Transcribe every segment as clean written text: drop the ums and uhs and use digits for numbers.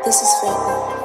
This is Franklin.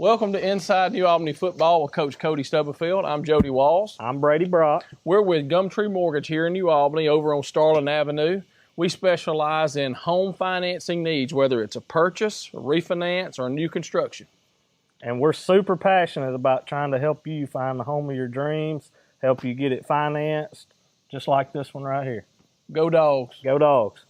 Welcome to Inside New Albany Football with Coach Cody Stubblefield. I'm Jody Walls. I'm Brady Brock. We're with Gumtree Mortgage here in New Albany over on Starling Avenue. We specialize in home financing needs, whether it's a purchase, a refinance, or a new construction. And we're super passionate about trying to help you find the home of your dreams, help you get it financed, just like this one right here. Go Dogs. Go Dogs.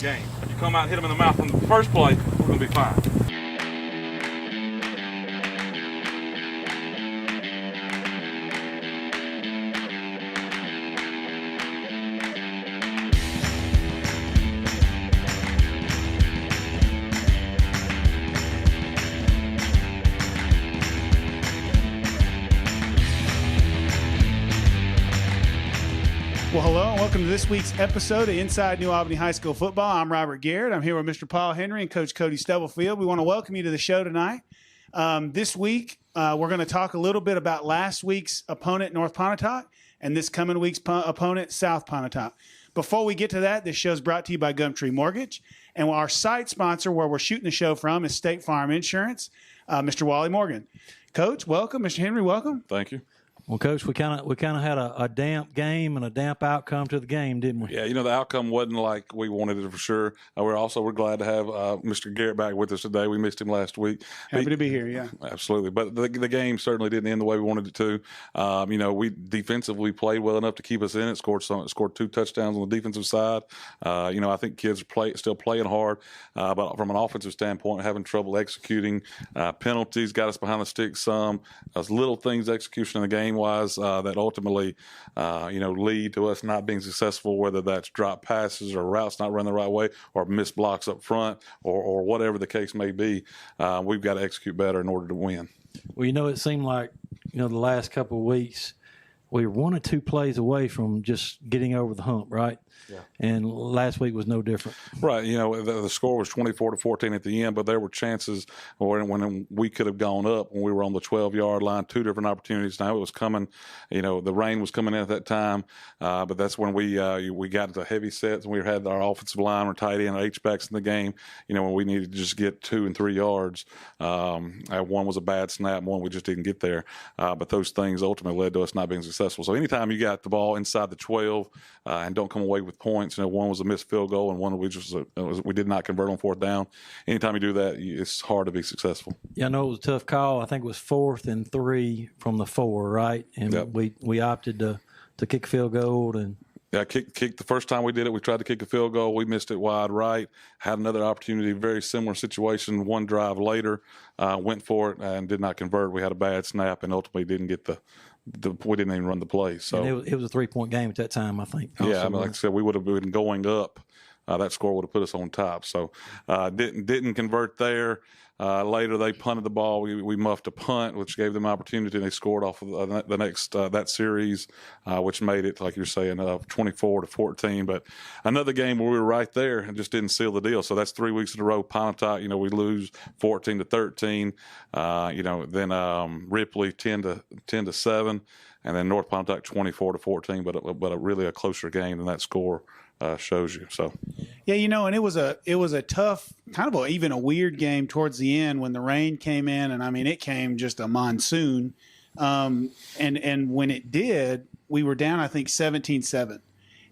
Game. You come out and hit them in the mouth from the first play, we're going to be fine. Well, hello, and welcome to this week's episode of Inside New Albany High School Football. I'm Robert Garrett. I'm here with Mr. Paul Henry and Coach Cody Stubblefield. We want to welcome you to the show tonight. This week, we're going to talk a little bit about last week's opponent, North Pontotoc, and this coming week's opponent, South Pontotoc. Before we get to that, this show is brought to you by Gumtree Mortgage. And our site sponsor, where we're shooting the show from, is State Farm Insurance, Mr. Wally Morgan. Coach, welcome. Mr. Henry, welcome. Thank you. Well, Coach, we kind of had a damp game and a damp outcome to the game, didn't we? Yeah, you know, the outcome wasn't like we wanted it for sure. We're glad to have Mr. Garrett back with us today. We missed him last week. Happy to be here, yeah. Absolutely. But the game certainly didn't end the way we wanted it to. You know, we defensively played well enough to keep us in it, scored 2 touchdowns on the defensive side. You know, I think kids are still playing hard, but from an offensive standpoint, having trouble executing. Penalties got us behind the sticks some. Little things execution in the game wise that ultimately, you know, lead to us not being successful, whether that's drop passes or routes not run the right way or missed blocks up front or whatever the case may be. We've got to execute better in order to win. Well, you know, it seemed like, you know, the last couple of weeks we were 1 or 2 plays away from just getting over the hump, right? Yeah. And last week was no different. Right. You know, the score was 24-14 at the end, but there were chances when we could have gone up when we were on the 12-yard line, 2 different opportunities. Now it was coming, you know, the rain was coming in at that time, but that's when we got into heavy sets and we had our offensive line, our tight end, our H-backs in the game, you know, when we needed to just get 2 and 3 yards. One was a bad snap, one we just didn't get there. But those things ultimately led to us not being successful. So anytime you got the ball inside the 12 and don't come away with points, you know, one was a missed field goal and one we did not convert on 4th down. Anytime you do that, it's hard to be successful. Yeah, I know it was a tough call. I think it was 4th and 3 from the 4, right? And yep. we opted to kick field goal and. Yeah, kick the first time we did it, we tried to kick a field goal. We missed it wide right. Had another opportunity, very similar situation. One drive later, went for it and did not convert. We had a bad snap and ultimately didn't get we didn't even run the play. So it was a 3-point game at that time, I think. Yeah, I mean, like I said, we would have been going up that score would have put us on top. So didn't convert there. Later, they punted the ball. We muffed a punt, which gave them opportunity, and they scored off of the next that series, which made it, like you're saying, 24-14. But another game where we were right there and just didn't seal the deal. So that's 3 weeks in a row. Pontotoc, we lose 14-13. Then Ripley 10-7, and then North Pontotoc 24-14. But really a closer game than that score shows you. So yeah, and it was a tough, kind of even a weird game towards the end when the rain came in, and I mean it came just a monsoon, and when it did, we were down I think 17-7,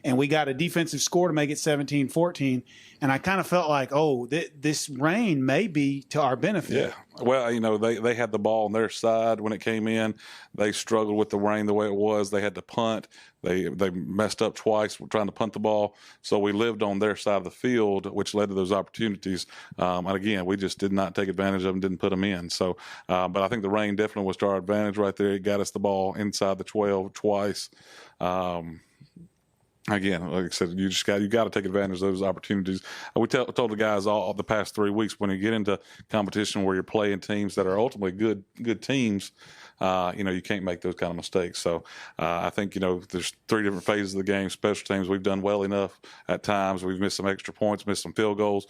and we got a defensive score to make it 17-14, and I kind of felt like, this rain may be to our benefit. Yeah. Well, they had the ball on their side when it came in. They struggled with the rain the way it was. They had to punt. They messed up twice trying to punt the ball. So we lived on their side of the field, which led to those opportunities. And again, we just did not take advantage of them, didn't put them in. So, but I think the rain definitely was to our advantage right there. It got us the ball inside the 12 twice. Again, like I said, you got to take advantage of those opportunities. We told the guys all the past 3 weeks, when you get into competition where you're playing teams that are ultimately good teams, you can't make those kind of mistakes. So I think there's 3 different phases of the game. Special teams, we've done well enough at times. We've missed some extra points, missed some field goals.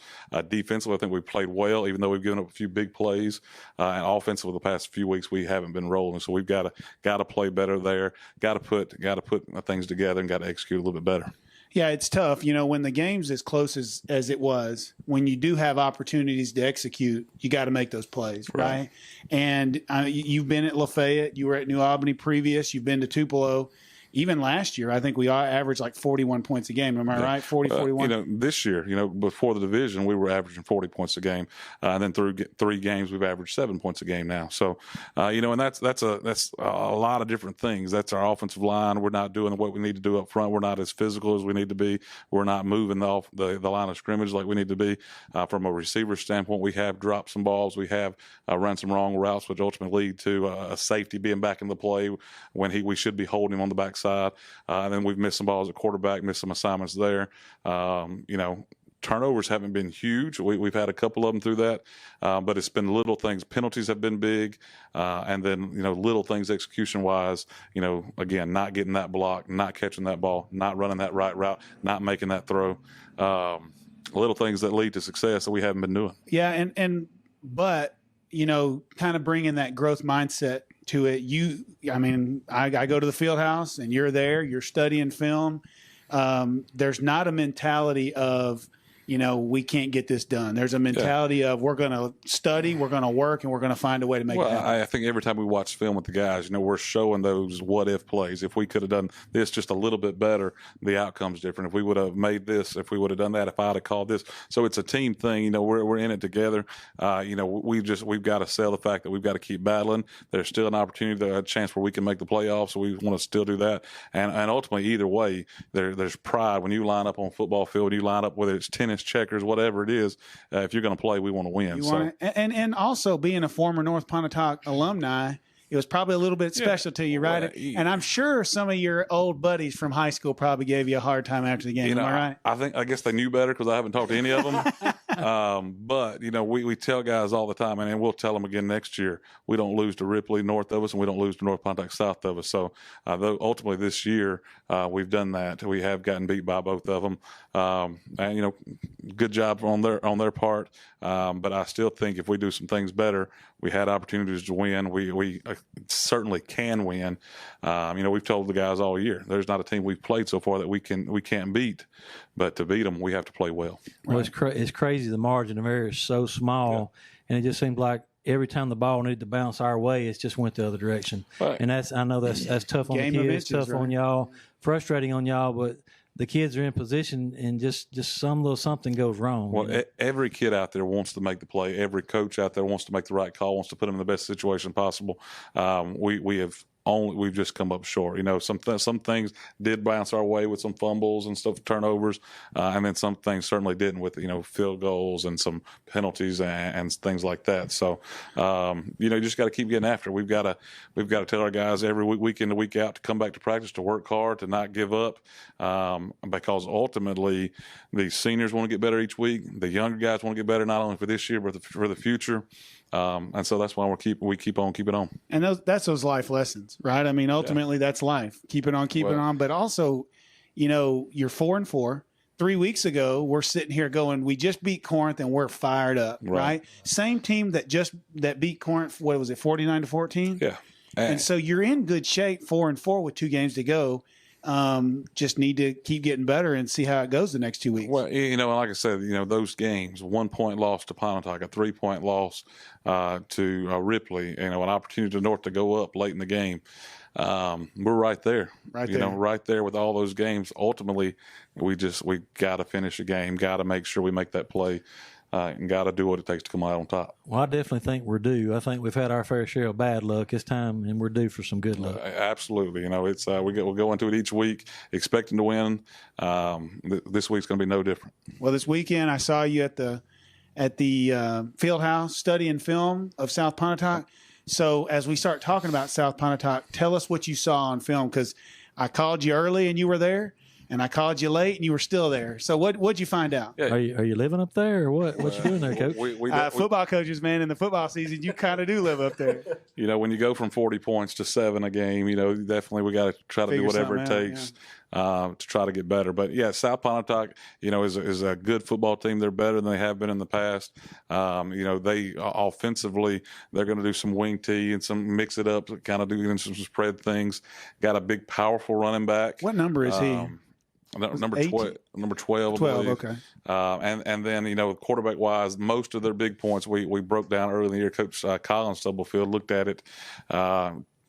Defensively, I think we've played well, even though we've given up a few big plays. And offensively, the past few weeks we haven't been rolling. So we've got to play better there. Got to put things together and got to execute a little bit better. Yeah, it's tough. When the game's as close as it was, when you do have opportunities to execute, you got to make those plays, right? And you've been at Lafayette. You were at New Albany previous. You've been to Tupelo. Even last year, I think we averaged like 41 points a game. Am I right? 40, 41? This year, before the division, we were averaging 40 points a game. And then through 3 games, we've averaged 7 points a game now. So, and that's a lot of different things. That's our offensive line. We're not doing what we need to do up front. We're not as physical as we need to be. We're not moving the line of scrimmage like we need to be. From a receiver standpoint, we have dropped some balls. We have run some wrong routes, which ultimately lead to a safety being back in the play when we should be holding him on the backside. And then we've missed some balls at quarterback, missed some assignments there. Turnovers haven't been huge. We've had a couple of them through that, but it's been little things. Penalties have been big, and then little things execution-wise. Again, not getting that block, not catching that ball, not running that right route, not making that throw. Little things that lead to success that we haven't been doing. Yeah, but kind of bringing that growth mindset to it. I go to the field house and you're there, you're studying film. There's not a mentality of, we can't get this done. There's a mentality of we're going to study, we're going to work, and we're going to find a way to make it happen. I think every time we watch film with the guys, we're showing those what-if plays. If we could have done this just a little bit better, the outcome's different. If we would have made this, if we would have done that, if I'd have called this. So it's a team thing. We're in it together. We've got to sell the fact that we've got to keep battling. There's still an opportunity, a chance where we can make the playoffs, so we want to still do that. And ultimately, either way, there's pride. When you line up on a football field, you line up, whether it's tennis, checkers, whatever it is, if you're going to play, we want to win. And also being a former North Pontotoc alumni, it was probably a little bit special to you, right? And I'm sure some of your old buddies from high school probably gave you a hard time after the game. Am I right? I guess they knew better because I haven't talked to any of them. But we tell guys all the time, and we'll tell them again next year, we don't lose to Ripley north of us, and we don't lose to North Pontotoc south of us. So ultimately this year we've done that. We have gotten beat by both of them, and good job on their part. But I still think if we do some things better, we had opportunities to win. We certainly can win. We've told the guys all year, there's not a team we've played so far that we can't beat. But to beat them, we have to play well. Well, it's crazy. The margin of error is so small, and it just seems like every time the ball needed to bounce our way, it just went the other direction. Right. And that's tough on the kids, tough on y'all, frustrating on y'all, but the kids are in position and just some little something goes wrong. Well, every kid out there wants to make the play. Every coach out there wants to make the right call, wants to put them in the best situation possible. We have we've just come up short. Some things did bounce our way with some fumbles and stuff, turnovers, and then some things certainly didn't with field goals and some penalties and things like that. So you just got to keep getting after it. We've got to tell our guys every week in and week out to come back to practice, to work hard, to not give up, because ultimately the seniors want to get better each week. The younger guys want to get better not only for this year but for the future. And so that's why we keep on keeping on. And that's those life lessons, right? I mean, ultimately that's life. Keeping on. But also, you're 4-4. 3 weeks ago, we're sitting here going, we just beat Corinth and we're fired up, right? Same team that beat Corinth, what was it, 49-14? Yeah. And so you're in good shape, 4-4 with 2 games to go. Just need to keep getting better and see how it goes the next 2 weeks. Well, like I said, those games, 1 point loss to Pontotoc, a 3-point loss to Ripley, an opportunity to North to go up late in the game. We're right there, right there with all those games. Ultimately, we got to finish a game, got to make sure we make that play. And got to do what it takes to come out on top. Well, I definitely think we're due. I think we've had our fair share of bad luck this time, and we're due for some good luck. Absolutely. It's we'll go into it each week expecting to win. This week's going to be no different. Well, this weekend I saw you at the field house studying film of South Pontotoc. So as we start talking about South Pontotoc, tell us what you saw on film, because I called you early and you were there. And I called you late, and you were still there. So what'd you find out? Yeah. Are you living up there, or what? What you doing there, Coach? Football coaches, man, in the football season, you kind of do live up there. When you go from 40 points to 7 a game, definitely we got to try to do whatever it takes to try to get better. But yeah, South Pontotoc, is a good football team. They're better than they have been in the past. They offensively, they're going to do some wing tee and some mix it up, kind of doing some spread things. Got a big, powerful running back. What number is he? Number 12. Number 12. 12. Okay. And then quarterback wise, most of their big points we broke down early in the year. Coach Colin Stubblefield looked at it.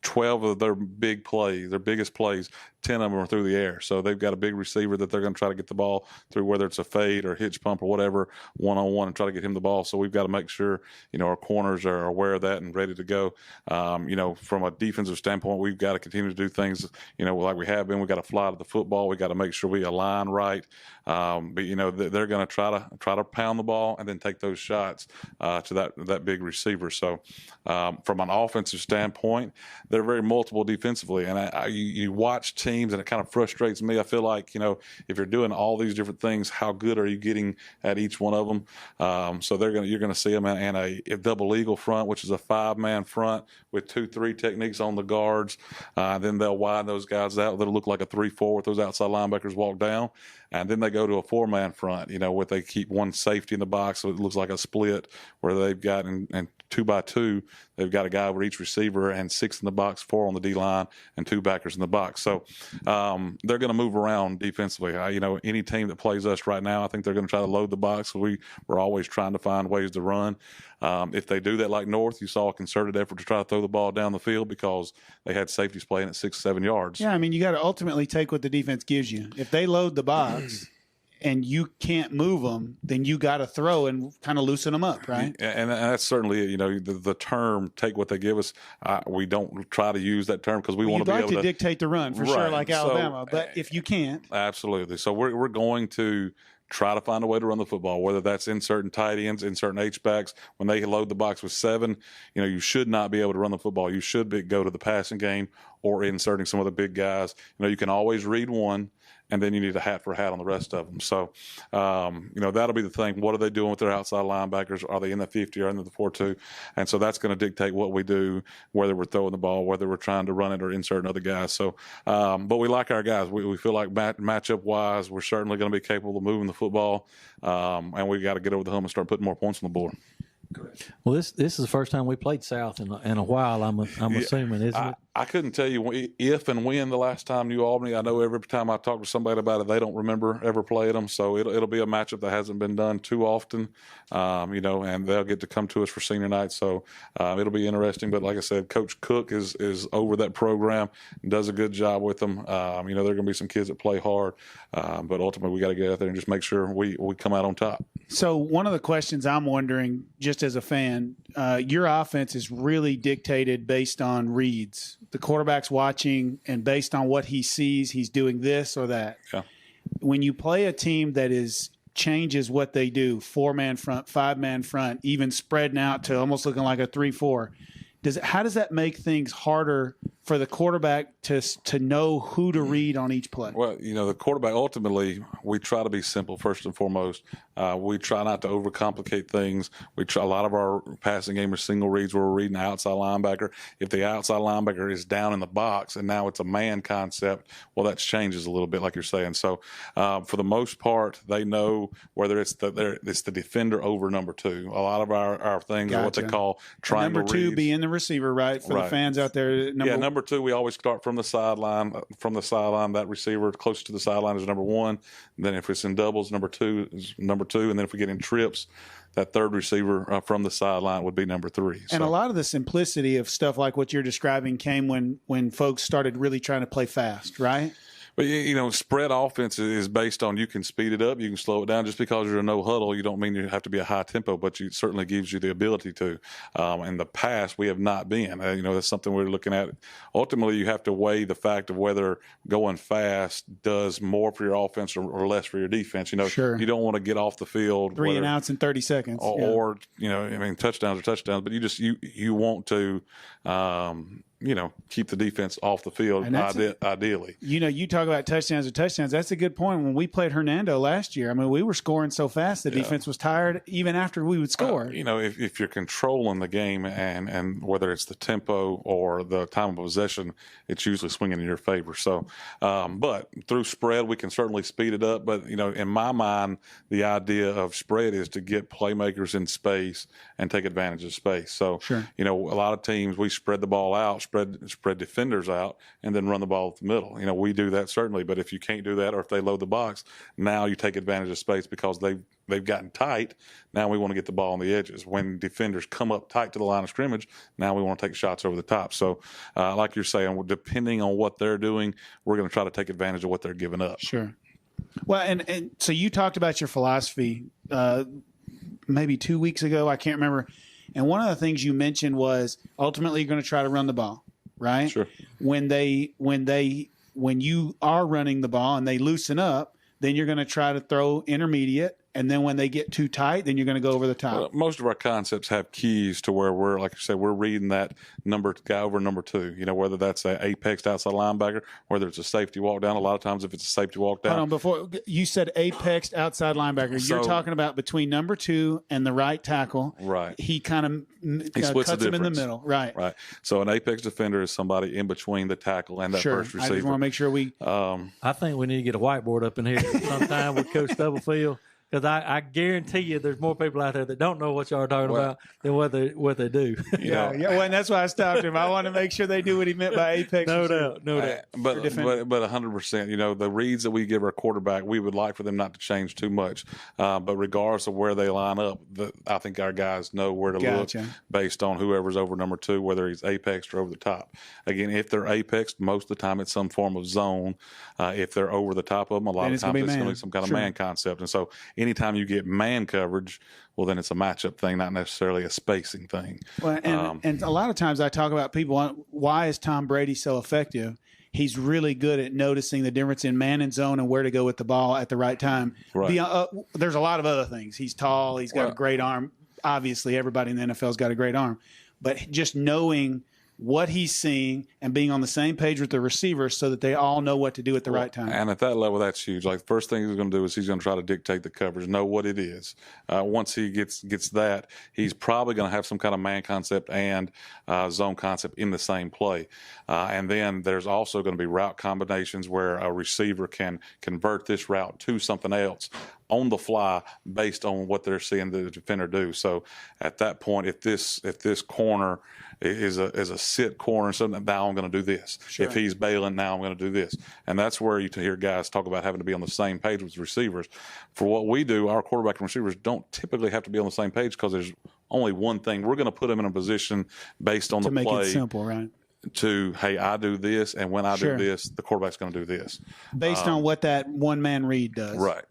12 of their big plays, their biggest plays, 10 of them are through the air. So they've got a big receiver that they're going to try to get the ball through, whether it's a fade or hitch pump or whatever, one-on-one, and try to get him the ball. So we've got to make sure, our corners are aware of that and ready to go. From a defensive standpoint, we've got to continue to do things, like we have been. We've got to fly to the football. We've got to make sure we align right. But they're going to try to pound the ball and then take those shots to that big receiver. So from an offensive standpoint, they're very multiple defensively. And you watch teams, and it kind of frustrates me. I feel like, if you're doing all these different things, how good are you getting at each one of them? So you're going to see them in a double eagle front, which is a 5-man front with 2-3 techniques on the guards. Then they'll widen those guys out. That'll look like a 3-4 with those outside linebackers walk down. And then they go to a 4-man front, where they keep one safety in the box, so it looks like a split, where they've got and 2-by-2, they've got a guy over each receiver and 6 in the box, 4 on the D line, and 2 backers in the box. So they're going to move around defensively. Any team that plays us right now, I think they're going to try to load the box. So we're always trying to find ways to run. If they do that like North, you saw a concerted effort to try to throw the ball down the field because they had safeties playing at 6-7 yards. Yeah, you got to ultimately take what the defense gives you. If they load the box and you can't move them, then you got to throw and kind of loosen them up, right? And that's certainly, the term "take what they give us." We don't try to use that term because we want to be able to dictate the run for sure, like Alabama. But if you can't, absolutely. So we're going to try to find a way to run the football, whether that's in certain tight ends, in certain H-backs. When they load the box with 7, you should not be able to run the football. You should go to the passing game or inserting some of the big guys. You can always read one, and then you need a hat for a hat on the rest of them. So, that'll be the thing. What are they doing with their outside linebackers? Are they in the 50 or in the 4-2? And so that's going to dictate what we do, whether we're throwing the ball, whether we're trying to run it or inserting other guys. So, but we like our guys. We feel like matchup-wise, we're certainly going to be capable of moving the football, and we got to get over the hump and start putting more points on the board. Correct. Well, this is the first time we played South in a while. I'm assuming, isn't it? I couldn't tell you if and when the last time New Albany. I know every time I talk to somebody about it, they don't remember ever playing them. So it'll be a matchup that hasn't been done too often, and they'll get to come to us for senior night. So it'll be interesting. But like I said, Coach Cook is over that program and does a good job with them. There are going to be some kids that play hard, but ultimately we got to get out there and just make sure we come out on top. So one of the questions I'm wondering, just as a fan, your offense is really dictated based on reads. The quarterback's watching, and based on what he sees, he's doing this or that. Yeah. When you play a team that changes what they do, 4-man front, 5-man front, even spreading out to almost looking like a 3-4, how does that make things harder for the quarterback to know who to read on each play? Well, the quarterback, ultimately, we try to be simple first and foremost. We try not to overcomplicate things. A lot of our passing game is single reads where we're reading the outside linebacker. If the outside linebacker is down in the box and now it's a man concept, well, that changes a little bit, like you're saying. So for the most part, they know whether it's the defender over number 2. A lot of our things are what they call triangle reads. Number 2 being the receiver, right? For the fans out there. Number 2, we always start from the sideline. From the sideline, that receiver closest to the sideline is number 1. And then if it's in doubles, number 2 is number 2. And then if we get in trips, that third receiver from the sideline would be number 3. And a lot of the simplicity of stuff like what you're describing came when folks started really trying to play fast, right? But, spread offense is based on you can speed it up, you can slow it down. Just because you're a no huddle, you don't mean you have to be a high tempo, but it certainly gives you the ability to. In the past, we have not been. That's something we're looking at. Ultimately, you have to weigh the fact of whether going fast does more for your offense or less for your defense. Sure. You don't want to get off the field 3 and outs in 30 seconds, or touchdowns are touchdowns, but you want to. Keep the defense off the field, ideally. You talk about touchdowns or touchdowns. That's a good point. When we played Hernando last year, we were scoring so fast the defense was tired even after we would score. If you're controlling the game and whether it's the tempo or the time of possession, it's usually swinging in your favor. So, but through spread, we can certainly speed it up. But, in my mind, the idea of spread is to get playmakers in space and take advantage of space. So, sure. A lot of teams, we spread the ball out, spread defenders out, and then run the ball up the middle. We do that certainly, but if you can't do that, or if they load the box, now you take advantage of space because they've gotten tight. Now we want to get the ball on the edges. When defenders come up tight to the line of scrimmage, now we want to take shots over the top. So, like you're saying, depending on what they're doing, we're going to try to take advantage of what they're giving up. Sure. Well, and so you talked about your philosophy maybe 2 weeks ago. I can't remember. And one of the things you mentioned was ultimately you're going to try to run the ball, right? Sure. When you are running the ball and they loosen up, then you're going to try to throw intermediate. And then when they get too tight, then you're going to go over the top. Well, most of our concepts have keys to where we're, like you said, we're reading that guy over number 2. Whether that's an apex outside linebacker, whether it's a safety walk down. A lot of times, if it's a safety walk down. Hold on, before you said apex outside linebacker, you're talking about between number 2 and the right tackle. Right. He kind of cuts him in the middle. Right. Right. So an apex defender is somebody in between the tackle and that first receiver. I just want to make sure we. I think we need to get a whiteboard up in here sometime with Coach Stubblefield. Because I guarantee you there's more people out there that don't know what y'all are talking about than what they do. Yeah. Well, and that's why I stopped him. I want to make sure they do what he meant by apex. No doubt. But 100%, the reads that we give our quarterback, we would like for them not to change too much. But regardless of where they line up, I think our guys know where to look based on whoever's over number 2, whether he's apex or over the top. Again, if they're apex, most of the time it's some form of zone. If they're over the top of them, a lot of times it's going to be some kind of man concept. And so anytime you get man coverage, well, then it's a matchup thing, not necessarily a spacing thing. Well, and a lot of times I talk about people, why is Tom Brady so effective? He's really good at noticing the difference in man and zone and where to go with the ball at the right time. Right. There's a lot of other things. He's tall. He's got a great arm. Obviously, everybody in the NFL's got a great arm. But just knowing what he's seeing and being on the same page with the receivers so that they all know what to do at the right time. And at that level, that's huge. Like, the first thing he's going to do is he's going to try to dictate the coverage, know what it is. Once he gets that, he's probably going to have some kind of man concept and zone concept in the same play. And then there's also going to be route combinations where a receiver can convert this route to something else on the fly based on what they're seeing the defender do. So at that point, if this corner is a sit corner, so now I'm going to do this. Sure. If he's bailing, now I'm going to do this. And that's where you hear guys talk about having to be on the same page with receivers. For what we do, our quarterback and receivers don't typically have to be on the same page because there's only one thing. We're going to put them in a position based on the play. To make it simple, right? Hey, I do this, and when I do this, the quarterback's going to do this. Based on what that one-man read does. Right.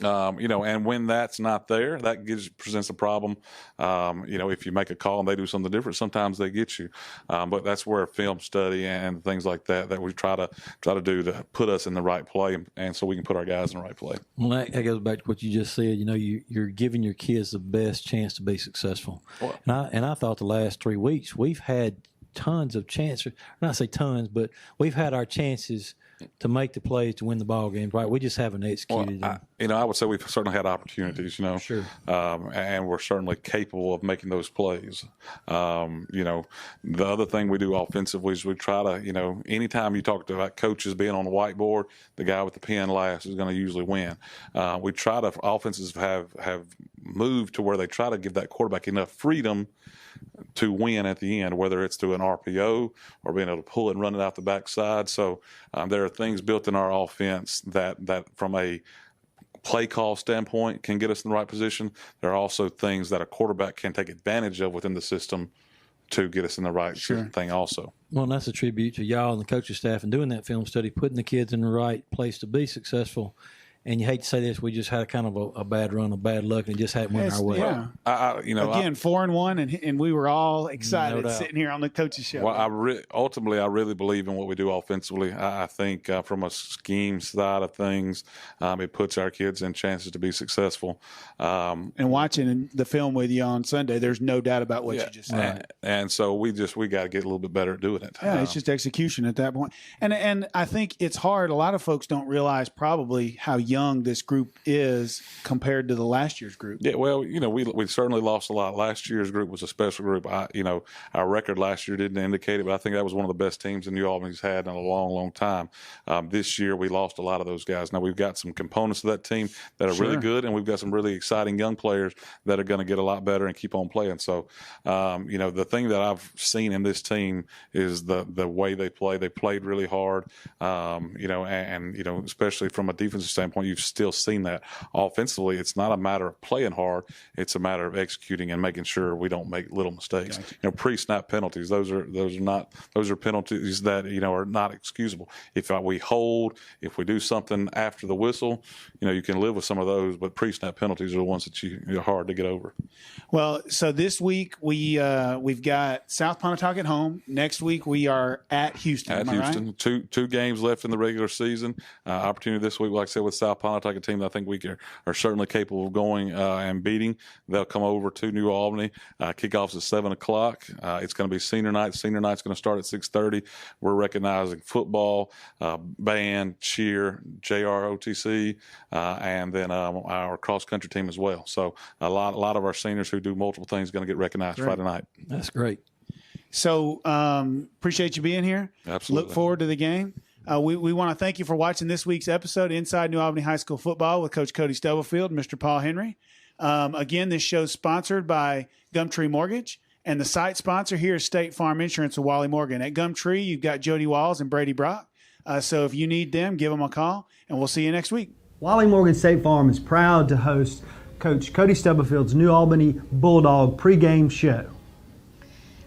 And when that's not there, that presents a problem. If you make a call and they do something different, sometimes they get you. But that's where film study and things like that we try to do to put us in the right play, and so we can put our guys in the right play. Well, that goes back to what you just said. You're giving your kids the best chance to be successful. Well, and I thought the last 3 weeks we've had tons of chances. Not say tons, but we've had our chances to make the plays to win the ball games, right? We just haven't executed them. I would say we've certainly had opportunities, Sure. And we're certainly capable of making those plays. The other thing we do offensively is we try to, anytime you talk about coaches being on the whiteboard, the guy with the pen last is going to usually win. We try to, offenses have moved to where they try to give that quarterback enough freedom to win at the end, whether it's through an RPO or being able to pull it and run it out the backside. So there are things built in our offense that from a play call standpoint can get us in the right position. There are also things that a quarterback can take advantage of within the system to get us in the right thing also. Well, and that's a tribute to y'all and the coaching staff and doing that film study, putting the kids in the right place to be successful. And you hate to say this, we just had kind of a bad run of bad luck, and it just hadn't went our way. Yeah. Again, 4-1, and we were all excited sitting here on the coach's show. Well, ultimately, I really believe in what we do offensively. I think from a scheme side of things, it puts our kids in chances to be successful. And watching the film with you on Sunday, there's no doubt about what you just said. And so we got to get a little bit better at doing it. Yeah, it's just execution at that point. And I think it's hard. A lot of folks don't realize probably how young this group is compared to the last year's group. Yeah, well, we certainly lost a lot. Last year's group was a special group. Our record last year didn't indicate it, but I think that was one of the best teams that New Albany's had in a long, long time. This year we lost a lot of those guys. Now we've got some components of that team that are really good, and we've got some really exciting young players that are going to get a lot better and keep on playing. So, the thing that I've seen in this team is the way they play. They played really hard, especially from a defensive standpoint. You've still seen that. Offensively, it's not a matter of playing hard. It's a matter of executing and making sure we don't make little mistakes. Gotcha. Pre-snap penalties, those are penalties that are not excusable. If we hold, if we do something after the whistle, you can live with some of those, but pre-snap penalties are the ones that are hard to get over. Well, so this week we've got South Pontotoc at home. Next week we are at Houston. At Houston, right? two games left in the regular season. Opportunity this week, like I said, with South Pontotoc, a team that I think we are certainly capable of going and beating. They'll come over to New Albany. Kickoff's at 7:00. It's going to be senior night. Senior night's going to start at 6:30. We're recognizing football, band, cheer, JROTC, and then our cross country team as well. So a lot of our seniors who do multiple things going to get recognized Friday night. That's great. So appreciate you being here. Absolutely. Look forward to the game. We want to thank you for watching this week's episode Inside New Albany High School Football with Coach Cody Stubblefield and Mr. Paul Henry. Again, this show is sponsored by Gumtree Mortgage, and the site sponsor here is State Farm Insurance of Wally Morgan. At Gumtree, you've got Jody Walls and Brady Brock. So if you need them, give them a call, and we'll see you next week. Wally Morgan State Farm is proud to host Coach Cody Stubblefield's New Albany Bulldog pregame show.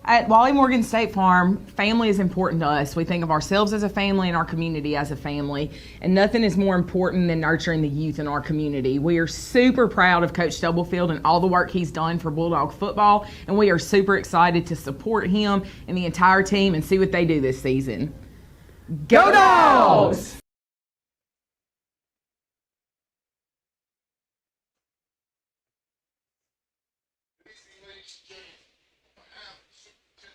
At Wally Morgan State Farm, family is important to us. We think of ourselves as a family and our community as a family, and nothing is more important than nurturing the youth in our community. We are super proud of Coach Stubblefield and all the work he's done for Bulldog football, and we are super excited to support him and the entire team and see what they do this season. Go Dogs!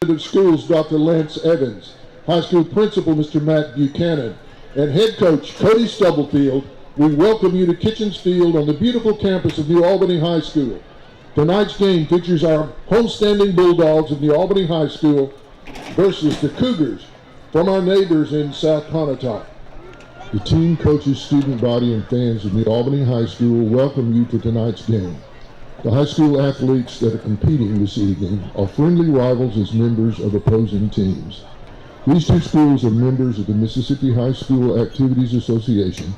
Of Schools, Dr. Lance Evans, High School Principal, Mr. Matt Buchanan, and Head Coach Cody Stubblefield, we welcome you to Kitchens Field on the beautiful campus of New Albany High School. Tonight's game features our homestanding Bulldogs of New Albany High School versus the Cougars from our neighbors in South Pontotoc. The team, coaches, student body, and fans of New Albany High School welcome you to tonight's game. The high school athletes that are competing this evening are friendly rivals as members of opposing teams. These two schools are members of the Mississippi High School Activities Association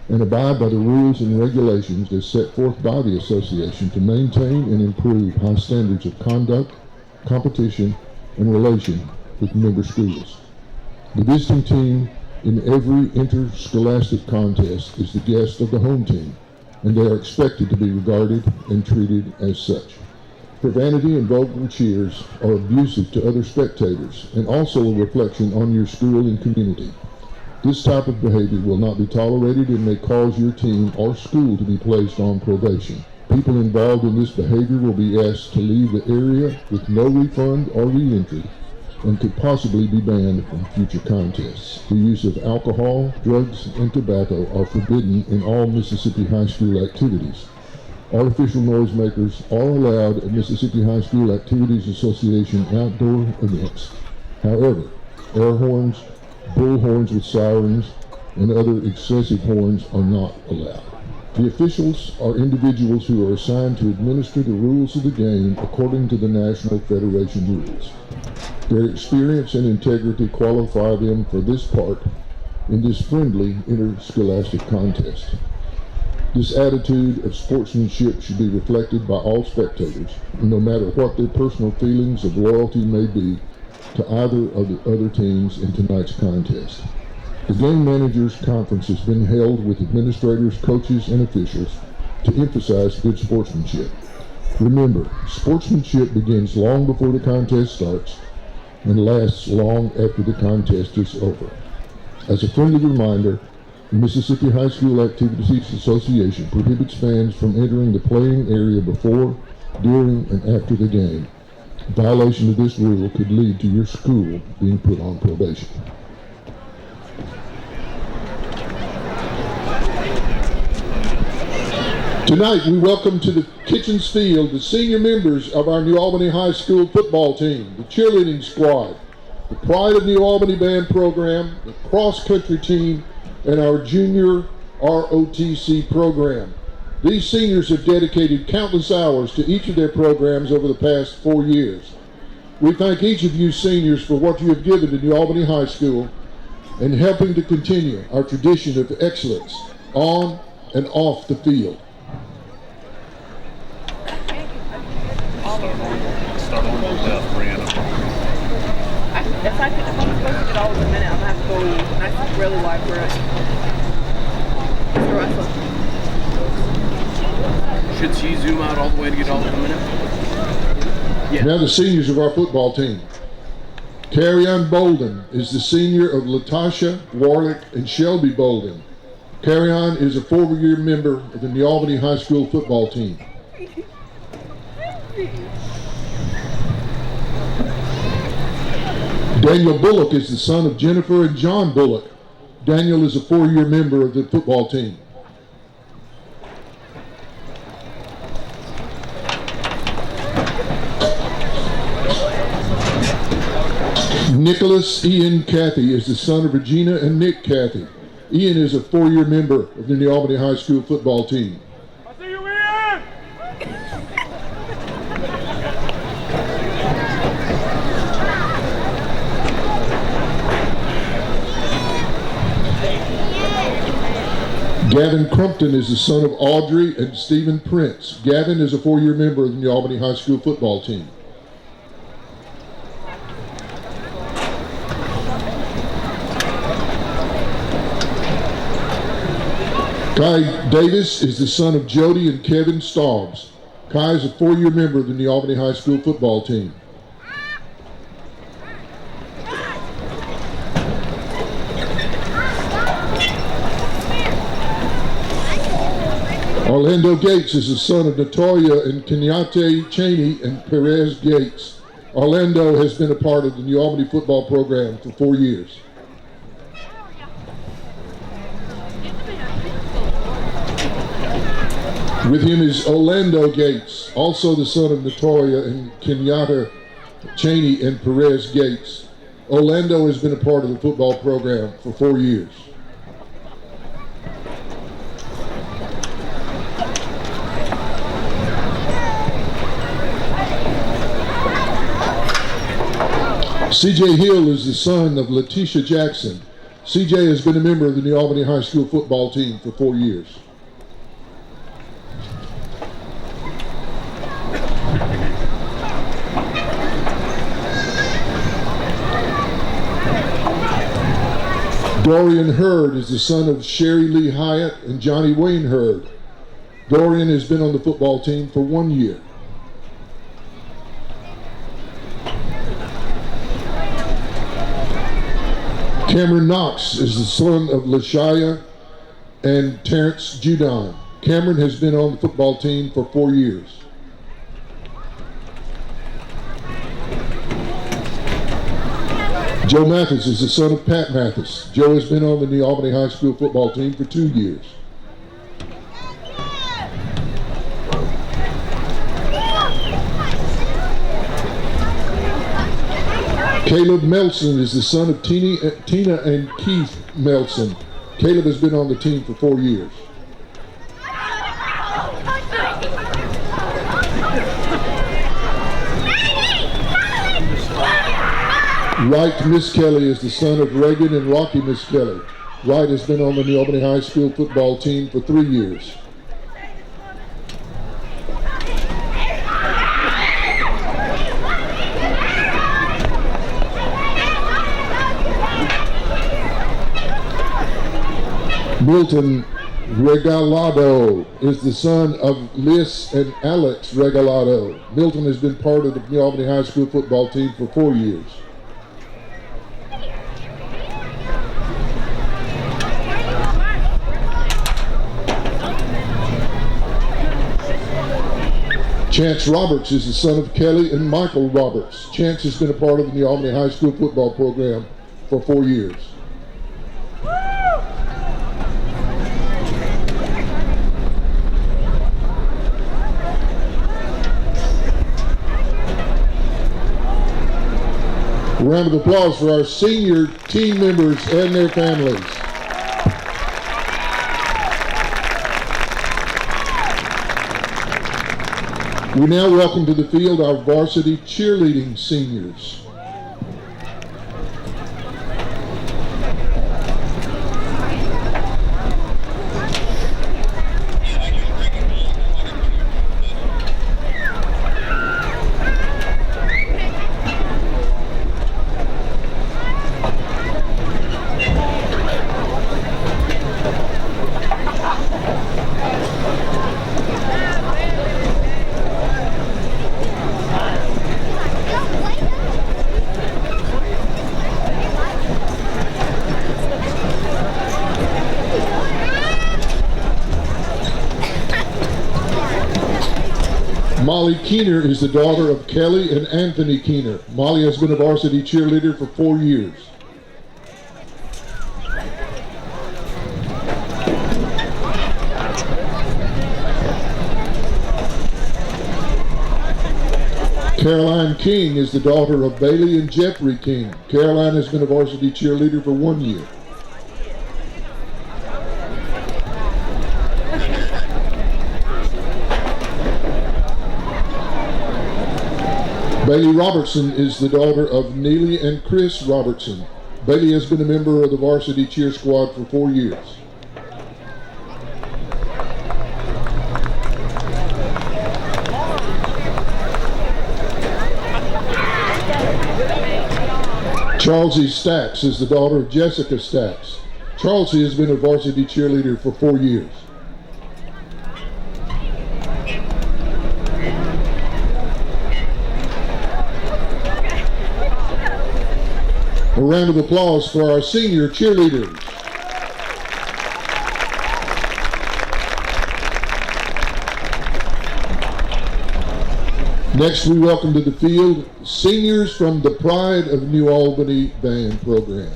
and abide by the rules and regulations as set forth by the association to maintain and improve high standards of conduct, competition, and relation with member schools. The visiting team in every interscholastic contest is the guest of the home team. and they are expected to be regarded and treated as such. Profanity and vulgar cheers are abusive to other spectators and also a reflection on your school and community. This type of behavior will not be tolerated and may cause your team or school to be placed on probation. People involved in this behavior will be asked to leave the area with no refund or re-entry and could possibly be banned from future contests. The use of alcohol, drugs, and tobacco are forbidden in all Mississippi high school activities. Artificial noisemakers are allowed at Mississippi High School Activities Association outdoor events. However, air horns, bullhorns with sirens, and other excessive horns are not allowed. The officials are individuals who are assigned to administer the rules of the game according to the National Federation rules. Their experience and integrity qualify them for this part in this friendly interscholastic contest. This attitude of sportsmanship should be reflected by all spectators, no matter what their personal feelings of loyalty may be to either of the other teams in tonight's contest. The game managers' conference has been held with administrators, coaches, and officials to emphasize good sportsmanship. Remember, sportsmanship begins long before the contest starts and lasts long after the contest is over. As a friendly reminder, the Mississippi High School Activities Association prohibits fans from entering the playing area before, during, and after the game. Violation of this rule could lead to your school being put on probation. Tonight, we welcome to the Kitchens Field the senior members of our New Albany High School football team, the cheerleading squad, the Pride of New Albany band program, the cross-country team, and our junior ROTC program. These seniors have dedicated countless hours to each of their programs over the past 4 years. We thank each of you seniors for what you have given to New Albany High School and helping to continue our tradition of excellence on and off the field. If I'm supposed to get all in a minute, I'm going to have to go nice and really wide for it. Should she zoom out all the way to get all in a minute? Yeah. Now the seniors of our football team. Carrie-Ann Bolden is the senior of Latasha, Warlick, and Shelby Bolden. Carrie-Ann is a 4-year member of the New Albany High School football team. Daniel Bullock is the son of Jennifer and John Bullock. Daniel is a 4-year member of the football team. Nicholas Ian Cathy is the son of Regina and Nick Cathy. Ian is a 4-year member of the New Albany High School football team. I see you, Ian! Gavin Crumpton is the son of Audrey and Stephen Prince. Gavin is a 4-year member of the New Albany High School football team. Kai Davis is the son of Jody and Kevin Staubs. Kai is a 4-year member of the New Albany High School football team. Orlando Gates is the son of Natoya and Kenyatte Cheney and Perez Gates. Orlando has been a part of the New Albany football program for 4 years. With him is Orlando Gates, also the son of Natoya and Kenyatta Cheney and Perez Gates. Orlando has been a part of the football program for 4 years. CJ Hill is the son of Letitia Jackson. CJ has been a member of the New Albany High School football team for 4 years. Dorian Hurd is the son of Sherry Lee Hyatt and Johnny Wayne Hurd. Dorian has been on the football team for 1 year. Cameron Knox is the son of Lashaya and Terrence Judon. Cameron has been on the football team for 4 years. Joe Mathis is the son of Pat Mathis. Joe has been on the New Albany High School football team for 2 years. Caleb Melson is the son of Tina and Keith Melson. Caleb has been on the team for 4 years. Wright Miss Kelly is the son of Reagan and Rocky Miss Kelly. Wright has been on the New Albany High School football team for 3 years. Milton Regalado is the son of Liz and Alex Regalado. Milton has been part of the New Albany High School football team for 4 years. Chance Roberts is the son of Kelly and Michael Roberts. Chance has been a part of the New Albany High School football program for 4 years. A round of applause for our senior team members and their families. We now welcome to the field our varsity cheerleading seniors. Molly Keener is the daughter of Kelly and Anthony Keener. Molly has been a varsity cheerleader for 4 years. Caroline King is the daughter of Bailey and Jeffrey King. Caroline has been a varsity cheerleader for 1 year. Bailey Robertson is the daughter of Neely and Chris Robertson. Bailey has been a member of the varsity cheer squad for 4 years. Charlesie Stacks is the daughter of Jessica Stacks. Charlesie has been a varsity cheerleader for 4 years. A round of applause for our senior cheerleaders. Next, we welcome to the field seniors from the Pride of New Albany band program.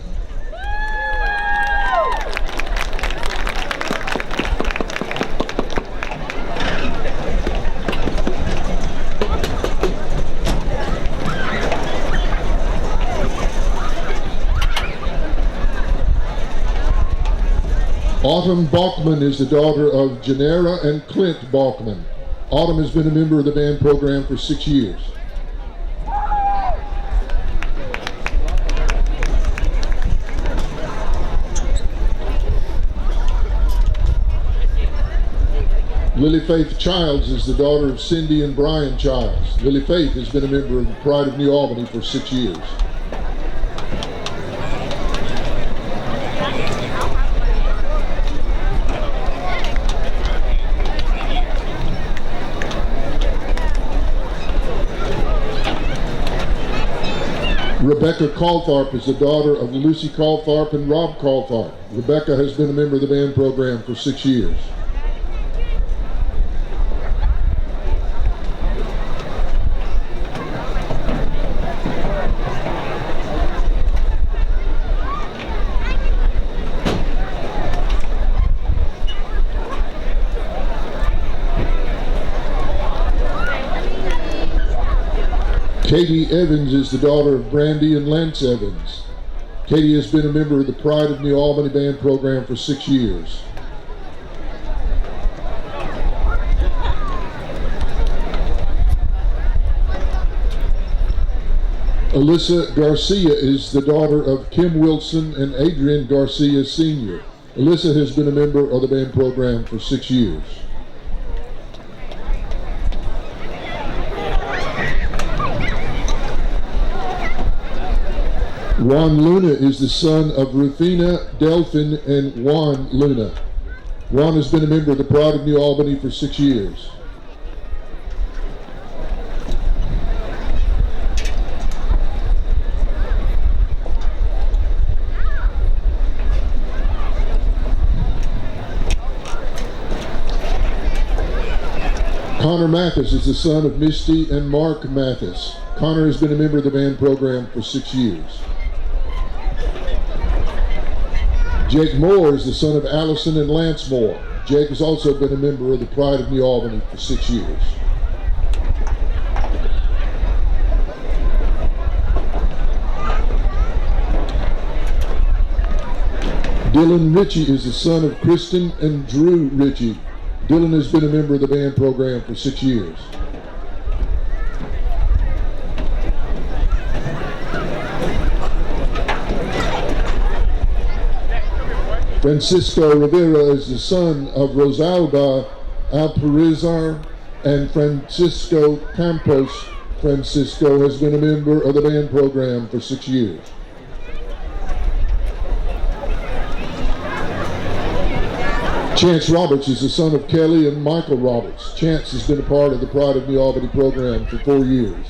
Autumn Balkman is the daughter of Janera and Clint Balkman. Autumn has been a member of the band program for 6 years. Lily Faith Childs is the daughter of Cindy and Brian Childs. Lily Faith has been a member of the Pride of New Albany for 6 years. Rebecca Caltharp is the daughter of Lucy Caltharp and Rob Caltharp. Rebecca has been a member of the band program for 6 years. Katie Evans is the daughter of Brandy and Lance Evans. Katie has been a member of the Pride of New Albany band program for 6 years. Alyssa Garcia is the daughter of Kim Wilson and Adrian Garcia Sr. Alyssa has been a member of the band program for 6 years. Juan Luna is the son of Rufina, Delphin, and Juan Luna. Juan has been a member of the Pride of New Albany for 6 years. Connor Mathis is the son of Misty and Mark Mathis. Connor has been a member of the band program for 6 years. Jake Moore is the son of Allison and Lance Moore. Jake has also been a member of the Pride of New Albany for 6 years. Dylan Ritchie is the son of Kristen and Drew Ritchie. Dylan has been a member of the band program for 6 years. Francisco Rivera is the son of Rosalba Alperizar and Francisco Campos. Francisco has been a member of the band program for 6 years. Chance Roberts is the son of Kelly and Michael Roberts. Chance has been a part of the Pride of New Albany program for 4 years.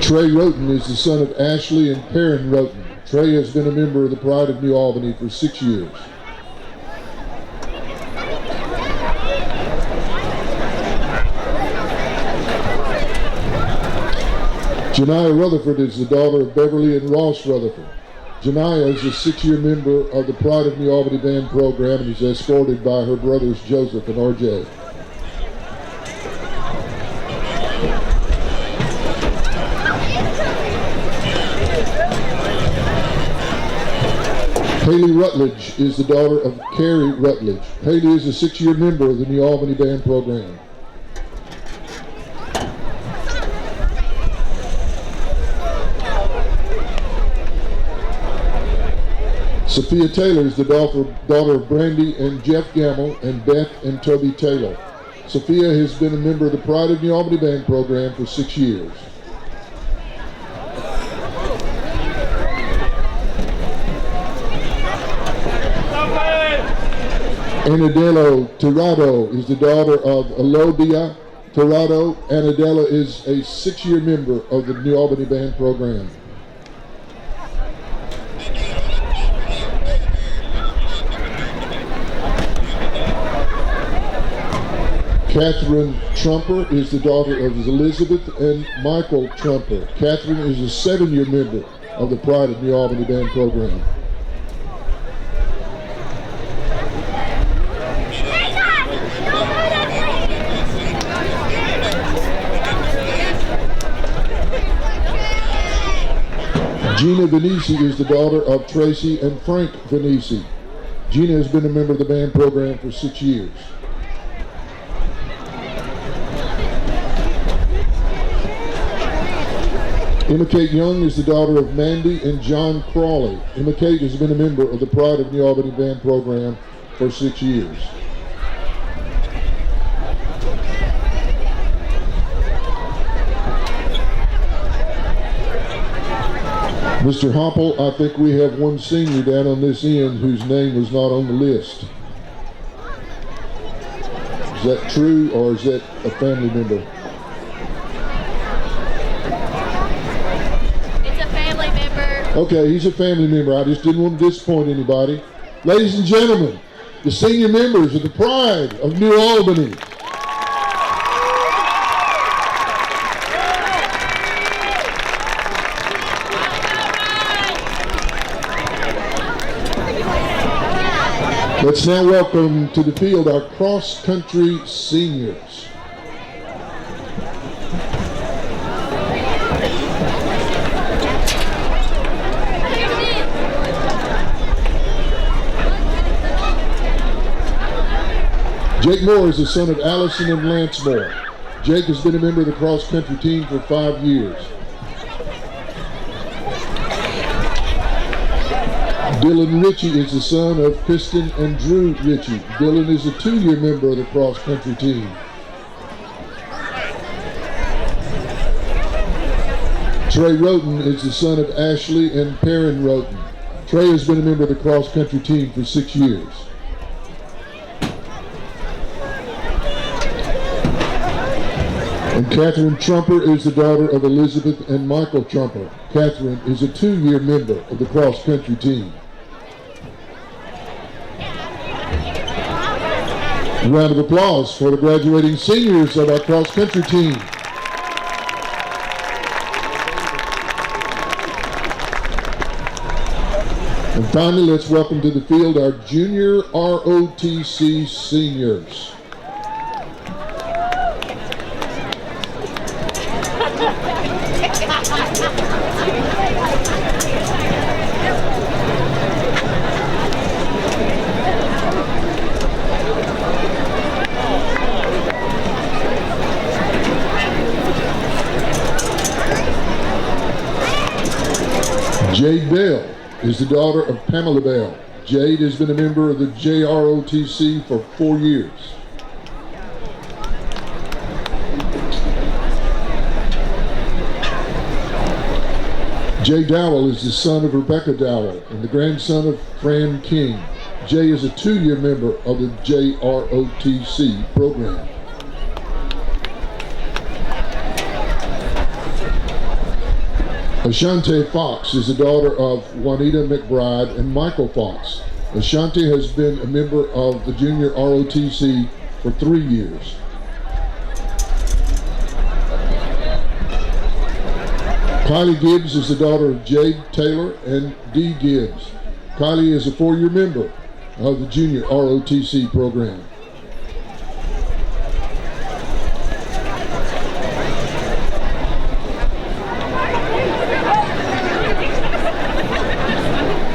Trey Roten is the son of Ashley and Perrin Roten. Trey has been a member of the Pride of New Albany for 6 years. Janiah Rutherford is the daughter of Beverly and Ross Rutherford. Janiah is a 6-year member of the Pride of New Albany band program and is escorted by her brothers Joseph and RJ. Haley Rutledge is the daughter of Carrie Rutledge. Haley is a 6-year member of the New Albany band program. Sophia Taylor is the daughter of Brandy and Jeff Gamble and Beth and Toby Taylor. Sophia has been a member of the Pride of New Albany band program for 6 years. Anadelo Tirado is the daughter of Elodia Tirado. Anadela is a 6-year member of the New Albany band program. Catherine Trumper is the daughter of Elizabeth and Michael Trumper. Catherine is a 7-year member of the Pride of New Albany band program. Gina Venisi is the daughter of Tracy and Frank Venisi. Gina has been a member of the band program for 6 years. Emma Kate Young is the daughter of Mandy and John Crawley. Emma Kate has been a member of the Pride of New Albany band program for 6 years. Mr. Hopple, I think we have one senior down on this end whose name was not on the list. Is that true, or is that a family member? It's a family member. Okay, he's a family member. I just didn't want to disappoint anybody. Ladies and gentlemen, the senior members of the Pride of New Albany. Let's now welcome to the field our cross-country seniors. Jake Moore is the son of Allison and Lance Moore. Jake has been a member of the cross-country team for 5 years. Dylan Ritchie is the son of Kristen and Drew Ritchie. Dylan is a 2-year member of the cross-country team. Trey Roten is the son of Ashley and Perrin Roten. Trey has been a member of the cross-country team for 6 years. And Catherine Trumper is the daughter of Elizabeth and Michael Trumper. Catherine is a 2-year member of the cross-country team. A round of applause for the graduating seniors of our cross-country team. And finally, let's welcome to the field our junior ROTC seniors. Jade Bell is the daughter of Pamela Bell. Jade has been a member of the JROTC for 4 years. Jay Dowell is the son of Rebecca Dowell and the grandson of Fran King. Jay is a 2-year member of the JROTC program. Ashante Fox is the daughter of Juanita McBride and Michael Fox. Ashante has been a member of the junior ROTC for 3 years. Kylie Gibbs is the daughter of Jade Taylor and Dee Gibbs. Kylie is a 4-year member of the junior ROTC program.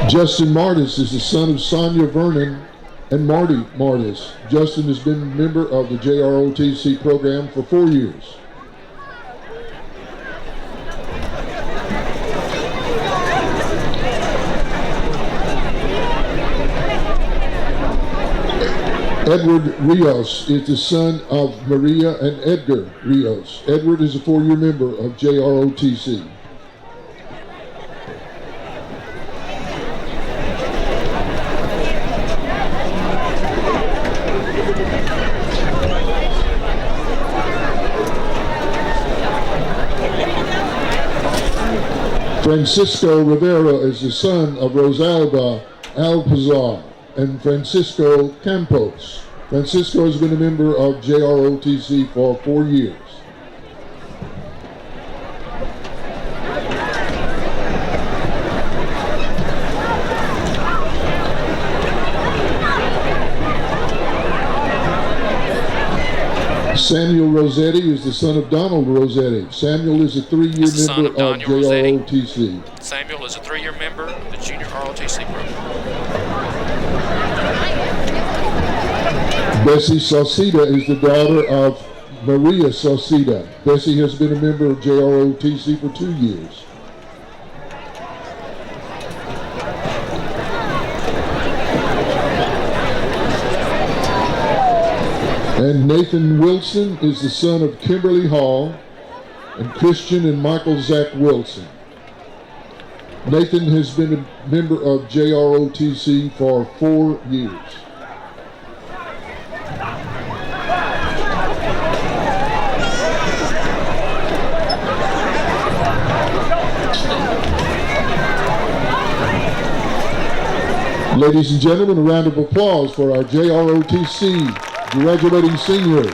Justin Martis is the son of Sonia Vernon and Marty Martis. Justin has been a member of the JROTC program for 4 years. Edward Rios is the son of Maria and Edgar Rios. Edward is a 4-year member of JROTC. Francisco Rivera is the son of Rosalba Alpazar and Francisco Campos. Francisco has been a member of JROTC for 4 years. Samuel Rossetti is the son of Donald Rossetti. Samuel is a 3-year member of JROTC. Samuel is a 3-year member of the junior ROTC program. Bessie Sauceda is the daughter of Maria Sauceda. Bessie has been a member of JROTC for 2 years. And Nathan Wilson is the son of Kimberly Hall and Christian and Michael Zach Wilson. Nathan has been a member of JROTC for 4 years. Ladies and gentlemen, a round of applause for our JROTC graduating seniors.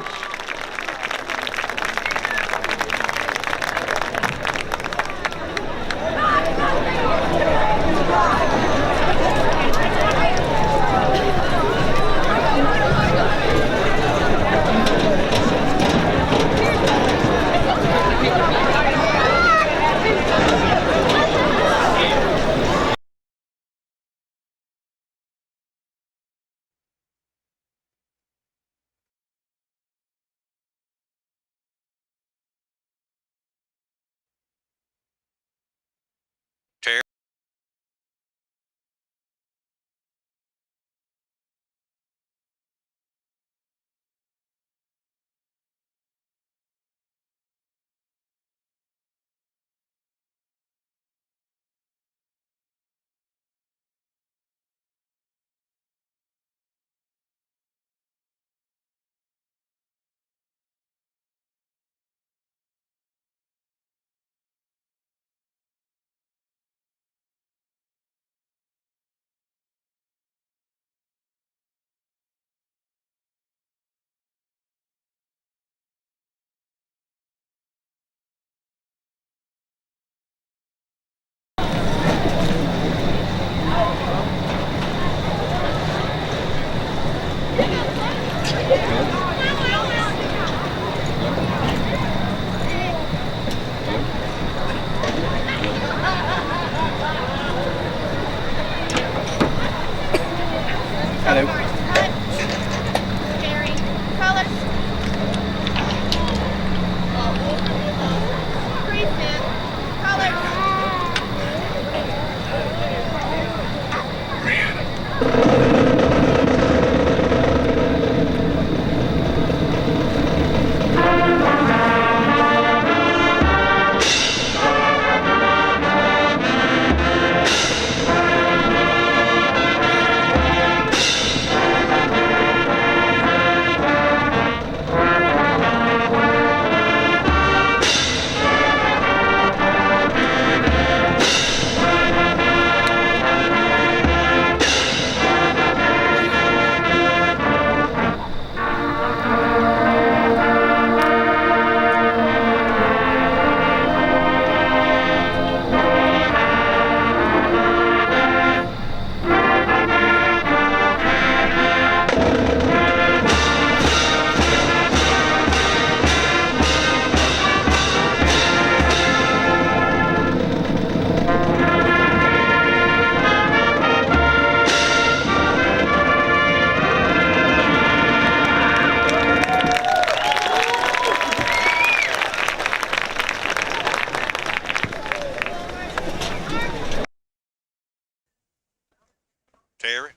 Terry.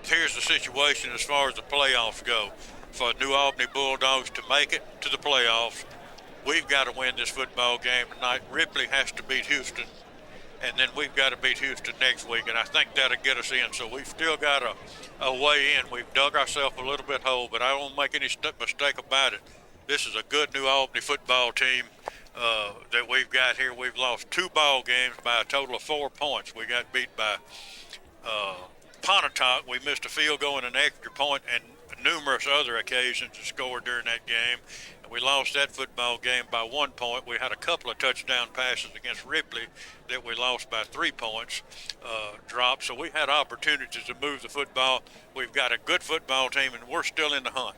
Here's the situation as far as the playoffs go. For New Albany Bulldogs to make it to the playoffs, we've got to win this football game tonight. Ripley has to beat Houston, and then we've got to beat Houston next week, and I think that'll get us in. So we've still got a way in. We've dug ourselves a little bit hole, but I don't make any mistake about it. This is a good New Albany football team that we've got here. We've lost 2 ball games by a total of 4 points. We got beat by Pontotoc. We missed a field goal and an extra point, and numerous other occasions to score during that game. And we lost that football game by 1 point. We had a couple of touchdown passes against Ripley that we lost by 3 points dropped. So we had opportunities to move the football. We've got a good football team, and we're still in the hunt.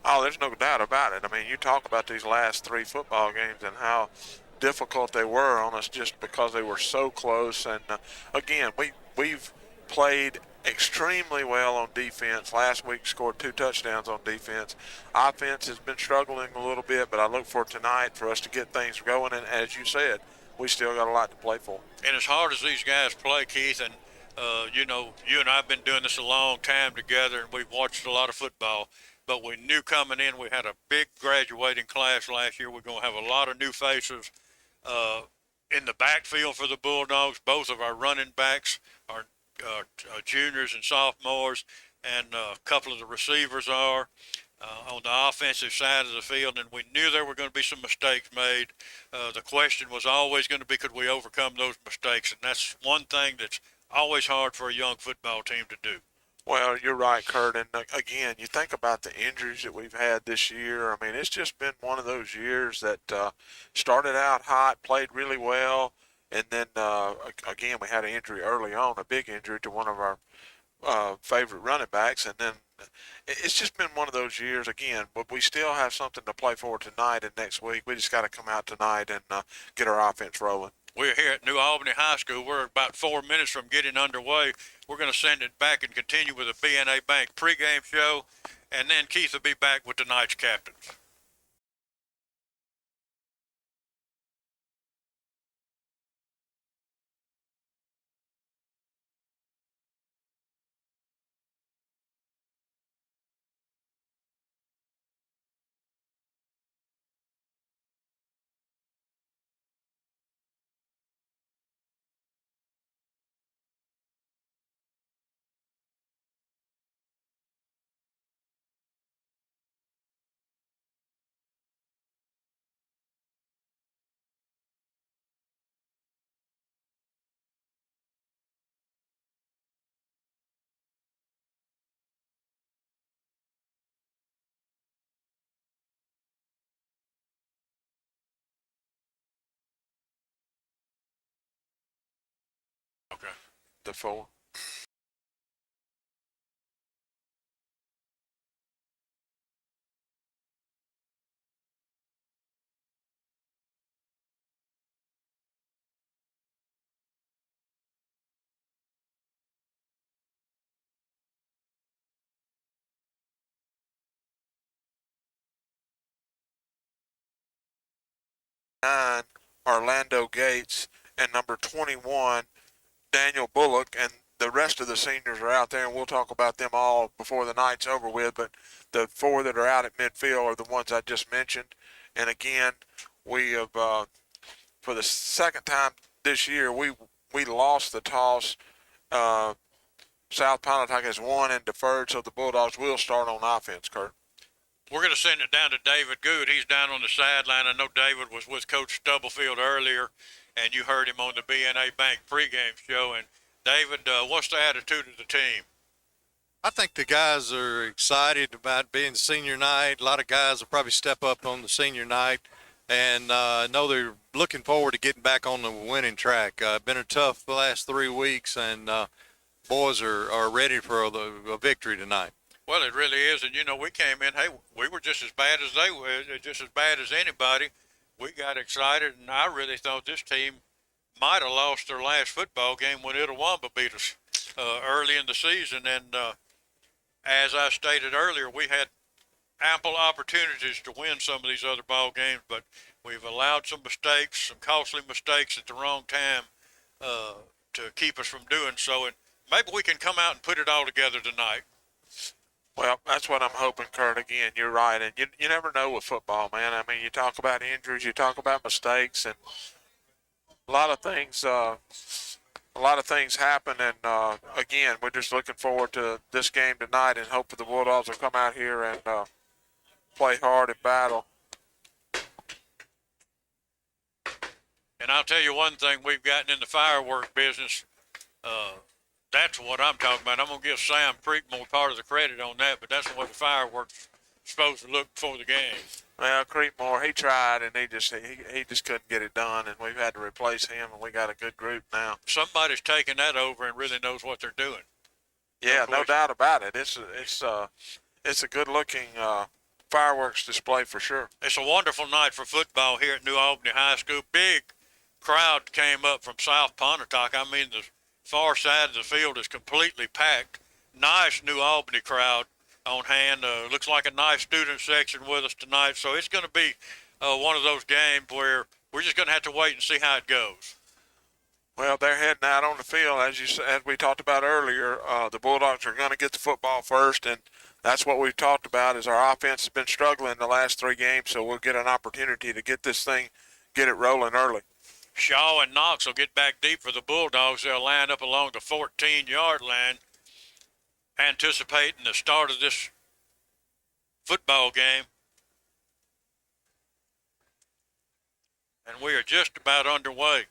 Oh, there's no doubt about it. I mean, you talk about these last 3 football games and how difficult they were on us just because they were so close. And, again, we've played extremely well on defense. Last week scored 2 touchdowns on defense. Offense has been struggling a little bit, but I look for tonight for us to get things going. And as you said, we still got a lot to play for. And as hard as these guys play, Keith, and you know, you and I have been doing this a long time together, and we've watched a lot of football. But we knew coming in, we had a big graduating class last year. We're going to have a lot of new faces in the backfield for the Bulldogs. Both of our running backs are juniors and sophomores, and a couple of the receivers are on the offensive side of the field, and we knew there were going to be some mistakes made. The question was always going to be, could we overcome those mistakes? And that's one thing that's always hard for a young football team to do. Well, you're right, Kurt. And again, you think about the injuries that we've had this year. I mean, it's just been one of those years that started out hot, played really well, and then, again, we had an injury early on, a big injury to one of our favorite running backs. And then it's just been one of those years, again, but we still have something to play for tonight and next week. We just got to come out tonight and get our offense rolling. We're here at New Albany High School. We're about 4 minutes from getting underway. We're going to send it back and continue with the BNA Bank pregame show, and then Keith will be back with tonight's captains. Okay. The 4. Orlando Gates, and number 21, Daniel Bullock, and the rest of the seniors are out there, and we'll talk about them all before the night's over with, but the 4 that are out at midfield are the ones I just mentioned. And again, we have, for the second time this year, we lost the toss. South Pontotoc has won and deferred, so the Bulldogs will start on offense, Kurt. We're going to send it down to David Good. He's down on the sideline. I know David was with Coach Stubblefield earlier, and you heard him on the BNA Bank pregame show. And David, what's the attitude of the team? I think the guys are excited about being senior night. A lot of guys will probably step up on the senior night, and I know they're looking forward to getting back on the winning track. Been a tough last 3 weeks, and boys are ready for a victory tonight. Well, it really is, and you know, we came in, hey, we were just as bad as they were, just as bad as anybody. We got excited, and I really thought this team might have lost their last football game when Itawamba beat us early in the season. And as I stated earlier, we had ample opportunities to win some of these other ball games, but we've allowed some mistakes, some costly mistakes at the wrong time to keep us from doing so. And maybe we can come out and put it all together tonight. Well, that's what I'm hoping, Kurt. Again, you're right. And you never know with football, man. I mean, you talk about injuries, you talk about mistakes, and a lot of things a lot of things happen, and again, we're just looking forward to this game tonight and hope that the Bulldogs will come out here and play hard and battle. And I'll tell you one thing, we've gotten in the firework business. That's what I'm talking about. I'm going to give Sam Creekmore part of the credit on that, but that's what the fireworks supposed to look before the game. Well, Creekmore, he tried, and he just couldn't get it done, and we've had to replace him, and we got a good group now. Somebody's taken that over and really knows what they're doing. Yeah, no doubt about it. It's a good-looking fireworks display for sure. It's a wonderful night for football here at New Albany High School. Big crowd came up from South Pontotoc. I mean, the far side of the field is completely packed. Nice New Albany crowd on hand. Looks like a nice student section with us tonight. So it's going to be one of those games where we're just going to have to wait and see how it goes. Well, they're heading out on the field. As we talked about earlier, the Bulldogs are going to get the football first, and that's what we've talked about is our offense has been struggling the last 3 games, so we'll get an opportunity to get it rolling early. Shaw and Knox will get back deep for the Bulldogs. They'll line up along the 14-yard line, anticipating the start of this football game. And we are just about underway.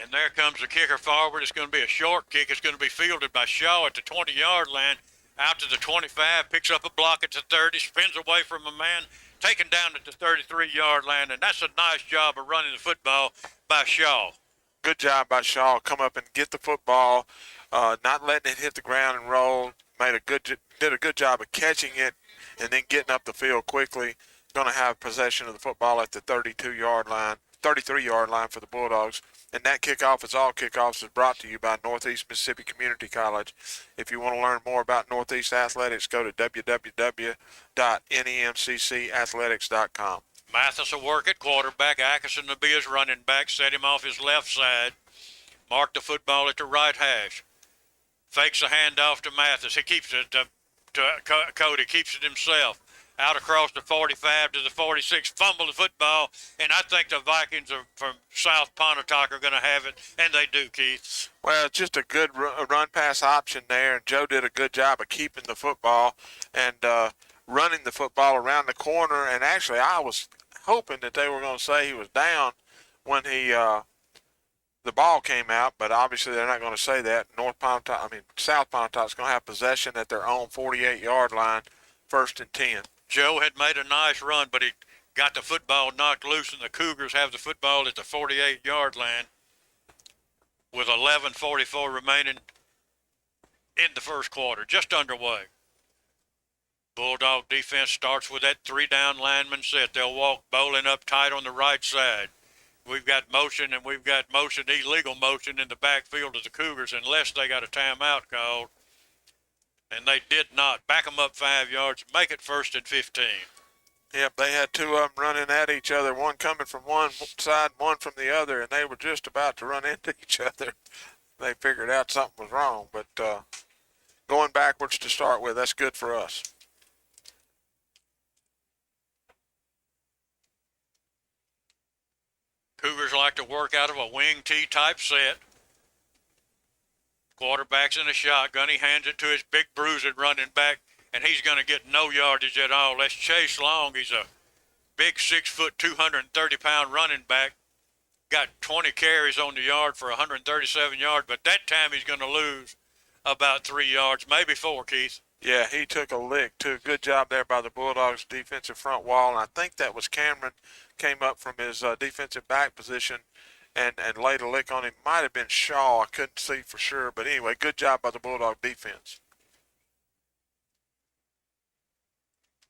And there comes the kicker forward. It's going to be a short kick. It's going to be fielded by Shaw at the 20-yard line. Out to the 25, picks up a block at the 30, spins away from a man, taken down at the 33-yard line, and that's a nice job of running the football by Shaw. Good job by Shaw. Come up and get the football, not letting it hit the ground and roll. Did a good job of catching it and then getting up the field quickly. Going to have possession of the football at the 33-yard line for the Bulldogs. And that kickoff, as all kickoffs, is brought to you by Northeast Mississippi Community College. If you want to learn more about Northeast Athletics, go to www.nemccathletics.com. Mathis will work at quarterback. Atkinson will be his running back. Set him off his left side. Mark the football at the right hash. Fakes the handoff to Mathis. He keeps it to Cody. Keeps it himself. Out across the 45 to the 46, fumble the football, and I think the Vikings from South Pontotoc are going to have it, and they do, Keith. Well, it's just a good run-pass option there, and Joe did a good job of keeping the football and running the football around the corner, and actually I was hoping that they were going to say he was down when the ball came out, but obviously they're not going to say that. South Pontotoc's going to have possession at their own 48-yard line, 1st and 10. Joe had made a nice run, but he got the football knocked loose, and the Cougars have the football at the 48-yard line with 11:44 remaining in the first quarter, just underway. Bulldog defense starts with that 3-down lineman set. They'll walk bowling up tight on the right side. We've got motion, and we've got motion, illegal motion in the backfield of the Cougars unless they got a timeout called. And they did not. Back them up 5 yards, make it 1st and 15. Yep, they had 2 of them running at each other, one coming from one side, one from the other, and they were just about to run into each other. They figured out something was wrong, but going backwards to start with, that's good for us. Cougars like to work out of a wing T type set. Quarterback's in a shotgun. He hands it to his big bruising running back, and he's going to get no yardage at all. That's Chase Long. He's a big 6 foot, 230-pound running back. Got 20 carries on the yard for 137 yards, but that time he's going to lose about 3 yards, maybe 4, Keith. Yeah, he took a lick, too. Good job there by the Bulldogs' defensive front wall, and I think that was Cameron came up from his defensive back position and laid a lick on him. Might have been Shaw. I couldn't see for sure. But anyway, good job by the Bulldog defense.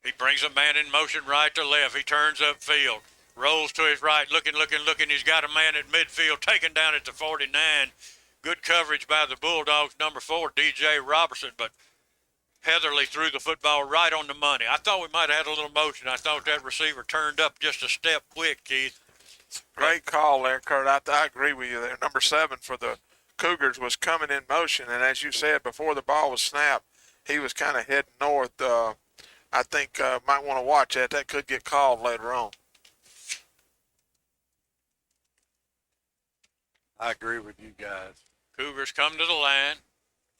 He brings a man in motion right to left. He turns upfield, rolls to his right, looking. He's got a man at midfield, taken down at the 49. Good coverage by the Bulldogs, number 4, DJ Robertson. But Heatherly threw the football right on the money. I thought we might have had a little motion. I thought that receiver turned up just a step quick, Keith. Great call there, Kurt. I agree with you there. Number 7 for the Cougars was coming in motion, and as you said, before the ball was snapped, he was kind of heading north I think might want to watch that. That could get called later on. I agree with you guys. Cougars come to the line.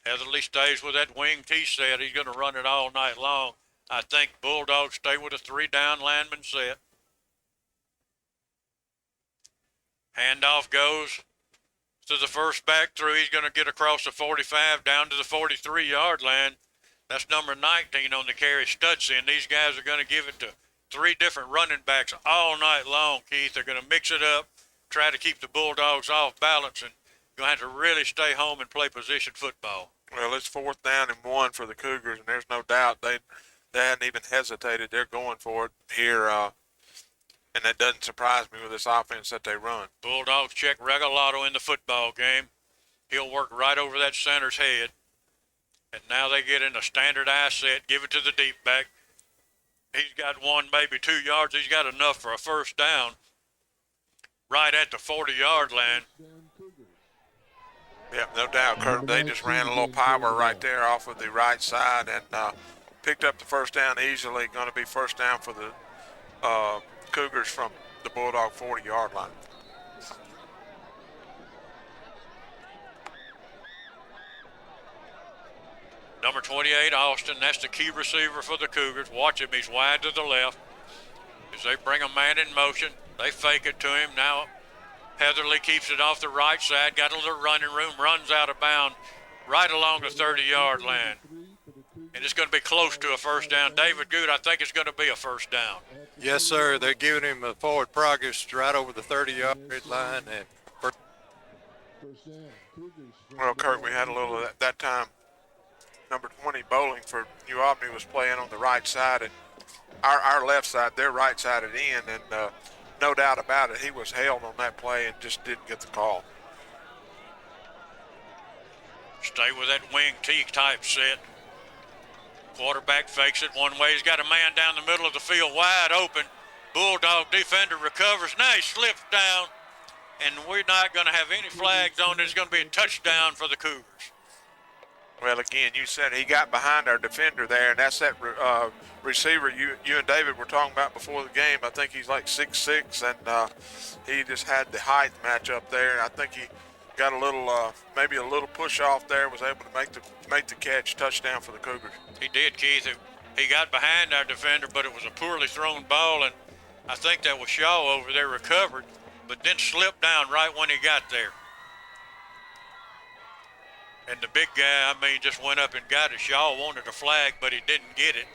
Heatherly stays with that wing T set. He's going to run it all night long. I think Bulldogs stay with a 3-down lineman set. Handoff goes to the first back through. He's going to get across the 45 down to the 43-yard line. That's number 19 on the carry, Studson. These guys are going to give it to 3 different running backs all night long, Keith. They're going to mix it up, try to keep the Bulldogs off balance, and you're going to have to really stay home and play position football. Well, it's 4th down and 1 for the Cougars, and there's no doubt they hadn't even hesitated. They're going for it here, and that doesn't surprise me with this offense that they run. Bulldogs check Regalado in the football game. He'll work right over that center's head. And now they get in a standard eye set, give it to the deep back. He's got 1, maybe 2 yards. He's got enough for a first down right at the 40-yard line. Yeah, no doubt, Kurt. They just ran a little power right there off of the right side and picked up the first down easily. Going to be first down for the Cougars from the Bulldog 40-yard line. Number 28, Austin, that's the key receiver for the Cougars. Watch him, he's wide to the left. As they bring a man in motion, they fake it to him. Now Heatherly keeps it off the right side, got a little running room, runs out of bounds right along the 30-yard line. And it's going to be close to a first down. David Good, I think it's going to be a first down. Yes, sir. They're giving him a forward progress right over the 30-yard line. And well, Kurt, we had a little at that time. Number 20, Bowling for New Albany was playing on the right side, and our left side, their right side at end, and no doubt about it, he was held on that play and just didn't get the call. Stay with that wing T-type set. Quarterback fakes it one way. He's got a man down the middle of the field wide open. Bulldog defender recovers. Now he slips down, and we're not going to have any flags on it. It's going to be a touchdown for the Cougars. Well, again, you said he got behind our defender there, and that's that receiver you and David were talking about before the game. I think he's like 6'6", and he just had the height match up there. And I think he got a little, maybe a little push off there, was able to make the catch, touchdown for the Cougars. He did, Keith. He got behind our defender, but it was a poorly thrown ball, and I think that was Shaw over there recovered, but then slipped down right when he got there. And the big guy, just went up and got it. Shaw wanted a flag, but he didn't get it.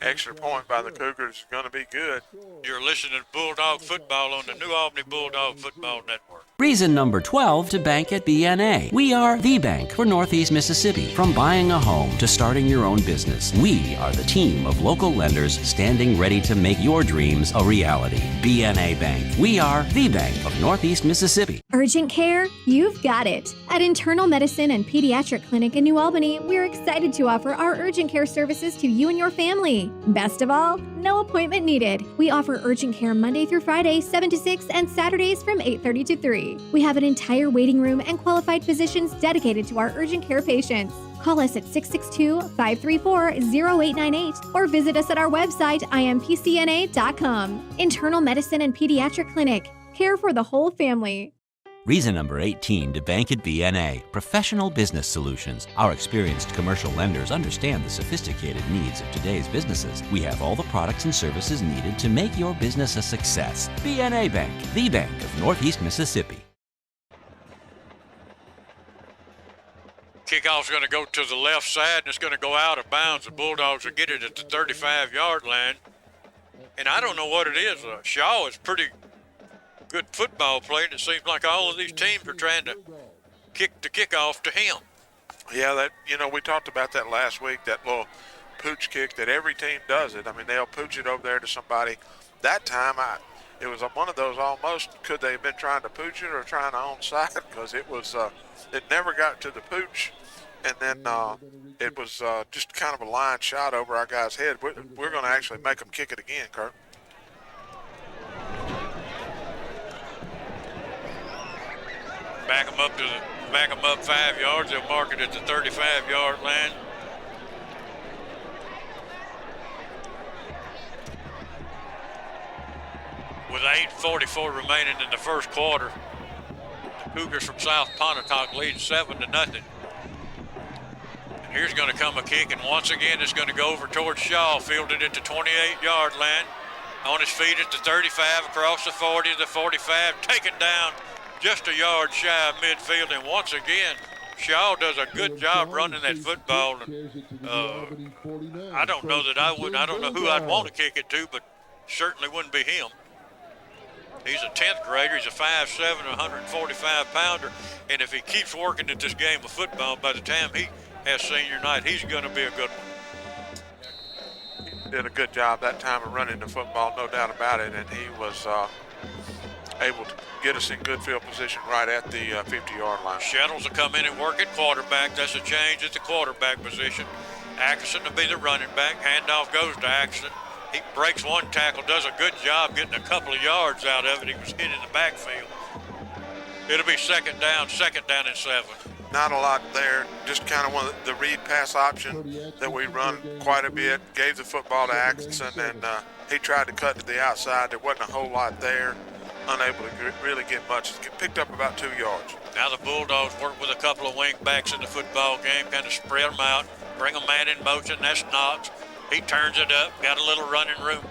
Extra point by the Cougars is going to be good. You're listening to Bulldog Football on the New Albany Bulldog Football Network. Reason number 12 to bank at BNA. We are the bank for Northeast Mississippi. From buying a home to starting your own business, we are the team of local lenders standing ready to make your dreams a reality. BNA Bank. We are the bank of Northeast Mississippi. Urgent care? You've got it. At Internal Medicine and Pediatric Clinic in New Albany, we're excited to offer our urgent care services to you and your family. Best of all, no appointment needed. We offer urgent care Monday through Friday, 7 to 6, and Saturdays from 8:30 to 3. We have an entire waiting room and qualified physicians dedicated to our urgent care patients. Call us at 662-534-0898 or visit us at our website, impcna.com. Internal Medicine and Pediatric Clinic. Care for the whole family. Reason number 18 to bank at BNA. Professional business solutions. Our experienced commercial lenders understand the sophisticated needs of today's businesses. We have all the products and services needed to make your business a success. BNA Bank, the bank of Northeast Mississippi. Kickoff's going to go to the left side, and it's going to go out of bounds. The Bulldogs will get it at the 35-yard line. And I don't know what it is. Shaw is pretty good football player, and it seems like all of these teams are trying to kick the kickoff to him. Yeah, we talked about that last week, that little pooch kick that every team does it. They'll pooch it over there to somebody. That time, it was one of those almost, could they have been trying to pooch it or trying to onside? Because it was, it never got to the pooch, and then it was just kind of a line shot over our guy's head. We're going to actually make them kick it again, Kurt. Back them up 5 yards. They'll mark it at the 35-yard line. With 8:44 remaining in the first quarter, the Cougars from South Pontotoc lead 7-0. And here's going to come a kick, and once again it's going to go over towards Shaw, fielded at the 28-yard line. On his feet at the 35, across the 40, the 45, taken down just a yard shy of midfield. And once again, Shaw does a good job running that football. And, I don't know that I don't know who I'd want to kick it to, but certainly wouldn't be him. He's a 10th grader. He's a 5'7", 145-pounder. And if he keeps working at this game of football, by the time he has senior night, he's going to be a good one. Did a good job that time of running the football, no doubt about it, and he was able to get us in good field position right at the 50-yard line. Shettles will come in and work at quarterback. That's a change at the quarterback position. Atkinson will be the running back. Handoff goes to Atkinson. He breaks one tackle, does a good job getting a couple of yards out of it. He was hit in the backfield. It'll be second down and 7. Not a lot there, just kind of one of the read pass option that we run quite a bit. Gave the football to Atkinson, and he tried to cut to the outside. There wasn't a whole lot there, unable to really get much. Picked up about 2 yards. Now the Bulldogs work with a couple of wing backs in the football game, kind of spread them out, bring a man in motion. That's Knox. He turns it up, got a little running room.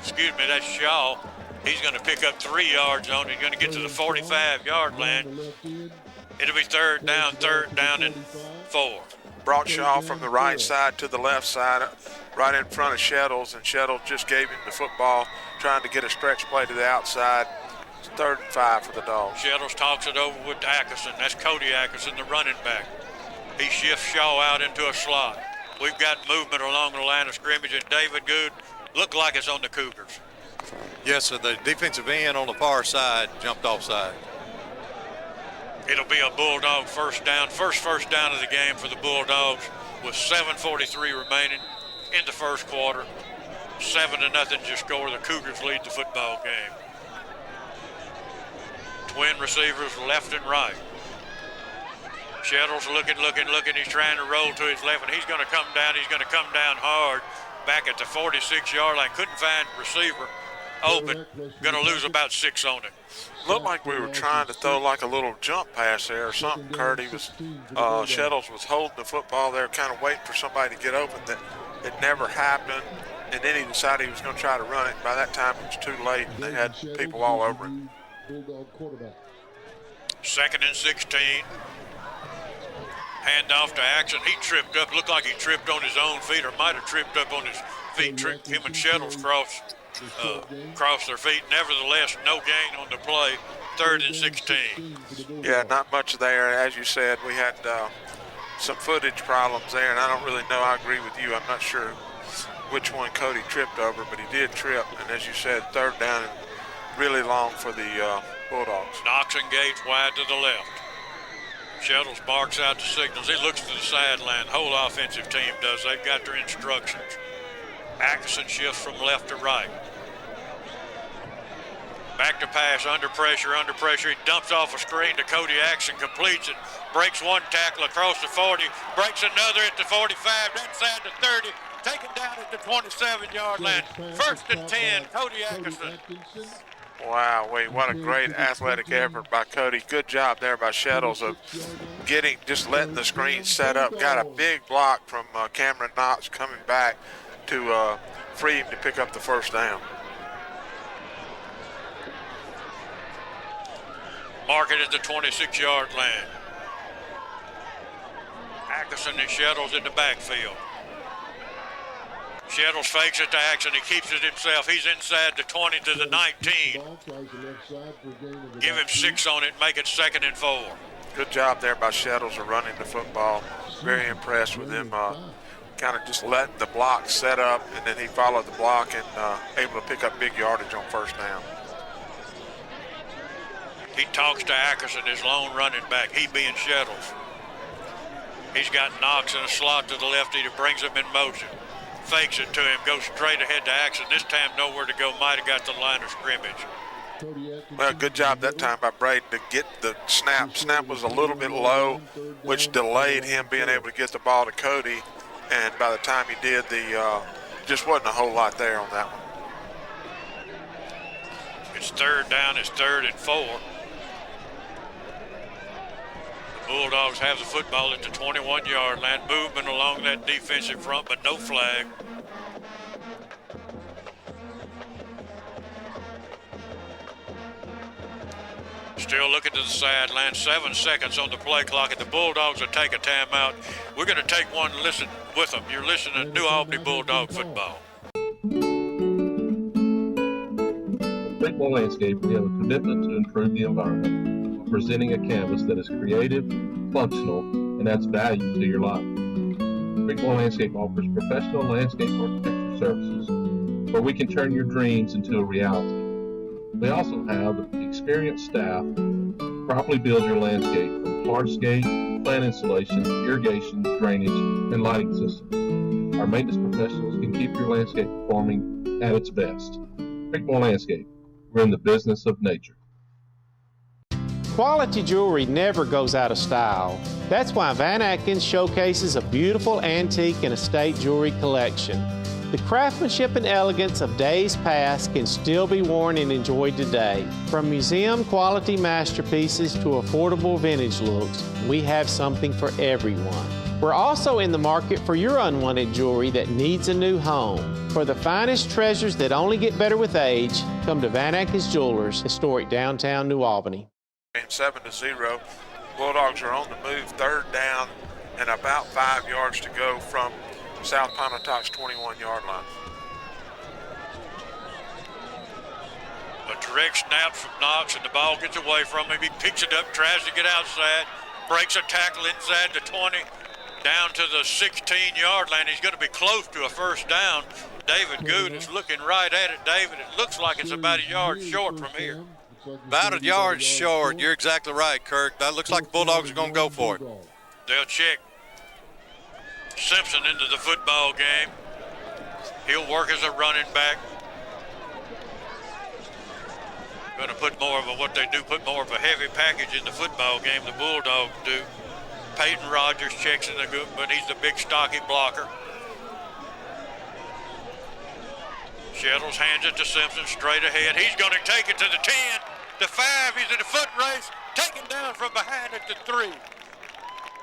That's Shaw. He's going to pick up 3 yards on it. He's going to get to the 45-yard line. It'll be third down and 4. Brought Shaw from the right side to the left side, right in front of Shettles, and Shettles just gave him the football, trying to get a stretch play to the outside. It's 3rd and 5 for the Dogs. Shettles talks it over with Atkinson. That's Cody Atkinson, the running back. He shifts Shaw out into a slot. We've got movement along the line of scrimmage, and David Good looked like it's on the Cougars. Yes, sir. The defensive end on the far side jumped offside. It'll be a Bulldog first down of the game for the Bulldogs with 7:43 remaining in the first quarter. 7-0 your score. The Cougars lead the football game. Twin receivers left and right. Shettles looking. He's trying to roll to his left, and he's going to come down. He's going to come down hard back at the 46-yard line. Couldn't find receiver open. Going to lose about 6 on it. Looked like we were trying to throw like a little jump pass there or something, Kurt. Shettles was holding the football there, kind of waiting for somebody to get open. That it never happened, and then he decided he was going to try to run it. By that time, it was too late, and they had people all over him. 2nd and 16. Hand off to Action. He tripped up. Looked like he tripped on his own feet, or might have tripped up on his feet. Him and Shettles cross their feet. Nevertheless, no gain on the play. 3rd and 16. Yeah, not much there. As you said, we had some footage problems there, and I don't really know. I agree with you. I'm not sure which one Cody tripped over, but he did trip. And as you said, 3rd down and really long for the Bulldogs. Knox and Gates wide to the left. Shettles barks out the signals. He looks to the sideline. The whole offensive team does. They've got their instructions. Atkinson shifts from left to right. Back to pass, under pressure. He dumps off a screen to Cody Atkinson, completes it, breaks one tackle across the 40, breaks another at the 45, inside the 30, taken down at the 27-yard line. 1st and 10, Cody Atkinson. Wow, what a great athletic effort by Cody. Good job there by Shettles of just letting the screen set up. Got a big block from Cameron Knox coming back to free him to pick up the 1st down. Mark it at the 26-yard line. Atkinson and Shettles in the backfield. Shettles fakes it to Action. He keeps it himself. He's inside the 20 to the 19. Give him 6 on it, make it 2nd and 4. Good job there by Shettles of running the football. Very impressed with him kind of just letting the block set up, and then he followed the block and able to pick up big yardage on 1st down. He talks to Atkinson, his lone running back, he being Shettles. He's got Knox in a slot to the left. He brings him in motion. Fakes it to him, goes straight ahead to Action. This time nowhere to go, might have got the line of scrimmage. Well, good job that time by Braden to get the snap. Snap was a little bit low, which delayed him being able to get the ball to Cody. And by the time he did, just wasn't a whole lot there on that one. it's third down, it's 3rd and 4. The Bulldogs have the football at the 21-yard line, movement along that defensive front, but no flag. Still looking to the sideline, 7 seconds on the play clock, and the Bulldogs will take a timeout. We're going to take one and listen with them. You're listening to New Albany Bulldog football. At Pregame Landscape, we have a commitment to improve the environment while presenting a canvas that is creative, functional, and adds value to your life. Pregame Landscape offers professional landscape architecture services where we can turn your dreams into a reality. We also have experienced staff to properly build your landscape from hardscape, plant installation, irrigation, drainage, and lighting systems. Our maintenance professionals can keep your landscape performing at its best. Pregame Landscape. We're in the business of nature. Quality jewelry never goes out of style. That's why Van Atkins showcases a beautiful antique and estate jewelry collection. The craftsmanship and elegance of days past can still be worn and enjoyed today. From museum quality masterpieces to affordable vintage looks, we have something for everyone. We're also in the market for your unwanted jewelry that needs a new home. For the finest treasures that only get better with age, come to Van Atkins Jewelers, historic downtown New Albany. 7-0. Bulldogs are on the move, 3rd down and about 5 yards to go from South Pontotoc's 21-yard line. A direct snap from Knox, and the ball gets away from him. He picks it up, tries to get outside, breaks a tackle inside the 20, down to the 16-yard line. He's going to be close to a first down. David Good is looking right at it. David, it looks like it's about a yard short from here. About a yard short. You're exactly right, Kirk. That looks like the Bulldogs are going to go for it. They'll check Simpson into the football game. He'll work as a running back. Going to put more of what they do, put more of a heavy package in the football game, the Bulldogs do. Peyton Rogers checks in the good, but he's the big stocky blocker. Shettles hands it to Simpson straight ahead. He's going to take it to the 10, the 5. He's in a foot race, taken down from behind at the 3.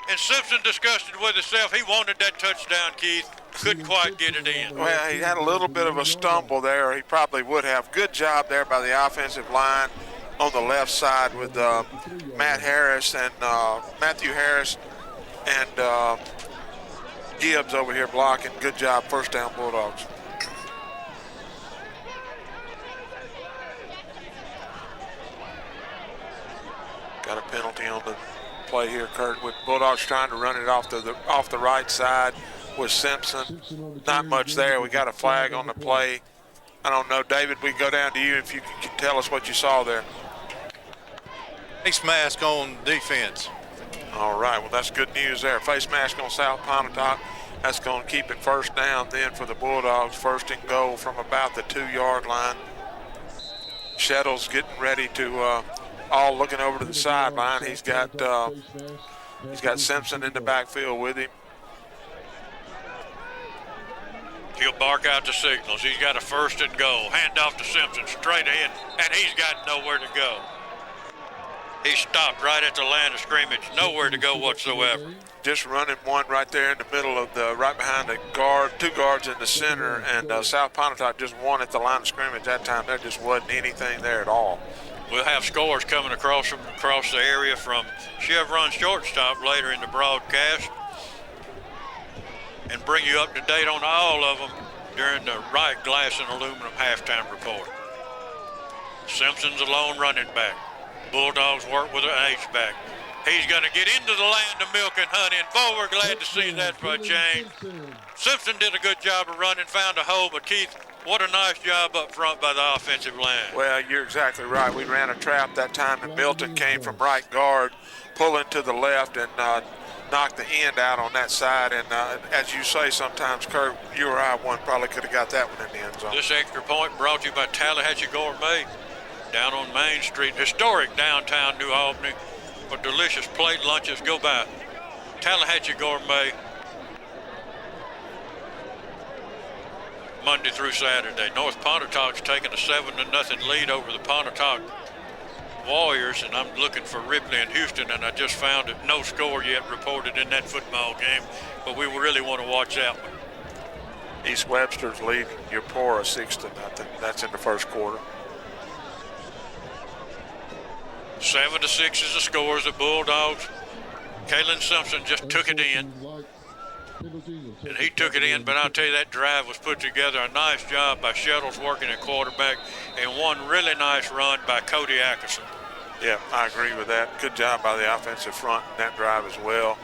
And Simpson disgusted with himself. He wanted that touchdown, Keith. Couldn't quite get it in. Well, he had a little bit of a stumble there. He probably would have. Good job there by the offensive line on the left side with Matt Harris and Matthew Harris and Gibbs over here blocking. Good job, first down Bulldogs. Got a penalty on the play here, Kurt, with Bulldogs trying to run it off the right side with Simpson. Not much there. We got a flag on the play. I don't know, David, we go down to you if you can tell us what you saw there. Face mask on defense. All right, well, that's good news there. Face mask on South Pontotoc. That's going to keep it first down then for the Bulldogs. 1st and goal from about the 2-yard line. Shettles getting ready to all looking over to the sideline. He's got Simpson in the backfield with him. He'll bark out the signals. He's got a 1st and goal. Hand off to Simpson straight ahead, and he's got nowhere to go. He stopped right at the line of scrimmage. Nowhere to go whatsoever. Just running one right there in the middle of right behind the guard, 2 guards in the center, and South Pontotoc just one at the line of scrimmage that time. There just wasn't anything there at all. We'll have scores coming across the area from Chevron Shortstop later in the broadcast and bring you up to date on all of them during the Wright Glass and Aluminum halftime report. Simpson's a lone running back. Bulldogs work with an H-back. He's going to get into the land of milk and honey, and boy, we're glad to see that for a change. Simpson did a good job of running, found a hole, but Keith, what a nice job up front by the offensive line. Well, you're exactly right. We ran a trap that time, and Milton came from right guard, pulling to the left, and knocked the end out on that side. And as you say sometimes, Kurt, you or I probably could have got that one in the end zone. This extra point brought to you by Tallahatchie Gourmet down on Main Street, historic downtown New Albany. For delicious plate lunches, go by Tallahatchie Gourmet. Monday through Saturday. North Pontotoc's taking a 7-0 lead over the Pontotoc Warriors, and I'm looking for Ripley and Houston, and I just found that no score yet reported in that football game, but we really want to watch that one. East Webster's leading Eupora 6-0. That's in the first quarter. 7-6 is the scores. The Bulldogs. Kalen Simpson just took it in. And he took it in, but I'll tell you, that drive was put together. A nice job by Shettles working at quarterback, and one really nice run by Cody Ackerson. Yeah, I agree with that. Good job by the offensive front in that drive as well.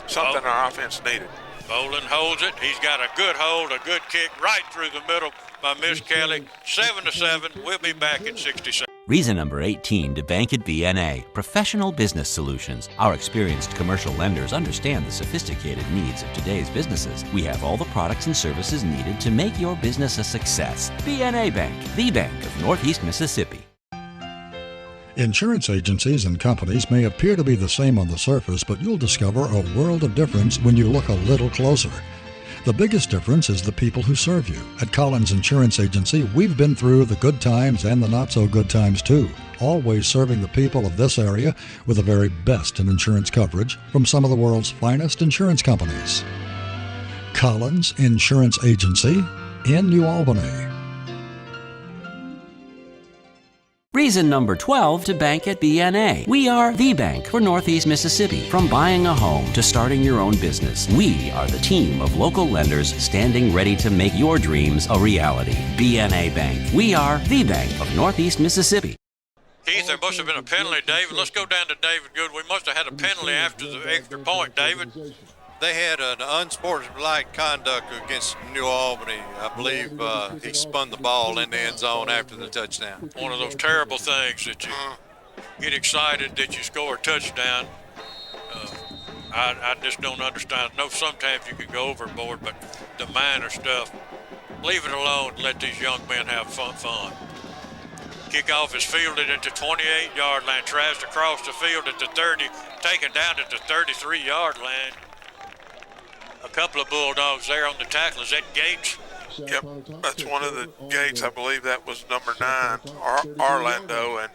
Something our offense needed. Bolin holds it. He's got a good hold, a good kick right through the middle by Miss Kelly. 7-7. We'll be back in 60 seconds. Reason number 18 to bank at BNA, professional business solutions. Our experienced commercial lenders understand the sophisticated needs of today's businesses. We have all the products and services needed to make your business a success. BNA Bank, the bank of Northeast Mississippi. Insurance agencies and companies may appear to be the same on the surface, but you'll discover a world of difference when you look a little closer. The biggest difference is the people who serve you. At Collins Insurance Agency, we've been through the good times and the not so good times too, always serving the people of this area with the very best in insurance coverage from some of the world's finest insurance companies. Collins Insurance Agency in New Albany. Reason number 12 to bank at BNA. We are the bank for Northeast Mississippi. From buying a home to starting your own business, we are the team of local lenders standing ready to make your dreams a reality. BNA Bank. We are the bank of Northeast Mississippi. Keith, there must have been a penalty, David. Let's go down to David Good. We must have had a penalty after the extra point, David. They had an unsportsmanlike conduct against New Albany. I believe he spun the ball in the end zone after the touchdown. One of those terrible things that you get excited that you score a touchdown. I just don't understand. I know sometimes you can go overboard, but the minor stuff, leave it alone and let these young men have fun. Kickoff is fielded at the 28-yard line, tries to cross the field at the 30, taken down at the 33-yard line. A couple of Bulldogs there on the tackle. Is that Gates? Yep, that's one of the Gates. I believe that was number 9, Orlando. And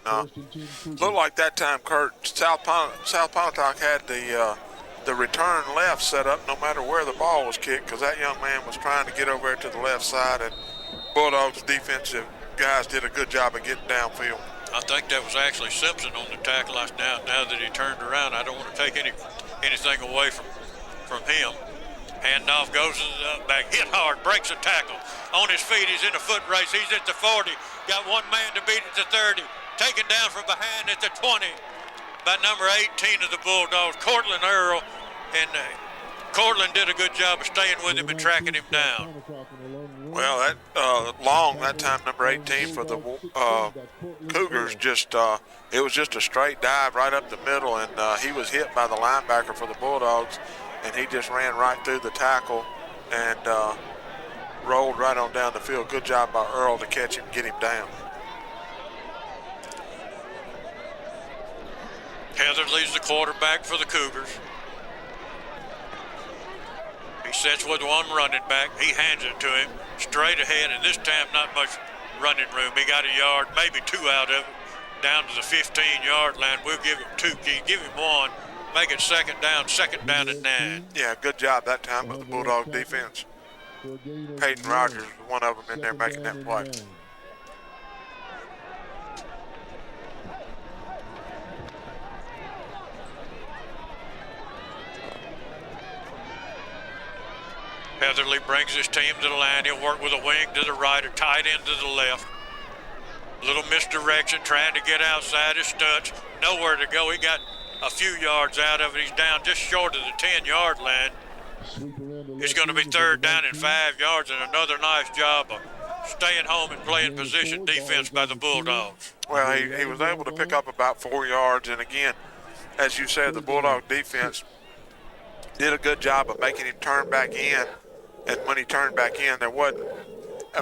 looked like that time, Kurt, South Pontotoc had the return left set up no matter where the ball was kicked, because that young man was trying to get over there to the left side, and Bulldogs defensive guys did a good job of getting downfield. I think that was actually Simpson on the tackle. Now that he turned around, I don't want to take anything away from him. Handoff goes back, hit hard, breaks a tackle. On his feet, he's in a foot race. He's at the 40. Got one man to beat at the 30. Taken down from behind at the 20 by number 18 of the Bulldogs, Cortland Earl. And Cortland did a good job of staying with him and tracking him down. Well, that time, number 18 for the Cougars, it was just a straight dive right up the middle, and he was hit by the linebacker for the Bulldogs. And he just ran right through the tackle and rolled right on down the field. Good job by Earl to catch him, get him down. Heatherly's the quarterback for the Cougars. He sets with one running back. He hands it to him straight ahead, and this time not much running room. He got a yard, maybe 2 out of it, down to the 15-yard line. We'll give him 2. Can you give him 1? Make it second down and 9. Yeah, good job that time with the Bulldog defense. Peyton Rogers was one of them in there making that play. Heatherly brings his team to the line. He'll work with a wing to the right, a tight end to the left. A little misdirection, trying to get outside his Stutz. Nowhere to go. He got a few yards out of it. He's down just short of the 10-yard line. It's going to be 3rd down and 5 yards, and another nice job of staying home and playing position defense by the Bulldogs. Well, he was able to pick up about 4 yards, and again, as you said, the Bulldog defense did a good job of making him turn back in, and when he turned back in, there wasn't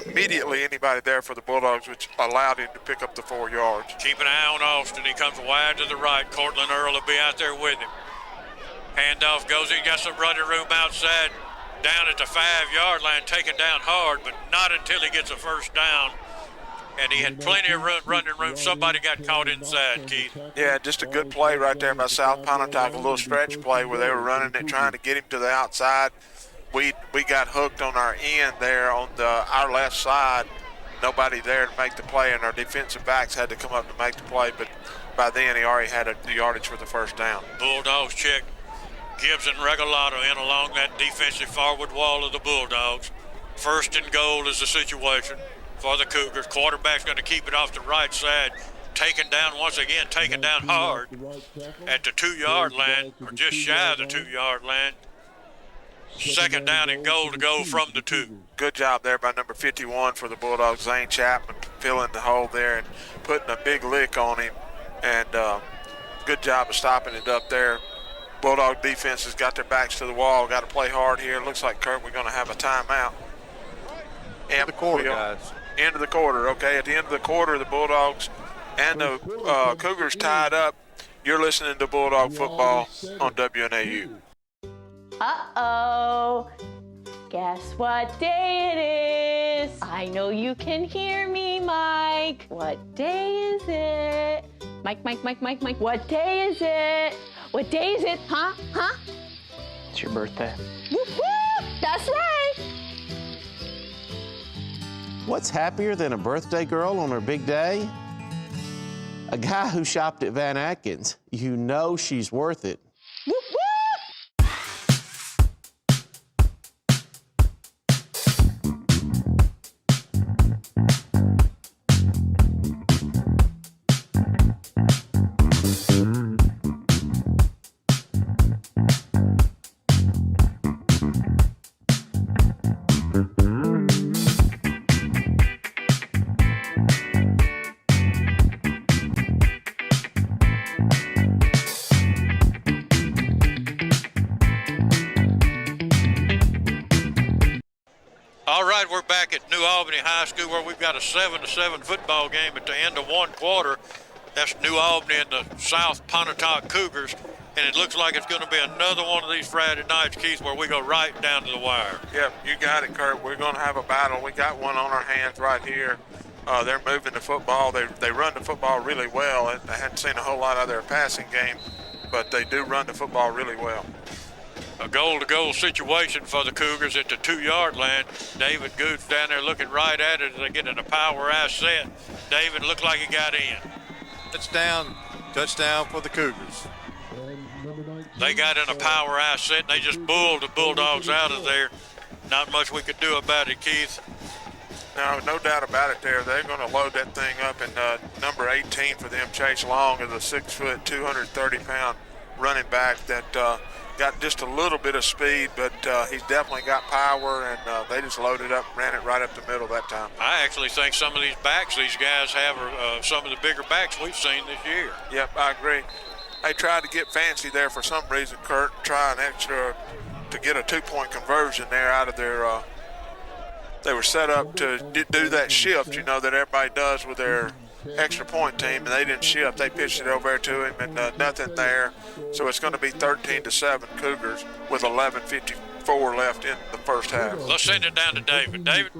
immediately anybody there for the Bulldogs, which allowed him to pick up the 4 yards. Keep an eye on Austin. He comes wide to the right. Cortland Earl will be out there with him. Handoff goes. He got some running room outside. down at the 5-yard line, taken down hard, but not until he gets a first down. And he had plenty of running room. Somebody got caught inside, Keith. Yeah, just a good play right there by South Pontotoc, a little stretch play where they were running it, trying to get him to the outside. We got hooked on our end there on our left side. Nobody there to make the play, and our defensive backs had to come up to make the play. But by then, he already had the yardage for the first down. Bulldogs check Gibbs and Regalado in along that defensive forward wall of the Bulldogs. First and goal is the situation for the Cougars. Quarterback's going to keep it off the right side. Taken down once again, taken down hard at the 2-yard line, or just shy of the 2-yard line. Second down and goal to go from the 2. Good job there by number 51 for the Bulldogs, Zane Chapman, filling the hole there and putting a big lick on him. And good job of stopping it up there. Bulldog defense has got their backs to the wall, got to play hard here. Looks like, Kurt, we're going to have a timeout. End of the quarter, guys. End of the quarter, okay. At the end of the quarter, the Bulldogs and the Cougars tied up. You're listening to Bulldog Football on WNAU. Uh-oh. Guess what day it is? I know you can hear me, Mike. What day is it? Mike. What day is it? What day is it? Huh? It's your birthday. Woo-hoo! That's right. What's happier than a birthday girl on her big day? A guy who shopped at Van Atkins. You know she's worth it. Woo-hoo! All right, we're back at New Albany High School where we've got a 7-7 football game at the end of one quarter. That's New Albany and the South Pontotoc Cougars, and it looks like it's going to be another one of these Friday nights, Keith, where we go right down to the wire. Yep, you got it, Kurt. We're going to have a battle. We got one on our hands right here. They're moving the football. They run the football really well. I hadn't seen a whole lot of their passing game, but they do run the football really well. A goal-to-goal situation for the Cougars at the 2-yard line. David Goods down there looking right at it as they get in a power eye set. David looked like he got in. Touchdown for the Cougars. They got in a power eye set and they just bulled the Bulldogs out of there. Not much we could do about it, Keith. No doubt about it there. They're going to load that thing up, and number 18 for them, Chase Long, is a 6-foot, 230-pound running back that got just a little bit of speed, but he's definitely got power, and they just loaded up and ran it right up the middle that time. I actually think some of these backs these guys have are some of the bigger backs we've seen this year. Yep, I agree. They tried to get fancy there for some reason, Kurt, try an extra to get a 2-point conversion there out of their they were set up to do that shift, you know, that everybody does with their extra point team, and they didn't shift. They pitched it over there to him, and nothing there. So it's going to be 13-7 Cougars with 11:54 left in the first half. Let's send it down to David. David?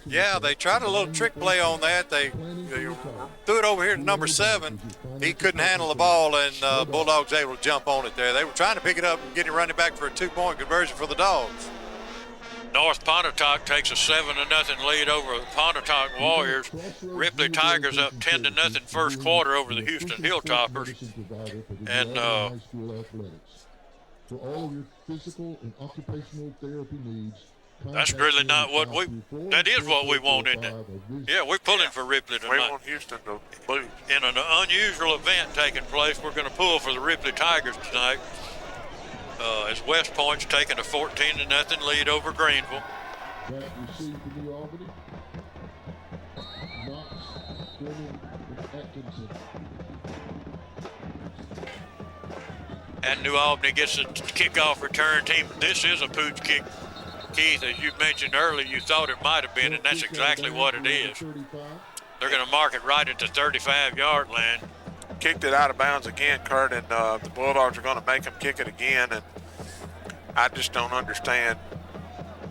Yeah, they tried a little trick play on that. They threw it over here to number 7. He couldn't handle the ball, and Bulldogs able to jump on it there. They were trying to pick it up and get it running back for a 2-point conversion for the Dogs. North Pontotoc takes a 7-0 lead over the Pontotoc Warriors. Ripley Tigers up 10-0 first quarter over the Houston Hilltoppers. And for all of your physical and occupational therapy needs, that's really not what that is what we want, isn't it? Yeah, we're pulling for Ripley tonight. We want Houston to lose. In an unusual event taking place, we're going to pull for the Ripley Tigers tonight. As West Point's taking a 14-0 lead over Greenville. And New Albany gets a kickoff return team. This is a pooch kick, Keith. As you mentioned earlier, you thought it might have been, and that's exactly what it is. They're going to mark it right at the 35-yard line. Kicked it out of bounds again, Kurt, and the Bulldogs are going to make them kick it again, and I just don't understand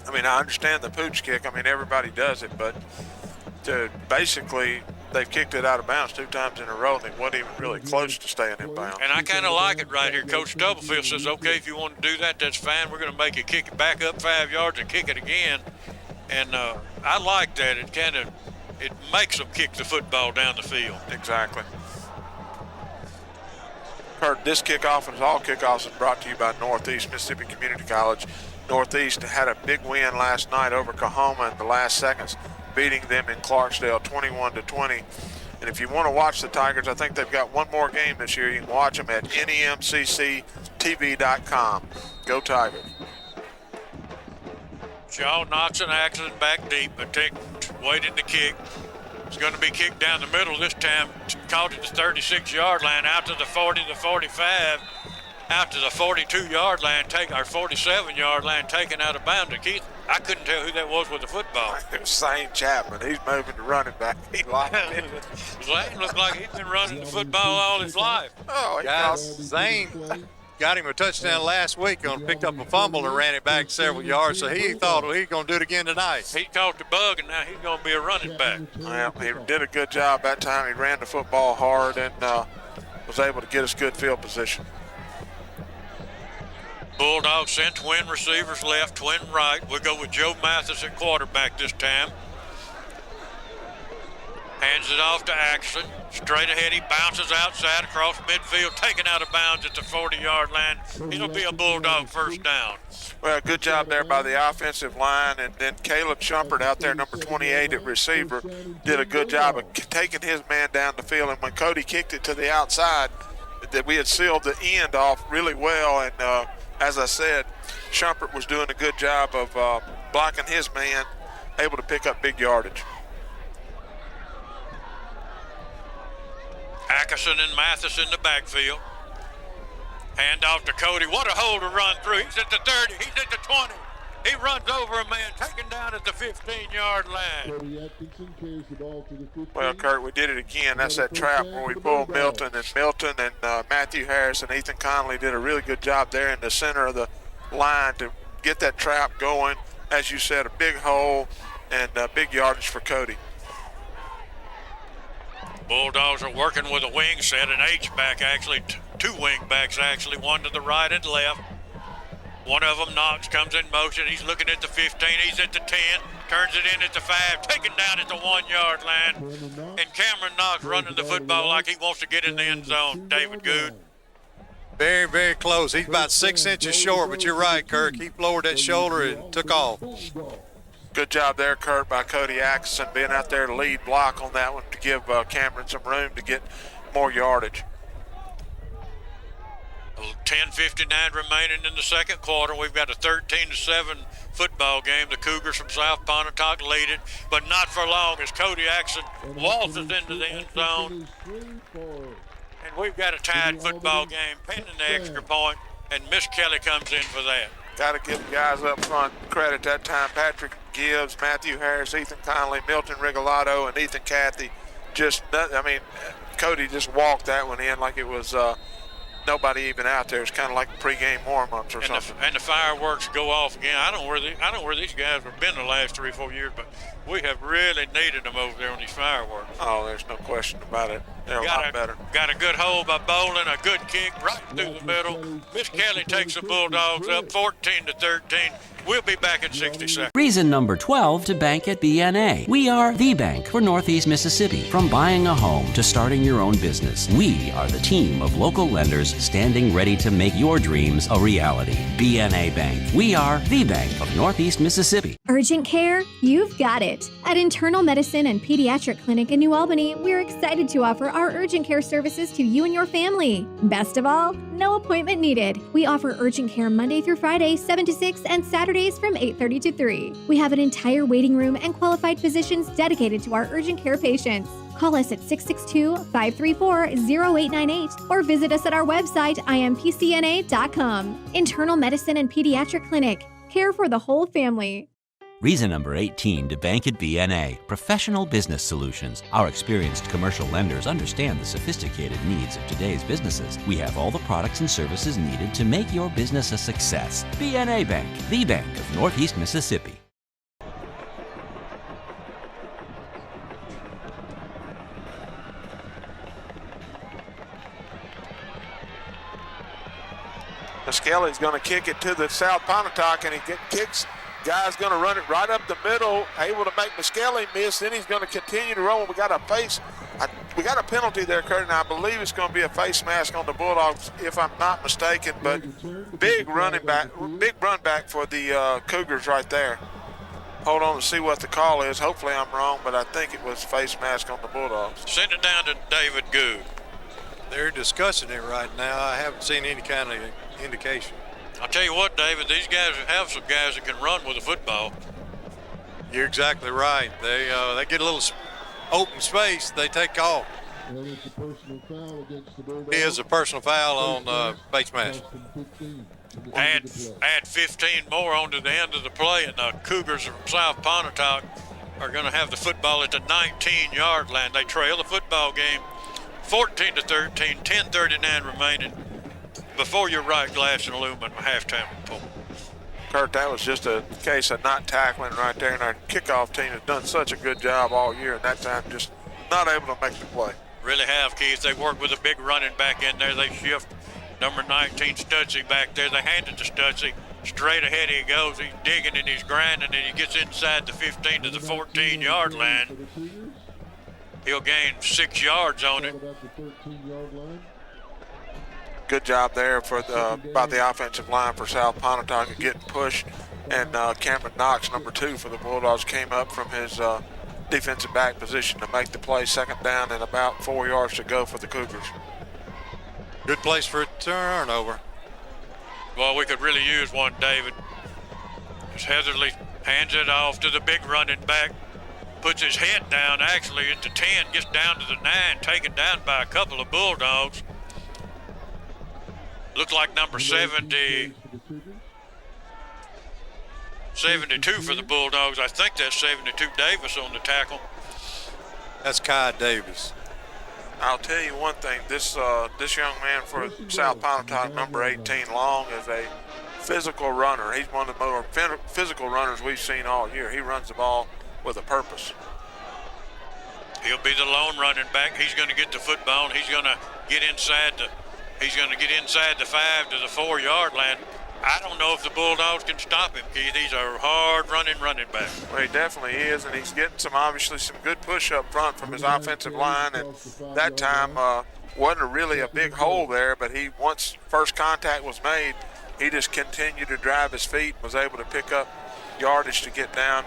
I mean, I understand the pooch kick. I mean, everybody does it, but basically they've kicked it out of bounds 2 times in a row, and they weren't even really close to staying in bounds. And I kind of like it right here. Coach Stubblefield says, okay, if you want to do that, that's fine. We're going to make you kick it back up 5 yards and kick it again. And I like that. It makes them kick the football down the field. Exactly. Kurt, this kickoff and all kickoffs is brought to you by Northeast Mississippi Community College. Northeast had a big win last night over Coahoma in the last seconds, beating them in Clarksdale 21-20. And if you want to watch the Tigers, I think they've got one more game this year. You can watch them at nemcctv.com. Go Tigers. Shaw knocks an accident back deep, but waiting to kick. It's going to be kicked down the middle this time. Caught at the 36-yard line, out to the 40, the 45, out to the 42-yard line, or 47-yard line, taken out of bounds. And Keith, I couldn't tell who that was with the football. It was Zane Chapman. He's moving to running back. He liked it. Zane looked like he's been running the football all his life. Oh, guys, Zane got him a touchdown last week and picked up a fumble and ran it back several yards, so he thought he was going to do it again tonight. He caught the bug, and now he's going to be a running back. Well, he did a good job that time. He ran the football hard and was able to get us good field position. Bulldogs sent twin receivers left, twin right. We'll go with Joe Mathis at quarterback this time. Hands it off to Axon. Straight ahead, he bounces outside across midfield, taken out of bounds at the 40-yard line. It'll be a Bulldog first down. Well, good job there by the offensive line. And then Caleb Shumpert out there, number 28 at receiver, did a good job of taking his man down the field. And when Cody kicked it to the outside, that we had sealed the end off really well. And as I said, Shumpert was doing a good job of blocking his man, able to pick up big yardage. Ackerson and Mathis in the backfield. Hand off to Cody. What a hole to run through. He's at the 30. He's at the 20. He runs over a man, taken down at the 15-yard line. Well, Kurt, we did it again. That's that trap where we pulled Milton and Matthew Harris and Ethan Conley did a really good job there in the center of the line to get that trap going. As you said, a big hole and big yardage for Cody. Bulldogs are working with a wing set, an H-back actually, 2 wing backs actually, one to the right and left. One of them, Knox, comes in motion. He's looking at the 15, he's at the 10, turns it in at the 5, taken down at the 1-yard line. And Cameron Knox running the football like he wants to get in the end zone, David Good. Very, very close. He's about 6 inches short, but you're right, Kirk. He lowered that shoulder and took off. Good job there, Kurt, by Cody Axon being out there to lead block on that one to give Cameron some room to get more yardage. 10:59 remaining in the second quarter. We've got a 13-7 football game. The Cougars from South Pontotoc lead it, but not for long as Cody Axon waltzes into the end zone. And we've got a tied football game pending the extra point, and Miss Kelly comes in for that. Got to give the guys up front credit that time. Patrick Gibbs, Matthew Harris, Ethan Conley, Milton Rigolato, and Ethan Cathy. Cody just walked that one in like it was nobody even out there. It's kind of like pregame warm-ups or something. And the fireworks go off again. I don't know where these guys have been the last 3 or 4 years, but we have really needed them over there on these fireworks. Oh, there's no question about it. They're a lot better. Got a good hold by Bolin, a good kick right through the middle. Miss Kelly takes the Bulldogs up 14-13. We'll be back in 60 seconds. Reason number 12 to bank at BNA. We are the bank for Northeast Mississippi. From buying a home to starting your own business, we are the team of local lenders standing ready to make your dreams a reality. BNA Bank. We are the bank of Northeast Mississippi. Urgent care? You've got it. At Internal Medicine and Pediatric Clinic in New Albany, we're excited to offer our urgent care services to you and your family. Best of all, no appointment needed. We offer urgent care Monday through Friday, 7 to 6, and Saturdays from 8:30 to 3. We have an entire waiting room and qualified physicians dedicated to our urgent care patients. Call us at 662-534-0898 or visit us at our website, impcna.com. Internal Medicine and Pediatric Clinic. Care for the whole family. Reason number 18 to bank at BNA, professional business solutions. Our experienced commercial lenders understand the sophisticated needs of today's businesses. We have all the products and services needed to make your business a success. BNA Bank, the bank of Northeast Mississippi. Skelly's going to kick it to the South Pontotoc, and he kicks. Guy's going to run it right up the middle, able to make Muskelly miss. Then he's going to continue to roll. We got a penalty there, Kurt, and I believe it's going to be a face mask on the Bulldogs, if I'm not mistaken. But big run back for the Cougars right there. Hold on to see what the call is. Hopefully I'm wrong, but I think it was face mask on the Bulldogs. Send it down to David Good. They're discussing it right now. I haven't seen any kind of indication. I'll tell you what, David, these guys have some guys that can run with a football. You're exactly right. They get a little open space, they take off. He is a personal foul on face mask. Add 15 more onto the end of the play, and the Cougars from South Pontotoc are going to have the football at the 19-yard line. They trail the football game 14-13, 10:39 remaining. Before your right glass and aluminum halftime report. Kurt, that was just a case of not tackling right there, and our kickoff team has done such a good job all year, and that time just not able to make the play. Really have, Keith. They work with a big running back in there. They shift number 19, Stutzy, back there. They hand it to Stutzy. Straight ahead he goes. He's digging and he's grinding, and he gets inside the 15 to the 14-yard line. He'll gain 6 yards on it. Good job there by the offensive line for South Pontotoc getting pushed. And Cameron Knox, number 2 for the Bulldogs, came up from his defensive back position to make the play. Second down and about 4 yards to go for the Cougars. Good place for a turnover. Well, we could really use one, David. As Heatherly hands it off to the big running back, puts his head down actually at the 10, gets down to the 9, taken down by a couple of Bulldogs. Looks like number 72 for the Bulldogs. I think that's 72 Davis on the tackle. That's Kai Davis. I'll tell you one thing. This young man for South Pontotoc, number 18, Long, is a physical runner. He's one of the more physical runners we've seen all year. He runs the ball with a purpose. He'll be the lone running back. He's going to get the football. He's going to get inside the 5 to the 4-yard line. I don't know if the Bulldogs can stop him, Keith. He's a hard-running running back. Well, he definitely is, and he's getting obviously some good push up front from his offensive line. And that time wasn't really a big hole there, but once first contact was made, he just continued to drive his feet and was able to pick up yardage to get down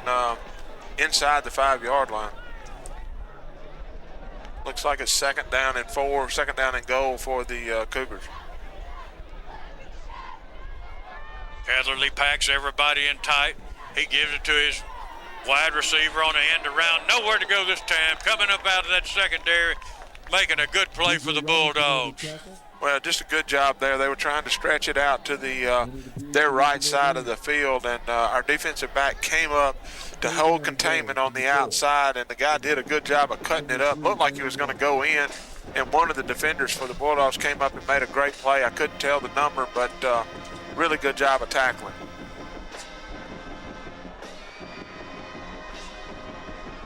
inside the 5-yard line. Looks like it's second down and goal for the Cougars. Heatherly packs everybody in tight. He gives it to his wide receiver on the end around. Nowhere to go this time. Coming up out of that secondary, making a good play for the Bulldogs. Well, just a good job there. They were trying to stretch it out to their right side of the field, and our defensive back came up to hold containment on the outside, and the guy did a good job of cutting it up. Looked like he was going to go in, and one of the defenders for the Bulldogs came up and made a great play. I couldn't tell the number, but really good job of tackling.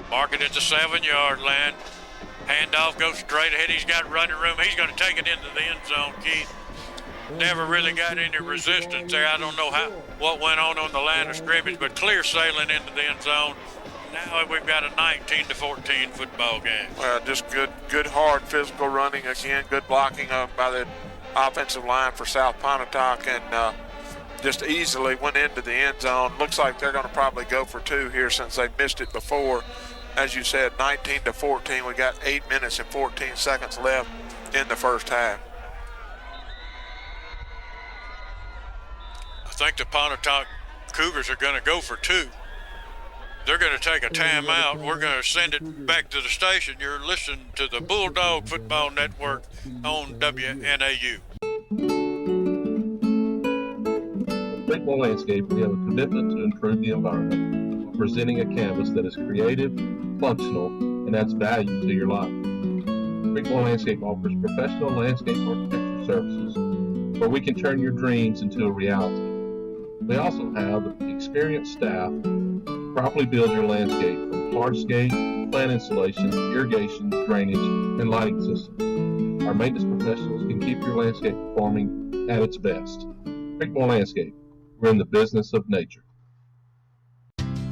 Mark it at the 7-yard line. Handoff goes straight ahead. He's got running room. He's going to take it into the end zone, Keith. Never really got any resistance there. I don't know what went on the line of scrimmage, but clear sailing into the end zone. Now we've got a 19-14 football game. Well, just good hard physical running again. Good blocking by the offensive line for South Pontotoc, and just easily went into the end zone. Looks like they're going to probably go for 2 here since they missed it before. As you said, 19-14. We got 8 minutes and 14 seconds left in the first half. I think the Pontotoc Cougars are going to go for 2. They're going to take a timeout. We're going to send it back to the station. You're listening to the Bulldog Football Network on WNAU. At Pregame Landscape, we have a commitment to improve the environment. while presenting a canvas that is creative, functional, and adds value to your life. Pregame Landscape offers professional landscape architecture services where we can turn your dreams into a reality. We also have the experienced staff to properly build your landscape from hardscape, plant installation, irrigation, drainage, and lighting systems. Our maintenance professionals can keep your landscape performing at its best. Pregame Landscape, we're in the business of nature.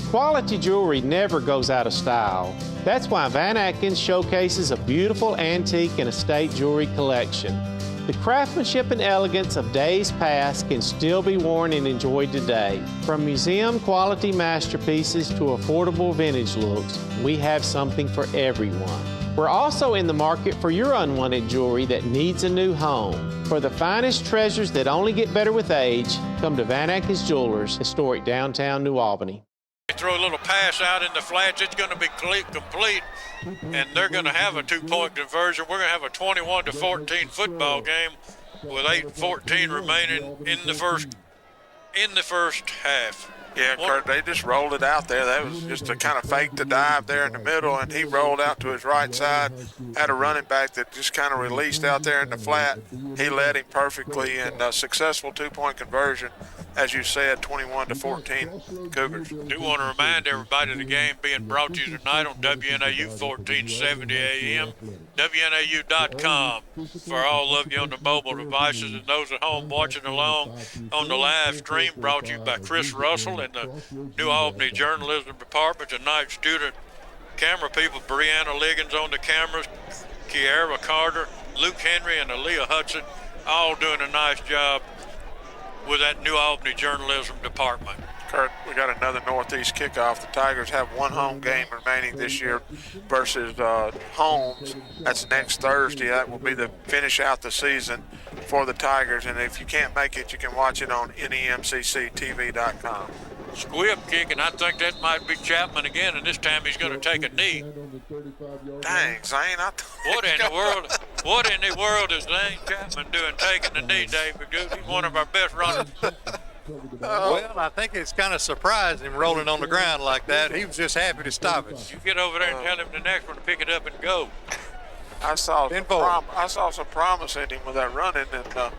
Quality jewelry never goes out of style. That's why Van Atkins showcases a beautiful antique and estate jewelry collection. The craftsmanship and elegance of days past can still be worn and enjoyed today. From museum quality masterpieces to affordable vintage looks, we have something for everyone. We're also in the market for your unwanted jewelry that needs a new home. For the finest treasures that only get better with age, come to Van Atkins Jewelers, historic downtown New Albany. Throw a little pass out in the flats, it's going to be complete, and they're going to have a 2-point conversion. We're going to have a 21-14 football game with 8:14 remaining in the first half. Yeah, Kurt, they just rolled it out there. That was just a kind of fake to dive there in the middle, and he rolled out to his right side, had a running back that just kind of released out there in the flat. He led him perfectly, and a successful 2-point conversion. As you said, 21-14 Cougars. Do want to remind everybody the game being brought to you tonight on WNAU 1470 AM, WNAU.com. For all of you on the mobile devices and those at home watching along on the live stream, brought to you by Chris Russell and the New Albany Journalism Department. Tonight's student camera people, Brianna Liggins on the cameras, Kiara Carter, Luke Henry, and Aaliyah Hudson, all doing a nice job with that New Albany Journalism Department. Kurt, we got another Northeast kickoff. The Tigers have one home game remaining this year versus Holmes. That's next Thursday. That will be the finish out the season for the Tigers. And if you can't make it, you can watch it on NEMCCTV.com. Squib kick, and I think that might be Chapman again, and this time he's going to take a knee. Dang, Zane. What in the world is Zane Chapman doing taking the knee, David? He's one of our best runners. Well, I think it's kind of surprising him rolling on the ground like that. He was just happy to stop it. You get over there and tell him the next one to pick it up and go. I saw some promise in him with that running, and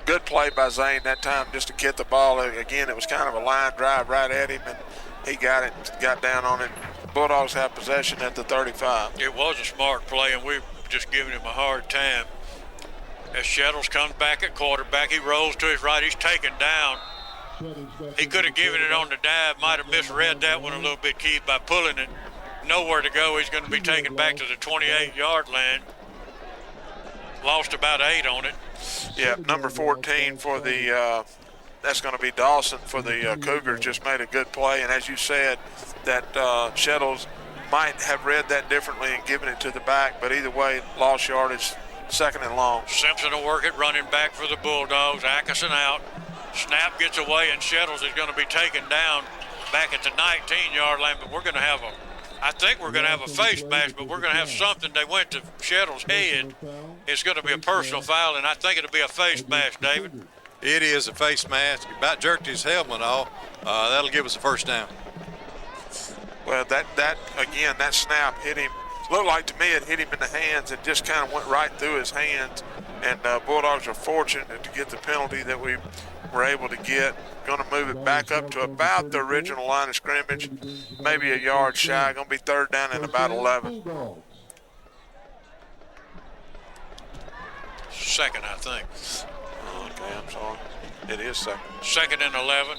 good play by Zane that time just to get the ball. Again, it was kind of a line drive right at him, and he got it, got down on it. Bulldogs have possession at the 35. It was a smart play, and we've just given him a hard time. As Shettles comes back at quarterback, he rolls to his right. He's taken down. He could have given it on the dive, might have misread that one a little bit, Keith, by pulling it. Nowhere to go. He's going to be taken back to the 28-yard line. Lost about 8 on it. Yeah, number 14 for the that's going to be Dawson for the Cougars, just made a good play. And as you said, that Shettles might have read that differently and given it to the back, but either way, lost yardage, 2nd and long. Simpson will work it running back for the Bulldogs. Atkinson out. Snap gets away, and Shettles is going to be taken down back at the 19-yard line, but we're going to have I think we're going to have a face mask, but we're going to have something. They went to Shettles' head. It's going to be a personal foul, and I think it'll be a face mask, David. It is a face mask. He about jerked his helmet off. That'll give us a first down. Well, that snap hit him. Looked like to me it hit him in the hands. It just kind of went right through his hands. And Bulldogs are fortunate to get the penalty that we were able to get. Going to move it back up to about the original line of scrimmage, maybe a yard shy. Going to be 3rd down and about 11. 2nd, I think. Okay, I'm sorry. It is 2nd. 2nd and 11.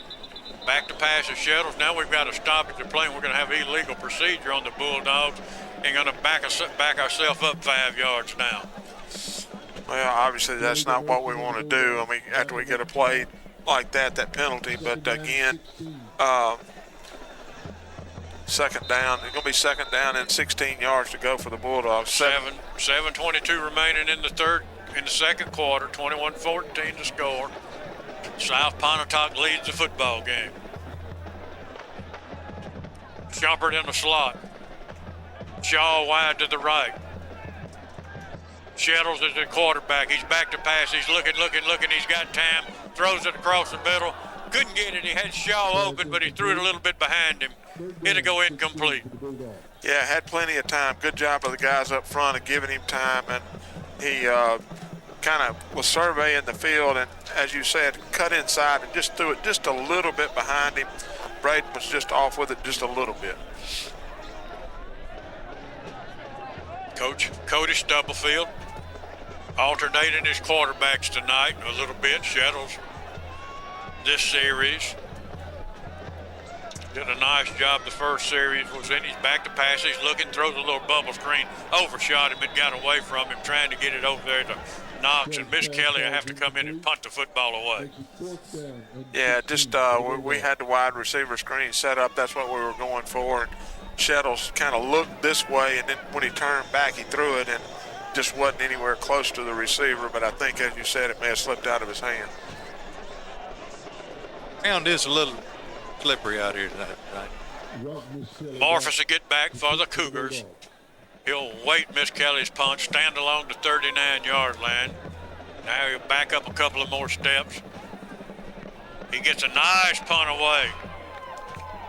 Back to pass of Shettles. Now we've got to stop at the play. We're going to have illegal procedure on the Bulldogs and going to back ourselves up 5 yards now. Well, obviously that's not what we want to do. I mean, after we get a play like that penalty. But again, 2nd down. It's going to be 2nd down and 16 yards to go for the Bulldogs. 7:22 remaining in the second quarter. 21-14 to score. South Pontotoc leads the football game. Shumpert in the slot. Shaw wide to the right. Shettles is the quarterback. He's back to pass. He's looking. He's got time. Throws it across the middle. Couldn't get it. He had Shaw open, but he threw it a little bit behind him. It'll go incomplete. Yeah, had plenty of time. Good job of the guys up front of giving him time, and he kind of was surveying the field, and as you said, cut inside and just threw it just a little bit behind him. Braden was just off with it just a little bit. Coach Cody Stubblefield alternating his quarterbacks tonight a little bit. Shettles this series did a nice job. The first series was in. He's back to pass. He's looking, throws a little bubble screen, overshot him and got away from him, trying to get it over there to Knox, and Miss Kelly will have to come in and punt the football away. Yeah, just we had the wide receiver screen set up. That's what we were going for. And Shettles kind of looked this way, and then when he turned back, he threw it and just wasn't anywhere close to the receiver. But I think, as you said, it may have slipped out of his hand. Ground is a little slippery out here tonight. Right? Morphus will get back for the Cougars. He'll wait Miss Kelly's punch, stand along the 39-yard line. Now he'll back up a couple of more steps. He gets a nice punt away.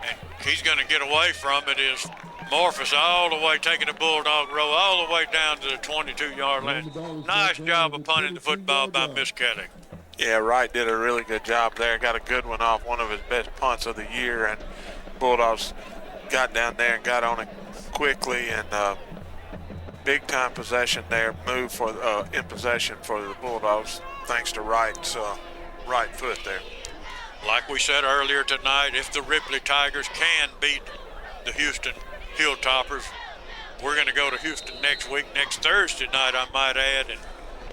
And he's going to get away from it is Morphus all the way, taking the Bulldog row all the way down to the 22-yard line. Nice job of punting the football by Miss Kelly. Yeah, Wright did a really good job there. Got a good one off, one of his best punts of the year, and Bulldogs got down there and got on it quickly, and big time possession there, move for in possession for the Bulldogs, thanks to Wright's right foot there. Like we said earlier tonight, if the Ripley Tigers can beat the Houston Hilltoppers, we're going to go to Houston next week, next Thursday night, I might add, and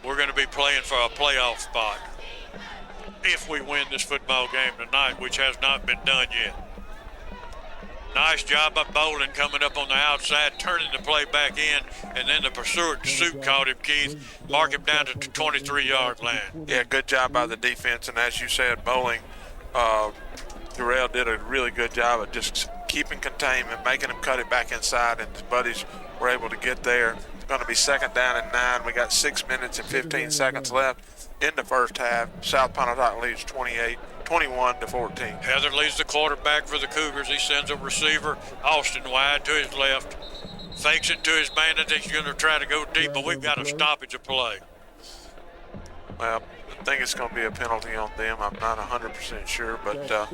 we're going to be playing for a playoff spot if we win this football game tonight, which has not been done yet. Nice job by Bolin coming up on the outside, turning the play back in, and then the pursuit caught him, Keith, mark him down to the 23-yard line. Yeah, good job by the defense, and as you said, Bowling, Durrell did a really good job of just keeping containment, making him cut it back inside, and his buddies were able to get there. It's going to be 2nd down and 9. We got 6 minutes and 15 seconds left in the first half. South Pontotoc leads 21-14. Heatherly's the quarterback for the Cougars. He sends a receiver, Austin wide to his left, fakes it to his man. He's going to try to go deep, but we've got a stoppage of play. Well, I think it's going to be a penalty on them. I'm not 100% sure, but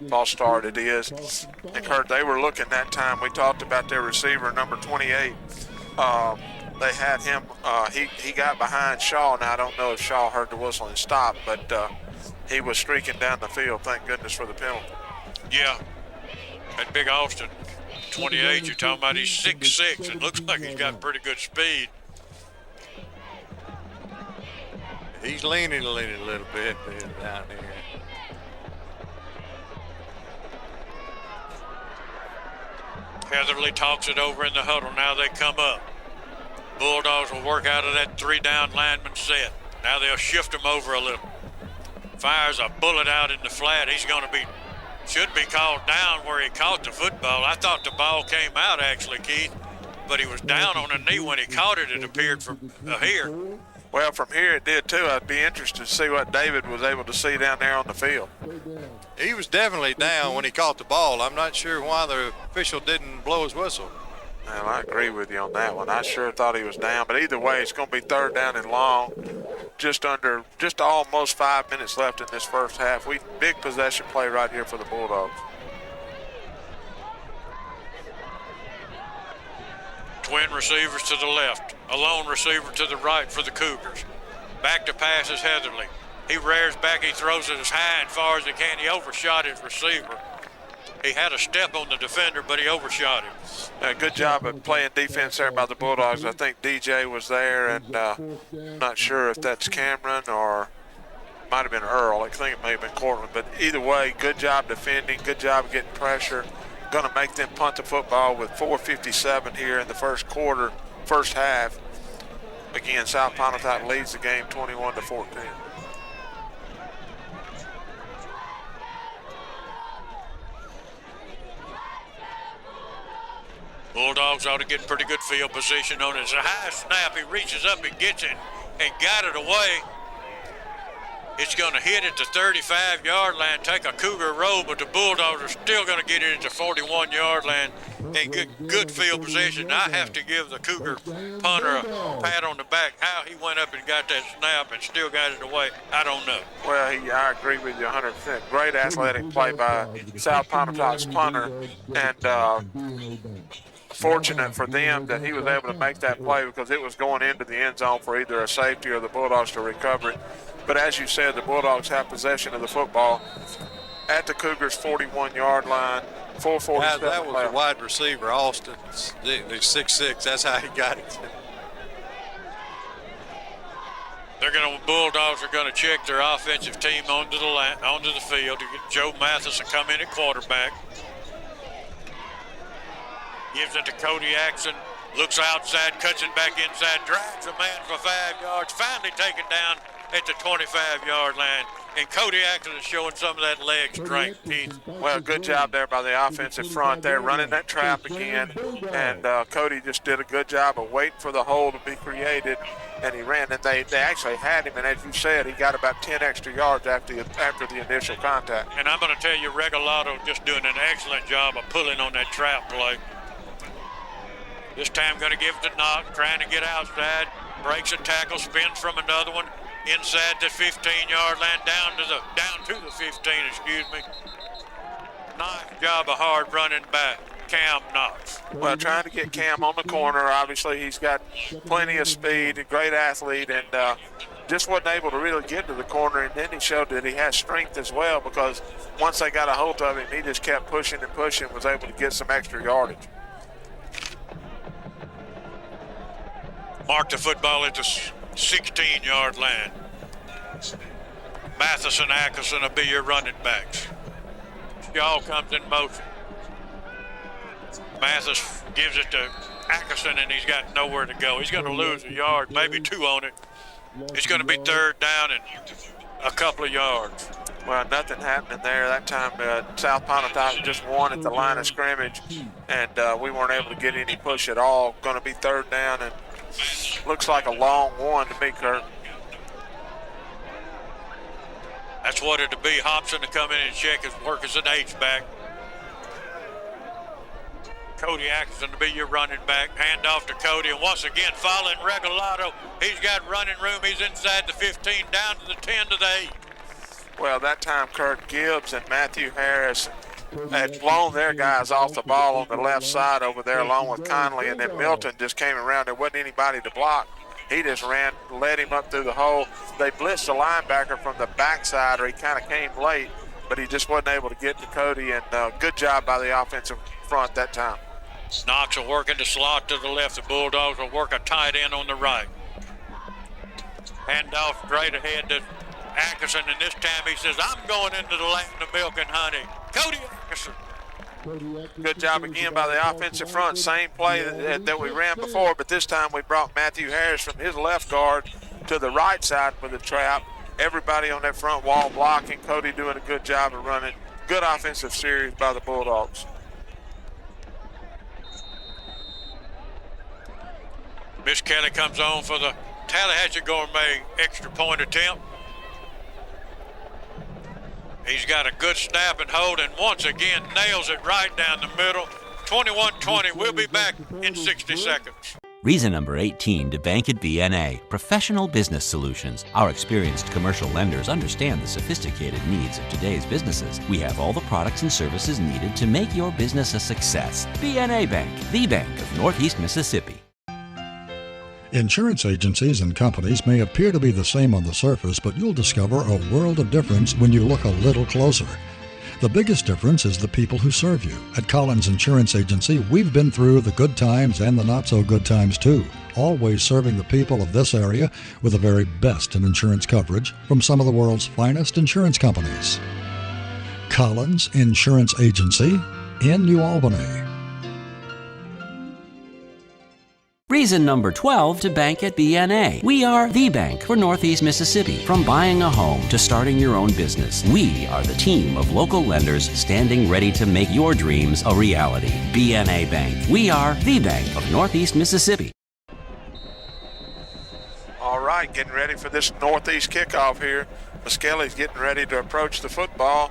false start it is. And Kurt, they were looking that time. We talked about their receiver, number 28. They had him, he got behind Shaw. Now, I don't know if Shaw heard the whistle and stopped, but he was streaking down the field. Thank goodness for the penalty. Yeah, that big Austin, 28, you're talking about, he's 6'6". It looks like he's got pretty good speed. He's leaning a little bit down here. Heatherly talks it over in the huddle. Now they come up. Bulldogs will work out of that 3-down lineman set. Now they'll shift him over a little. Fires a bullet out in the flat. He's going to should be called down where he caught the football. I thought the ball came out actually, Keith, but he was down on a knee when he caught it. It appeared from here. Well, from here it did too. I'd be interested to see what David was able to see down there on the field. He was definitely down when he caught the ball. I'm not sure why the official didn't blow his whistle. Well, I agree with you on that one. I sure thought he was down, but either way, it's going to be 3rd down and long. Just almost 5 minutes left in this first half. Big possession play right here for the Bulldogs. Twin receivers to the left, a lone receiver to the right for the Cougars. Back to pass is Heatherly. He rears back, he throws it as high and far as he can. He overshot his receiver. He had a step on the defender, but he overshot him. Good job of playing defense there by the Bulldogs. I think DJ was there, and I'm not sure if that's Cameron or might have been Earl. I think it may have been Cortland. But either way, good job defending, good job of getting pressure. Going to make them punt the football with 4:57 here in the first half. Again, South Pontotoc leads the game 21-14. Bulldogs ought to get pretty good field position on it. It's a high snap. He reaches up and gets it and got it away. It's going to hit at the 35-yard line, take a Cougar roll, but the Bulldogs are still going to get it at the 41-yard line and get good field position. I have to give the Cougar punter a pat on the back. How he went up and got that snap and still got it away, I don't know. Well, I agree with you 100%. Great athletic play by South Pontotoc's punter, and fortunate for them that he was able to make that play because it was going into the end zone for either a safety or the Bulldogs to recover it. But as you said, the Bulldogs have possession of the football at the Cougars' 41-yard line. 4:47. That was a wide receiver, Austin. He's 6'6". That's how he got it. Bulldogs are going to check their offensive team onto the field to get Joe Matheson come in at quarterback. Gives it to Cody Axon. Looks outside, cuts it back inside, drags a man for 5 yards. Finally taken down at the 25-yard line. And Cody Axon is showing some of that leg strength, Keith. Well, good job there by the offensive front there, running that trap again. And Cody just did a good job of waiting for the hole to be created, and he ran. And they actually had him, and as you said, he got about 10 extra yards after the initial contact. And I'm going to tell you, Regalado just doing an excellent job of pulling on that trap play. This time going to give it to Knox, trying to get outside, breaks a tackle, spins from another one, inside the 15-yard line, down to the 15, excuse me. Nice job of hard running back, Cam Knox. Well, trying to get Cam on the corner. Obviously, he's got plenty of speed, a great athlete, and just wasn't able to really get to the corner. And then he showed that he has strength as well, because once they got a hold of him, he just kept pushing and pushing, was able to get some extra yardage. Mark the football at the 16-yard line. Matheson, Atkinson will be your running backs. Shaw comes in motion. Mathis gives it to Atkinson, and he's got nowhere to go. He's going to lose a yard, maybe 2 on it. It's going to be 3rd down and a couple of yards. Well, nothing happening there. That time South Pontotoc just won at the line of scrimmage, and we weren't able to get any push at all. Going to be 3rd down, and looks like a long one to me, Kurt. That's what it'll be. Hobson to come in and check his work as an H-back. Cody Atkinson to be your running back. Hand off to Cody, and once again following Regalado. He's got running room. He's inside the 15, down to the 10 to the 8. Well, that time Kurt Gibbs and Matthew Harris had blown their guys off the ball on the left side over there along with Conley, and then Milton just came around. There wasn't anybody to block. He just ran, led him up through the hole. They blitzed the linebacker from the backside, or he kind of came late, but he just wasn't able to get to Cody, and good job by the offensive front that time. Knox will work in the slot to the left. The Bulldogs will work a tight end on the right. Hand off straight ahead to Atkinson, and this time he says, I'm going into the land of milk and honey. Cody Atkinson. Good job again by the offensive front. Same play that we ran before, but this time we brought Matthew Harris from his left guard to the right side with the trap. Everybody on that front wall blocking. Cody doing a good job of running. Good offensive series by the Bulldogs. Miss Kelly comes on for the Tallahatchie Gourmet extra point attempt. He's got a good snap and hold, and once again nails it right down the middle. 21-20. We'll be back in 60 seconds. Reason number 18 to bank at BNA, Professional Business Solutions. Our experienced commercial lenders understand the sophisticated needs of today's businesses. We have all the products and services needed to make your business a success. BNA Bank, the bank of Northeast Mississippi. Insurance agencies and companies may appear to be the same on the surface, but you'll discover a world of difference when you look a little closer. The biggest difference is the people who serve you. At Collins Insurance Agency, we've been through the good times and the not-so-good times too, always serving the people of this area with the very best in insurance coverage from some of the world's finest insurance companies. Collins Insurance Agency in New Albany. Reason number 12 to bank at BNA. We are the bank for Northeast Mississippi. From buying a home to starting your own business, we are the team of local lenders standing ready to make your dreams a reality. BNA Bank. We are the bank of Northeast Mississippi. All right, getting ready for this Northeast kickoff here Muskelly's getting ready to approach the football.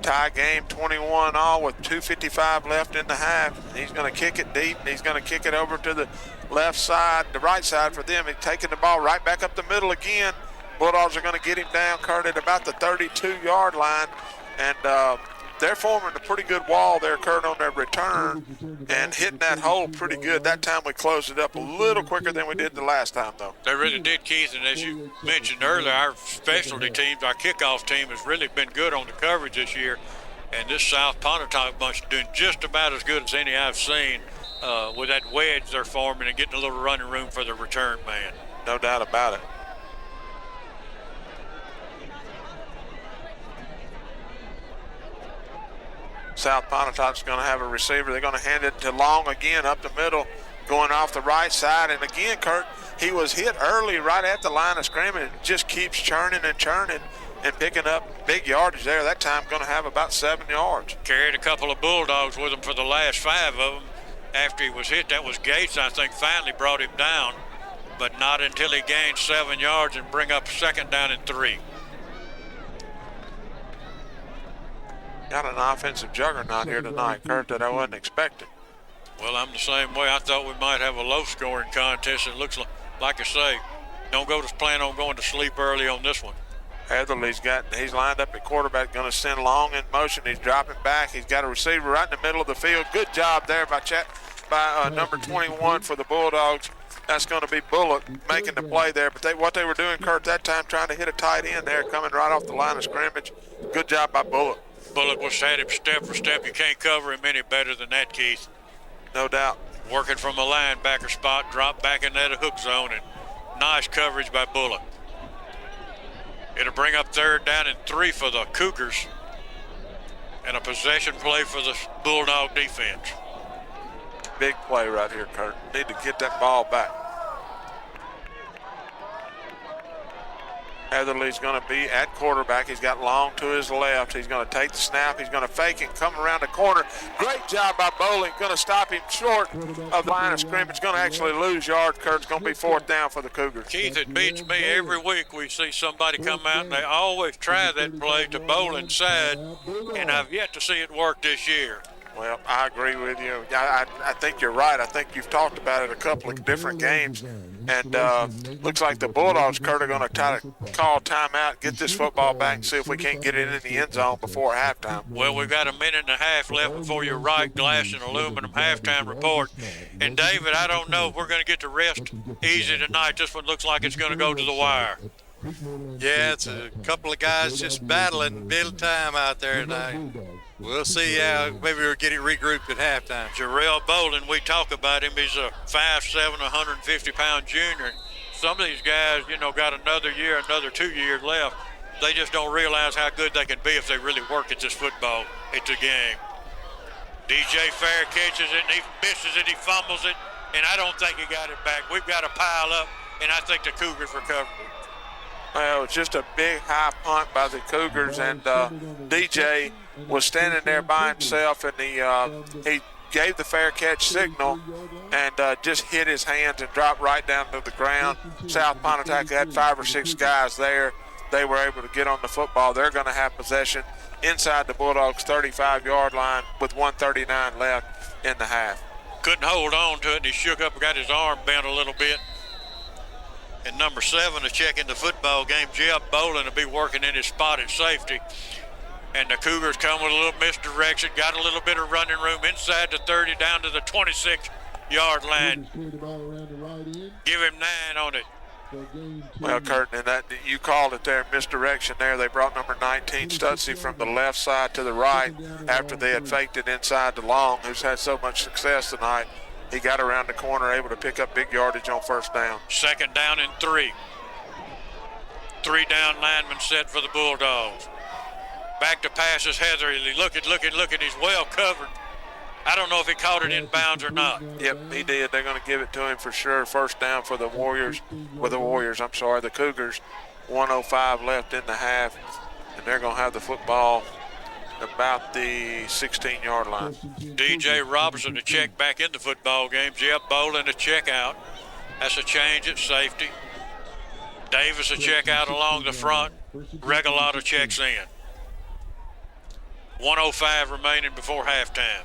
Tie game 21-all with 2:55 left in the half. He's going to kick it deep. He's going to kick it over to the left side, the right side for them. He's taking the ball right back up the middle again. Bulldogs are going to get him down, Kurt, at about the 32-yard line. And they're forming a pretty good wall there, Kurt, on their return and hitting that hole pretty good. That time we closed it up a little quicker than we did the last time, though. They really did, Keith, and as you mentioned earlier, our specialty teams, our kickoff team has really been good on the coverage this year, and this South Pontotoc bunch is doing just about as good as any I've seen with that wedge they're forming and getting a little running room for the return man. No doubt about it. South Pontotoc's going to have a receiver. They're going to hand it to Long again up the middle, going off the right side. And again, Kurt, he was hit early right at the line of scrimmage. It just keeps churning and churning and picking up big yardage there. That time going to have about 7 yards. Carried a couple of Bulldogs with him for the last 5 of them. After he was hit, that was Gates, I think, finally brought him down, but not until he gained 7 yards and bring up 2nd down and 3. Got an offensive juggernaut here tonight, Kurt, that I wasn't expecting. Well, I'm the same way. I thought we might have a low-scoring contest. It looks like I say, don't go to plan on going to sleep early on this one. Heatherly's he's lined up at quarterback, going to send Long in motion. He's dropping back. He's got a receiver right in the middle of the field. Good job there by number 21 for the Bulldogs. That's going to be Bullock making the play there. But what they were doing, Kurt, that time trying to hit a tight end there, coming right off the line of scrimmage. Good job by Bullock. Bullock was had him step for step. You can't cover him any better than that, Keith. No doubt. Working from a linebacker spot, drop back in that hook zone, and nice coverage by Bullock. It'll bring up 3rd down and 3 for the Cougars, and a possession play for the Bulldog defense. Big play right here, Kurt. Need to get that ball back. Heatherly's going to be at quarterback. He's got Long to his left. He's going to take the snap. He's going to fake it, come around the corner. Great job by Bowling. Going to stop him short of the line of scrimmage. Going to actually lose yards, Kurt. It's going to be 4th down for the Cougars. Keith, it beats me every week we see somebody come out and they always try that play to Bowling's side, and I've yet to see it work this year. Well, I agree with you. I think you're right. I think you've talked about it a couple of different games. And looks like the Bulldogs, Kurt, are going to try to call timeout, get this football back, and see if we can't get it in the end zone before halftime. Well, we've got a minute and a half left before your right glass and aluminum halftime report. And, David, I don't know if we're going to get to rest easy tonight. This one looks like it's going to go to the wire. Yeah, it's a couple of guys just battling middle time out there tonight. We'll see. Maybe we'll get it regrouped at halftime. Jarrell Bolden, we talk about him. He's a 5'7", 150-pound junior. Some of these guys, got another year, another 2 years left. They just don't realize how good they can be if they really work at this football. It's a game. DJ Fair catches it, and he misses it, he fumbles it, and I don't think he got it back. We've got to pile up, and I think the Cougars recovered it. Well, it was just a big high punt by the Cougars, and DJ was standing there by himself, and he gave the fair catch signal and just hit his hands and dropped right down to the ground. South Pontotoc had 5 or 6 guys there. They were able to get on the football. They're going to have possession inside the Bulldogs' 35-yard line with 1:39 left in the half. Couldn't hold on to it, and he shook up and got his arm bent a little bit. And number 7 is checking the football game. Jeff Bolin will be working in his spot at safety. And the Cougars come with a little misdirection, got a little bit of running room inside the 30 down to the 26-yard line. Give him 9 on it. Well, Curtin, and that you called it there, misdirection there. They brought number 19, Stutzy, from the left side to the right after they had faked it inside to Long, who's had so much success tonight. He got around the corner, able to pick up big yardage on 1st down. 2nd down and 3. 3 down linemen set for the Bulldogs. Back to passes, Heatherly. Looking. He's well covered. I don't know if he caught it in bounds or not. Yep, he did. They're going to give it to him for sure. 1st down for the the Cougars. 1:05 left in the half, and they're going to have the football about the 16-yard line. DJ Robertson to check back in the football game. Jeff Bolin to check out. That's a change at safety. Davis to check out along the front. Regalado checks in. 1:05 remaining before halftime.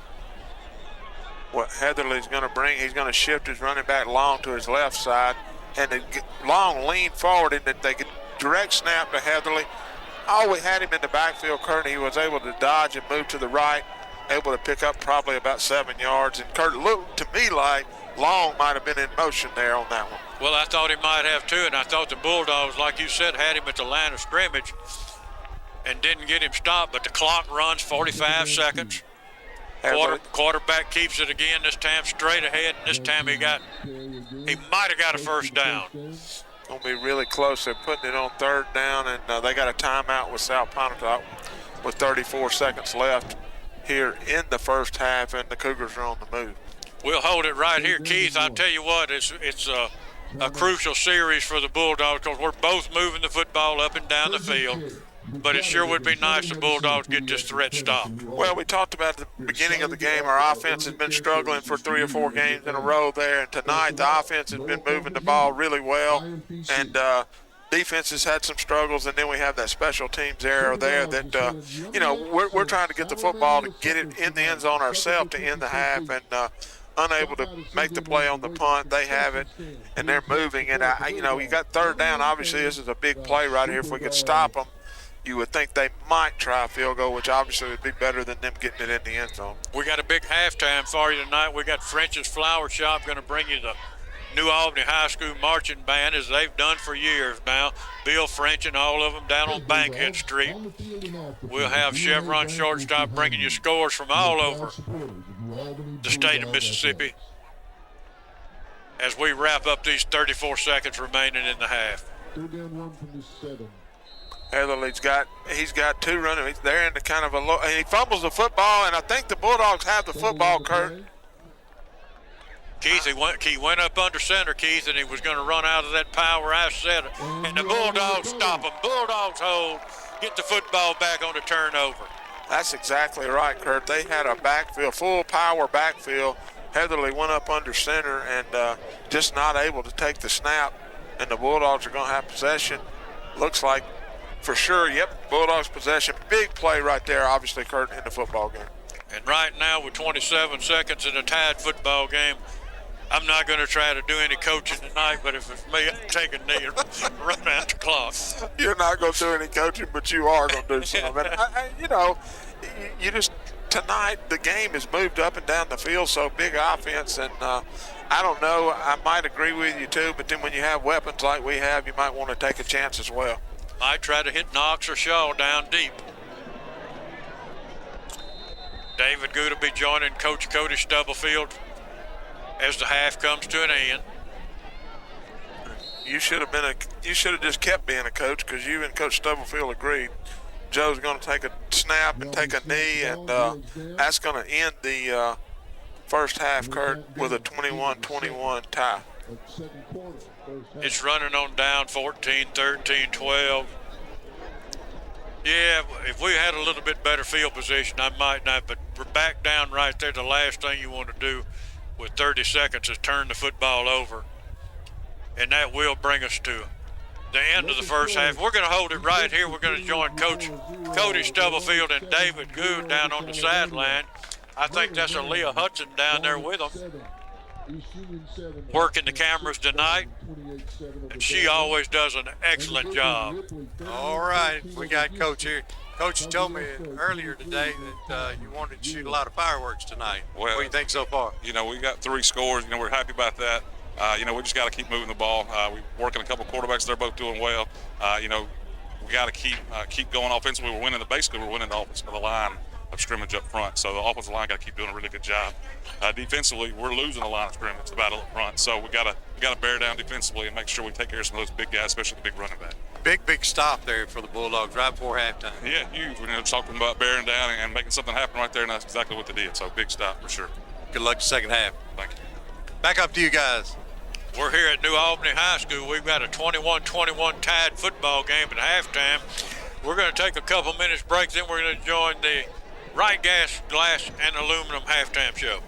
What Heatherly's going to bring, he's going to shift his running back Long to his left side, and Long lean forward, and they get direct snap to Heatherly. Oh, we had him in the backfield, Kurt, and he was able to dodge and move to the right, able to pick up probably about 7 yards. And Kurt, looked to me like Long might have been in motion there on that one. Well, I thought he might have too, and I thought the Bulldogs, like you said, had him at the line of scrimmage and didn't get him stopped, but the clock runs 45 seconds. Quarterback keeps it again, this time straight ahead, and this time he might have got a first down. Going to be really close. They're putting it on 3rd down, and they got a timeout with South Pontotoc with 34 seconds left here in the first half, and the Cougars are on the move. We'll hold it right here, Keith. I tell you what, it's a crucial series for the Bulldogs because we're both moving the football up and down the field. But it sure would be nice the Bulldogs get this threat stopped. Well, we talked about at the beginning of the game, our offense has been struggling for 3 or 4 games in a row there. And tonight, the offense has been moving the ball really well. And defense has had some struggles. And then we have that special teams area there that, we're trying to get the football to get it in the end zone ourselves to end the half. And unable to make the play on the punt. They have it, and they're moving. And, you got 3rd down. Obviously, this is a big play right here. If we could stop them, you would think they might try a field goal, which obviously would be better than them getting it in the end zone. We got a big halftime for you tonight. We got French's Flower Shop going to bring you the New Albany High School Marching Band, as they've done for years now. Bill French and all of them down on Bankhead Street. We'll have Chevron Shortstop bringing you scores from all over the state of Mississippi as we wrap up these 34 seconds remaining in the half. 3rd down, 1 from the 7. Heatherly's got 2 running. He's there in the kind of a low, and he fumbles the football, and I think the Bulldogs have the football, Kurt. Keith, he went up under center, Keith, and he was going to run out of that power I said, and the Bulldogs stop him. Bulldogs hold, get the football back on the turnover. That's exactly right, Kurt. They had a backfield, full power backfield. Heatherly went up under center and just not able to take the snap, and the Bulldogs are going to have possession. Looks like for sure, Bulldogs possession. Big play right there, obviously, Kurt, in the football game. And right now with 27 seconds in a tied football game, I'm not going to try to do any coaching tonight, but if it's me, I'd take a knee and run out the clock. You're not going to do any coaching, but you are going to do something. You just, tonight, the game has moved up and down the field, so big offense, and I don't know, I might agree with you too, but then when you have weapons like we have, you might want to take a chance as well. I try to hit Knox or Shaw down deep. David Good will be joining Coach Cody Stubblefield as the half comes to an end. You should have just kept being a coach because you and Coach Stubblefield agreed. Joe's going to take a snap and take a knee, and that's going to end the first half, Kurt, with a 21-21 tie. It's running on down 14, 13, 12. Yeah, if we had a little bit better field position, I might not, but we're back down right there. The last thing you want to do with 30 seconds is turn the football over, and that will bring us to the end of the first half. We're going to hold it right here. We're going to join Coach Cody Stubblefield and David Good down on the sideline. I think that's Aaliyah Hudson down there with them, working the cameras tonight, and she always does an excellent job. All right, we got Coach here. Coach told me earlier today that you wanted to shoot a lot of fireworks tonight. Well, what do you think so far? We got 3 scores. We're happy about that. We just got to keep moving the ball. We're working a couple quarterbacks. They're both doing well. We got to keep going offensively. We're winning the line of scrimmage up front. So the offensive line got to keep doing a really good job. Defensively, we're losing the line of scrimmage, the battle up front. So we got to bear down defensively and make sure we take care of some of those big guys, especially the big running back. Big stop there for the Bulldogs right before halftime. Yeah, huge. We're talking about bearing down and making something happen right there, and that's exactly what they did. So big stop for sure. Good luck the second half. Thank you. Back up to you guys. We're here at New Albany High School. We've got a 21-21 tied football game at halftime. We're going to take a couple minutes break, then we're going to join the Right Gas, Glass, and Aluminum halftime show.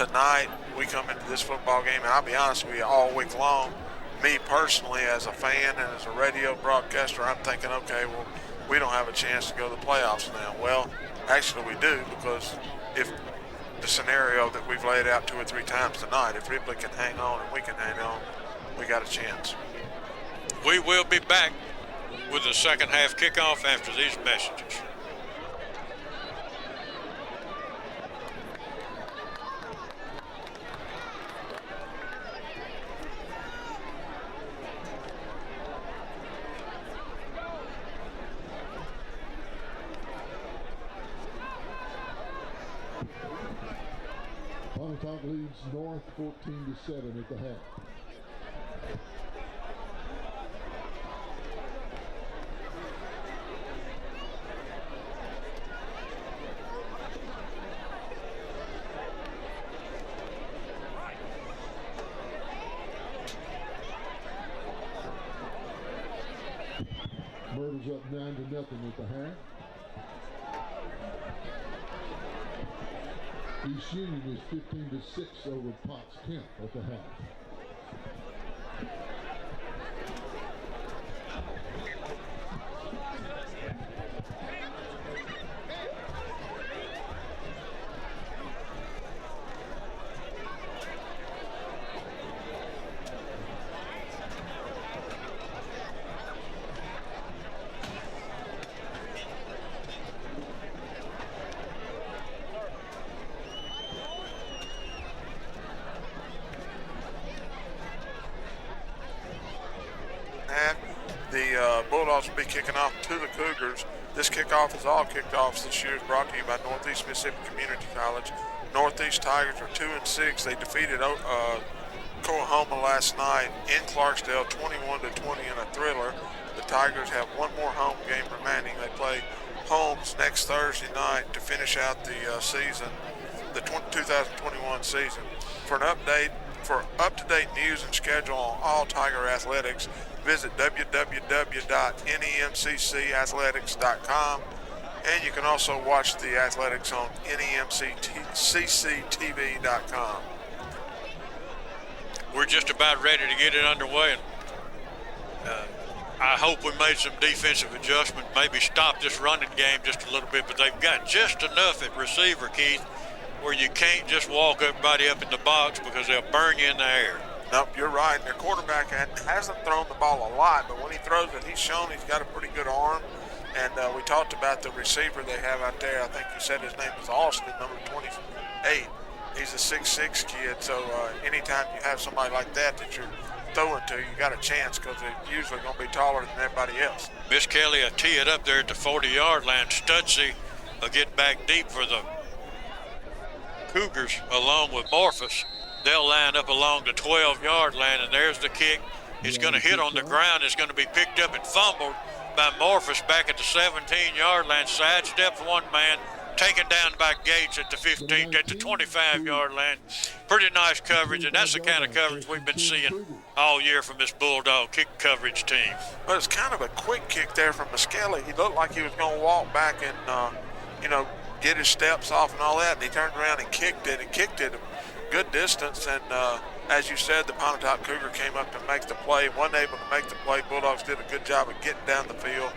tonight we come into this football game, and I'll be honest with you, all week long, me personally as a fan and as a radio broadcaster, I'm thinking, okay, well, we don't have a chance to go to the playoffs now. Well, actually we do, because if the scenario that we've laid out 2 or 3 times tonight, if Ripley can hang on and we can hang on, we got a chance. We will be back with the second half kickoff after these messages. Pontotoc leads North 14-7 at the half. Myrtle's up 9-0 at the half. East Union is 15-6 over Potts Kemp at the half. The Bulldogs will be kicking off to the Cougars. This kickoff is all kickoffs this year is brought to you by Northeast Mississippi Community College. Northeast Tigers are 2-6. They defeated Coahoma last night in Clarksdale, 21-20 in a thriller. The Tigers have one more home game remaining. They play Holmes next Thursday night to finish out the season, the 2021 season. For up-to-date news and schedule on all Tiger athletics, visit www.nemccathletics.com, and you can also watch the athletics on nemcctv.com. We're just about ready to get it underway, and I hope we made some defensive adjustment, maybe stop this running game just a little bit, but they've got just enough at receiver, Keith, where you can't just walk everybody up in the box because they'll burn you in the air. Nope, you're right. And their quarterback hasn't thrown the ball a lot, but when he throws it, he's shown he's got a pretty good arm. And we talked about the receiver they have out there. I think you said his name was Austin, number 28. He's a 6'6" kid, so anytime you have somebody like that you're throwing to, you got a chance because they're usually going to be taller than everybody else. Miss Kelly will tee it up there at the 40-yard line. Studsy will get back deep for the Cougars along with Morphus. They'll line up along the 12-yard line, and there's the kick. It's going to hit on the ground. It's going to be picked up and fumbled by Morphus back at the 17-yard line. Sidestep one man, taken down by Gates at the 15, at the 25-yard line. Pretty nice coverage, and that's the kind of coverage we've been seeing all year from this Bulldog kick coverage team. Well, it's kind of a quick kick there from Muskelly. He looked like he was going to walk back and, get his steps off and all that, and he turned around and kicked it a good distance. And as you said, the Pontotoc Cougar came up to make the play, wasn't able to make the play. Bulldogs did a good job of getting down the field,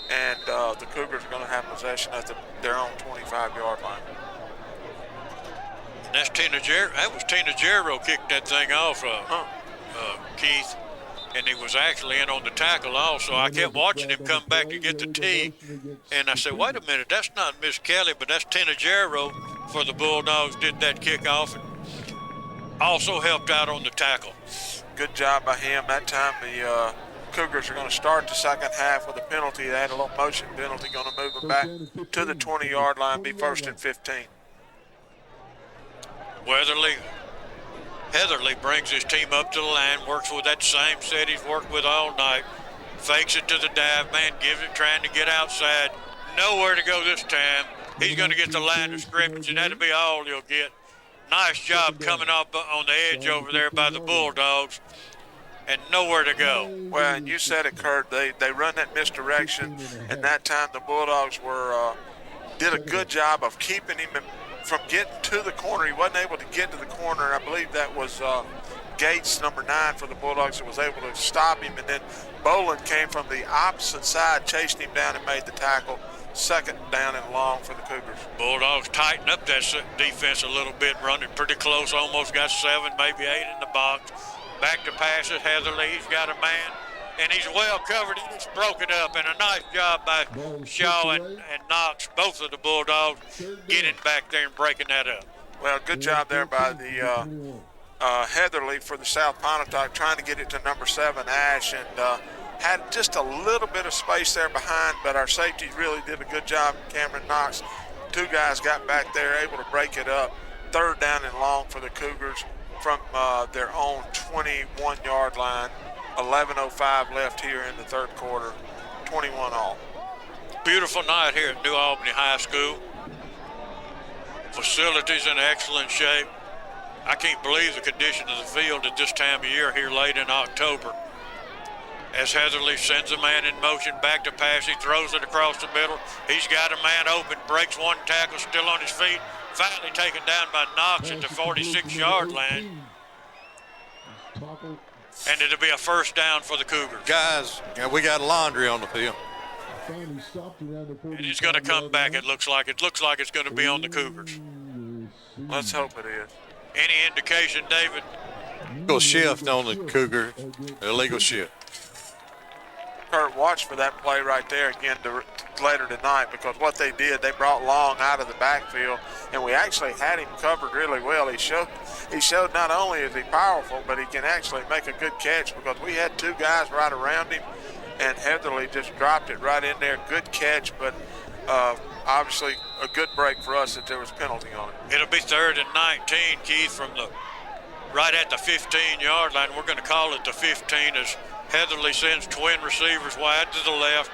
and the Cougars are going to have possession at their own 25-yard line. And that's that was Tina Jarrow kicked that thing off, Keith, and he was actually in on the tackle also. I kept watching him come back to get the tee, and I said, wait a minute, that's not Miss Kelly, but that's Tina Jarrow for the Bulldogs, did that kickoff and also helped out on the tackle. Good job by him. That time the Cougars are going to start the second half with a penalty. They had a little motion penalty, going to move them back to the 20-yard line, be first and 15. Heatherly brings his team up to the line, works with that same set he's worked with all night, fakes it to the dive man, gives it trying to get outside. Nowhere to go this time. He's going to get the line of scrimmage, and that'll be all you'll get. Nice job coming up on the edge over there by the Bulldogs, and nowhere to go. Well, and you said it, Kurt. They run that misdirection, and that time the Bulldogs did a good job of keeping him from getting to the corner. He wasn't able to get to the corner. I believe that was Gates, number 9 for the Bulldogs, that was able to stop him. And then Boland came from the opposite side, chased him down and made the tackle. Second down and long for the Cougars. Bulldogs tighten up that defense a little bit, running pretty close, almost got 7, maybe 8 in the box. Back to passes, Heatherly, he's got a man, and he's well covered. He just broke it up, and a nice job by Shaw and Knox, both of the Bulldogs, getting back there and breaking that up. Well, good job there by the Heatherly for the South Pontotoc, trying to get it to number 7, Ash, and had just a little bit of space there behind, but our safeties really did a good job. Cameron Knox, 2 guys got back there, able to break it up. Third down and long for the Cougars from their own 21-yard line. 11:05 left here in the third quarter, 21 all. Beautiful night here at New Albany High School. Facilities in excellent shape. I can't believe the condition of the field at this time of year here late in October. As Heatherly sends a man in motion, back to pass, he throws it across the middle. He's got a man open, breaks one tackle, still on his feet. Finally taken down by Knox at the 46-yard line. And it'll be a first down for the Cougars. Guys, we got laundry on the field. And he's going to come back, it looks like. It looks like it's going to be on the Cougars. Let's hope it is. Any indication, David? Illegal shift on the Cougar. Illegal shift. Kurt, watch for that play right there again later tonight, because what they did, they brought Long out of the backfield, and we actually had him covered really well. He showed not only is he powerful, but he can actually make a good catch, because we had 2 guys right around him, and Heatherly just dropped it right in there. Good catch, but obviously a good break for us that there was a penalty on it. It'll be 3rd and 19, Keith, from the right at the 15-yard line. We're going to call it the 15 as Heatherly sends twin receivers wide to the left.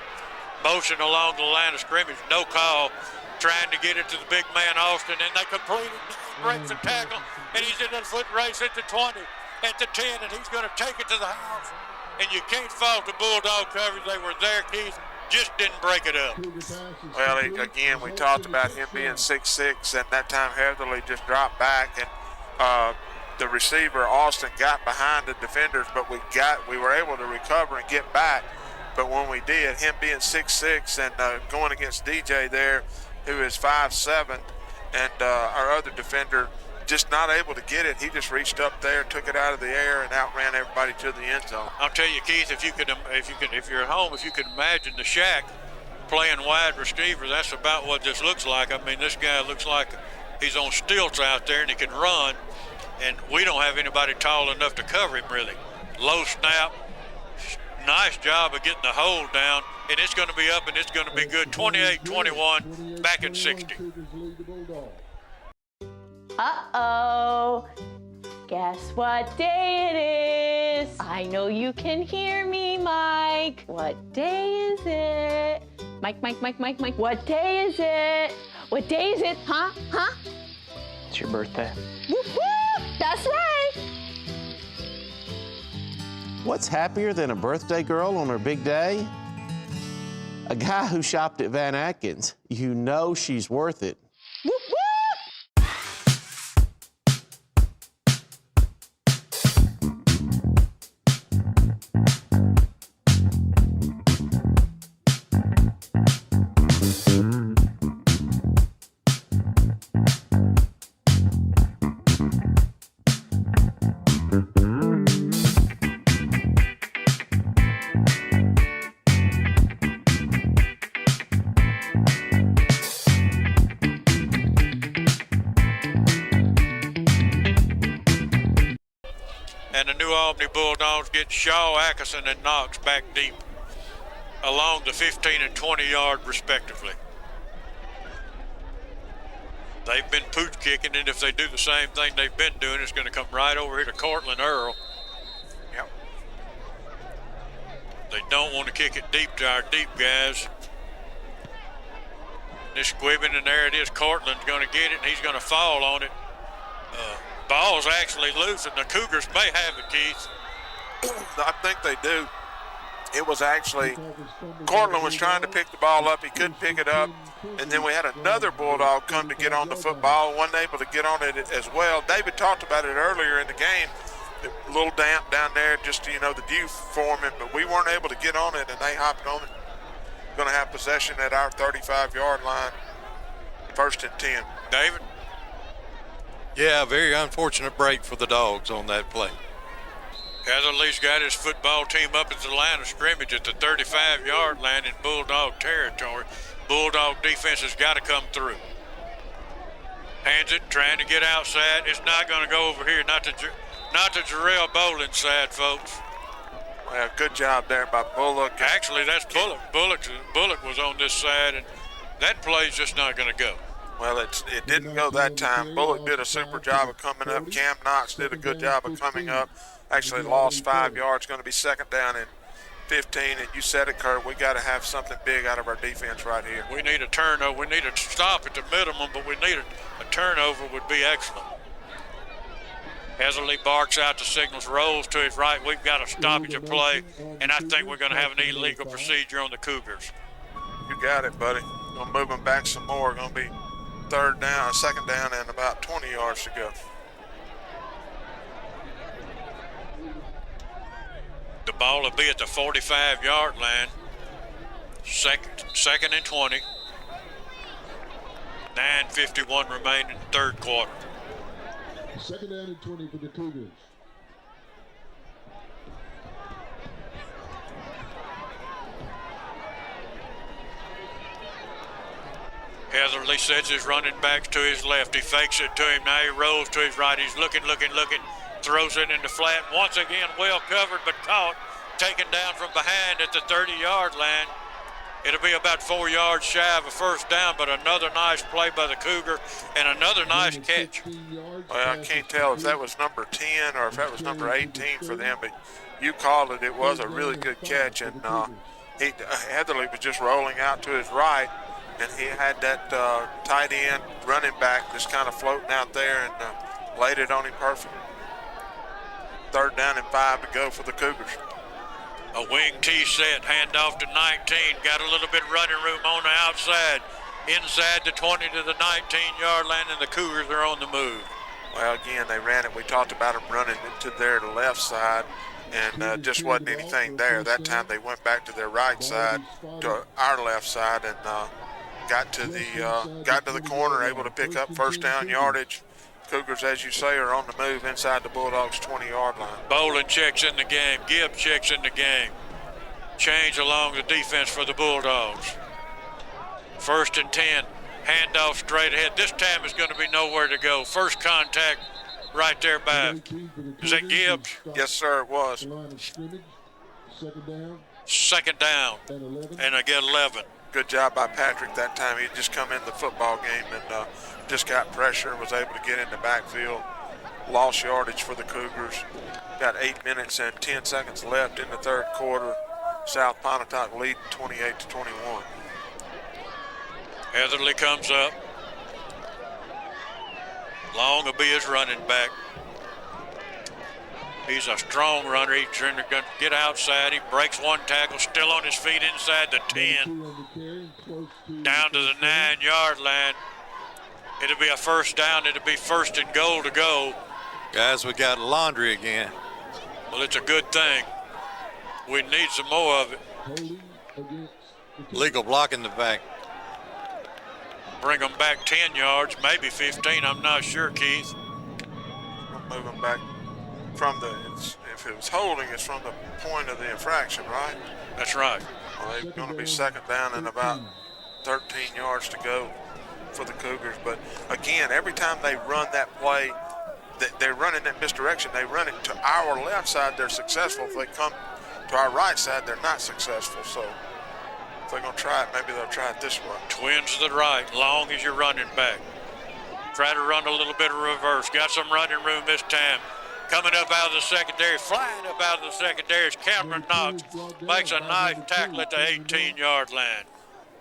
Motion along the line of scrimmage. No call. Trying to get it to the big man, Austin, and they complete it. Breaks the tackle, and he's in the foot race at the 20, at the 10, and he's going to take it to the house. And you can't fault the Bulldog coverage. They were there, Keith. Just didn't break it up. Well, again, we talked about him being 6'6", and that time Heatherly just dropped back, and the receiver, Austin, got behind the defenders, but we were able to recover and get back. But when we did, him being 6'6" and going against DJ there, who is 5'7", and our other defender just not able to get it. He just reached up there, took it out of the air, and outran everybody to the end zone. I'll tell you, Keith, if you're at home, if you can imagine the Shack playing wide receiver, that's about what this looks like. I mean, this guy looks like he's on stilts out there, and he can run. And we don't have anybody tall enough to cover him, really. Low snap. Nice job of getting the hold down. And it's going to be up, and it's going to be good. 28-21, back at 60. Uh-oh. Guess what day it is? I know you can hear me, Mike. What day is it? Mike. What day is it? What day is it? Huh? It's your birthday. Woo-hoo! That's right. What's happier than a birthday girl on her big day? A guy who shopped at Van Atkins. You know she's worth it. Woo-hoo! Bulldogs get Shaw, Atkinson, and Knox back deep along the 15 and 20-yard respectively. They've been pooch kicking, and if they do the same thing they've been doing, it's going to come right over here to Cortland Earl. Yep. They don't want to kick it deep to our deep guys. This squibbing, and there it is. Cortland's going to get it, and he's going to fall on it. Ball's actually loose, and the Cougars may have it, Keith. I think they do. it was actually Cortland was trying to pick the ball up. He couldn't pick it up. And then we had another Bulldog come to get on the football, wasn't able to get on it as well. David talked about it earlier in the game. A little damp down there, just, the dew forming, but we weren't able to get on it, and they hopped on it. Going to have possession at our 35-yard line, 1st and 10. David? Yeah, very unfortunate break for the Dogs on that play. Heatherly's got his football team up at the line of scrimmage at the 35-yard line in Bulldog territory. Bulldog defense has got to come through. Hands it, trying to get outside. It's not going to go over here. Not the Jarrell Bowling side, folks. Well, good job there by Bullock. Actually, that's Bullock. Bullock was on this side, and that play's just not going to go. Well, it didn't go that time. Bullock did a super job of coming up. Cam Knox did a good job of coming up. Actually lost 5 yards. Going to be 2nd down and 15. And you said it, Kurt, we got to have something big out of our defense right here. We need a turnover. We need a stop at the minimum, but we need a turnover would be excellent. Heatherly barks out the signals, rolls to his right. We've got a stoppage of play, and I think we're going to have an illegal procedure on the Cougars. You got it, buddy. Going to move them back some more. Going to be 2nd down, and about 20 yards to go. The ball will be at the 45-yard line. Second and 20. 9:51 remaining, 3rd quarter. 2nd down and 20 for the Cougars. Heatherly sets his running backs to his left. He fakes it to him. Now he rolls to his right. He's looking. Throws it in the flat. Once again, well covered but caught. Taken down from behind at the 30-yard line. It'll be about 4 yards shy of a 1st down, but another nice play by the Cougar and another nice catch. Well, I can't tell if that was number 10 or if that was number 18 for them, but you called it. It was a really good catch, and Heatherly was just rolling out to his right, and he had that tight end running back just kind of floating out there and laid it on him perfect. 3rd down and 5 to go for the Cougars. A wing T set, handoff to 19. Got a little bit running room on the outside. Inside the 20 to the 19-yard line, and the Cougars are on the move. Well, again, they ran it. We talked about them running it to their left side, and just wasn't anything there. That time they went back to their right side, to our left side, and got to the corner, able to pick up 1st down yardage. Cougars, as you say, are on the move inside the Bulldogs' 20-yard line. Bolin checks in the game. Gibbs checks in the game. Change along the defense for the Bulldogs. 1st and 10. Handoff straight ahead. This time is going to be nowhere to go. First contact right there by, is that Gibbs? Yes, sir, it was. 2nd down. And again, 11. Good job by Patrick that time. He had just come in the football game and just got pressure and was able to get in the backfield. Lost yardage for the Cougars. Got 8 minutes and 10 seconds left in the 3rd quarter. South Pontotoc leading 28-21. Heatherly comes up. Long will be his running back. He's a strong runner. He's trying to get outside. He breaks one tackle, still on his feet inside the 10. Down to the 9-yard line. It'll be a 1st down. It'll be 1st and goal to go. Guys, we got laundry again. Well, it's a good thing. We need some more of it. Legal block in the back. Bring them back 10 yards, maybe 15. I'm not sure, Keith. Move them back from if it was holding, it's from the point of the infraction, right? That's right. Well, they're going to be 2nd down and about 13 yards to go for the Cougars. But again, every time they run that play, they're running that misdirection. They run it to our left side, they're successful. If they come to our right side, they're not successful. So if they're going to try it, maybe they'll try it this way. Twins to the right, long as you're running back. Try to run a little bit of reverse. Got some running room this time. Coming up out of the secondary, flying up out of the secondary is Cameron Knox. Makes a nice tackle at the 18-yard line.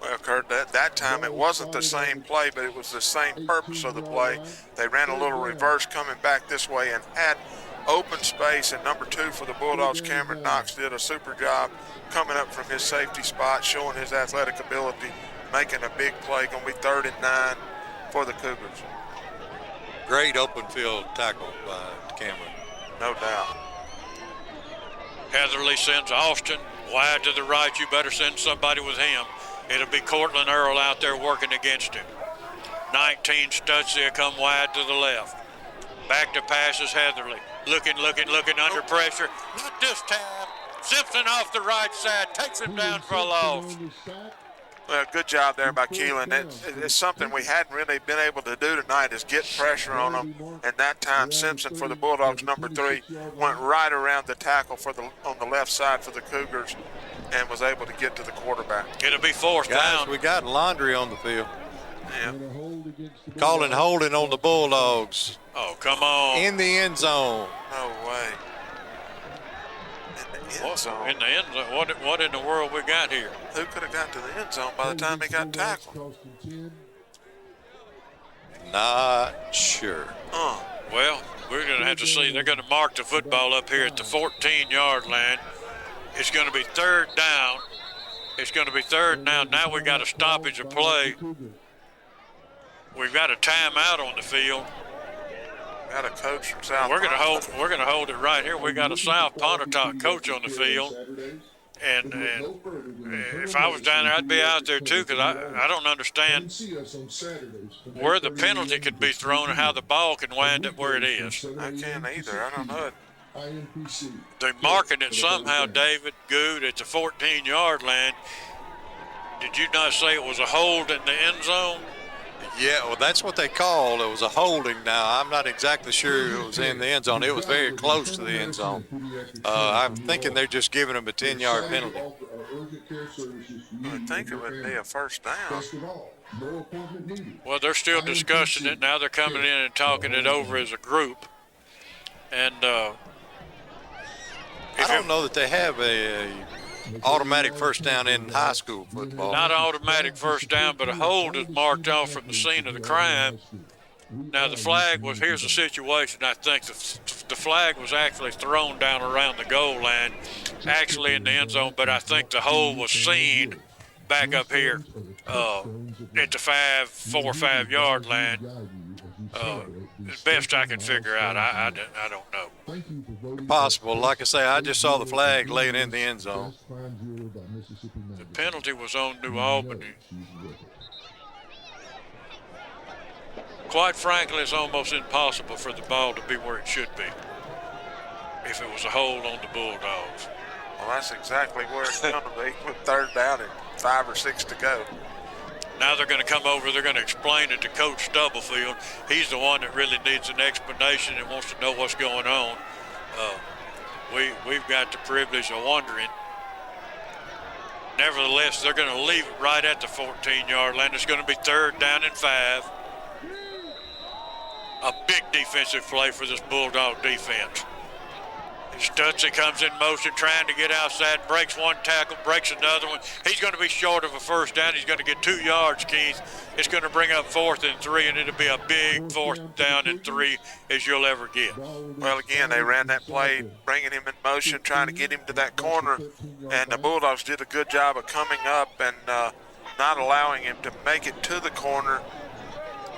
Well, Kurt, that time it wasn't the same play, but it was the same purpose of the play. They ran a little reverse coming back this way and had open space, and number 2 for the Bulldogs, Cameron Knox, did a super job coming up from his safety spot, showing his athletic ability, making a big play. Going to be 3rd and 9 for the Cougars. Great open field tackle by Cameron. No doubt. Heatherly sends Austin wide to the right. You better send somebody with him. It'll be Cortland Earl out there working against him. 19 Stutzy come wide to the left. Back to passes Heatherly. Looking under pressure. Not this time. Simpson off the right side. Takes him down for a loss. Well, good job there by Keelan. It's something we hadn't really been able to do tonight, is get pressure on them. And that time, Simpson for the Bulldogs, number 3, went right around the tackle on the left side for the Cougars and was able to get to the quarterback. It'll be 4th down. We got Laundry on the field. Yeah. Calling holding on the Bulldogs. Oh, come on. In the end zone. No way. In the end zone. In the end zone. What in the world we got here? Who could have got to the end zone by the time he got tackled? Not sure. Well, we're going to have to see. They're going to mark the football up here at the 14-yard line. It's going to be 3rd down. It's going to be 3rd down. Now we got a stoppage of play. We've got a timeout on the field. Got a coach from South. We're going to hold it right here. We got a South Pontotoc coach on the field, and if I was down there, I'd be out there too, because I don't understand where the penalty could be thrown and how the ball can wind up where it is. I can't either. I don't know it. They're marking it somehow, David Good, at the 14-yard line. Did you not say it was a hold in the end zone? Yeah, well, that's what they called. It was a holding. Now, I'm not exactly sure it was in the end zone. It was very close to the end zone. I'm thinking they're just giving them a 10-yard penalty. I think it would be a 1st down. Well, they're still discussing it. Now they're coming in and talking it over as a group. And I don't know that they have a automatic 1st down in high school football. Not an automatic 1st down, but a hold is marked off from the scene of the crime. Now the flag was, here's the situation. I think the flag was actually thrown down around the goal line, actually in the end zone, but I think the hold was seen back up here at the 4 or 5 yard line. As best I can figure out, I don't know. Possible. Like I say, I just saw the flag laying in the end zone. The penalty was on New Albany. Quite frankly, it's almost impossible for the ball to be where it should be if it was a hold on the Bulldogs. Well, that's exactly where it's going to be with 3rd down and 5 or 6 to go. Now they're going to come over, they're going to explain it to Coach Stubblefield. He's the one that really needs an explanation and wants to know what's going on. We've got the privilege of wondering. Nevertheless, they're going to leave it right at the 14-yard line. It's going to be 3rd down and 5. A big defensive play for this Bulldog defense. Stutzy comes in motion, trying to get outside, breaks one tackle, breaks another one. He's going to be short of a 1st down. He's going to get 2 yards, Keith. It's going to bring up 4th and 3, and it'll be a big 4th down and 3 as you'll ever get. Well, again, they ran that play, bringing him in motion, trying to get him to that corner, and the Bulldogs did a good job of coming up and not allowing him to make it to the corner.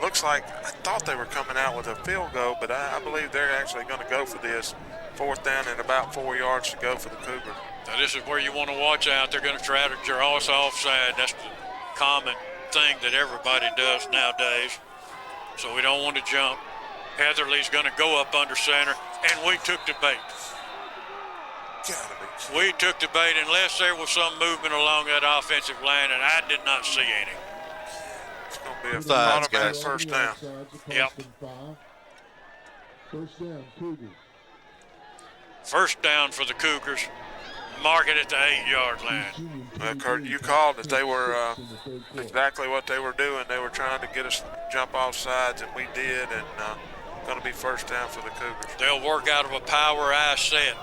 Looks like, I thought they were coming out with a field goal, but I believe they're actually going to go for this. 4th down and about 4 yards to go for the Cougars. Now this is where you want to watch out. They're going to try to draw us offside. That's the common thing that everybody does nowadays. So we don't want to jump. Heatherly's going to go up under center, and we took the bait. We took the bait unless there was some movement along that offensive line, and I did not see any. It's going to be an automatic 1st down. Yep. 1st down, Cougars. 1st down for the Cougars. Mark it at the 8-yard line. Well, Kurt, you called it. They were exactly what they were doing. They were trying to get us to jump off sides, and we did, and going to be 1st down for the Cougars. They'll work out of a power I set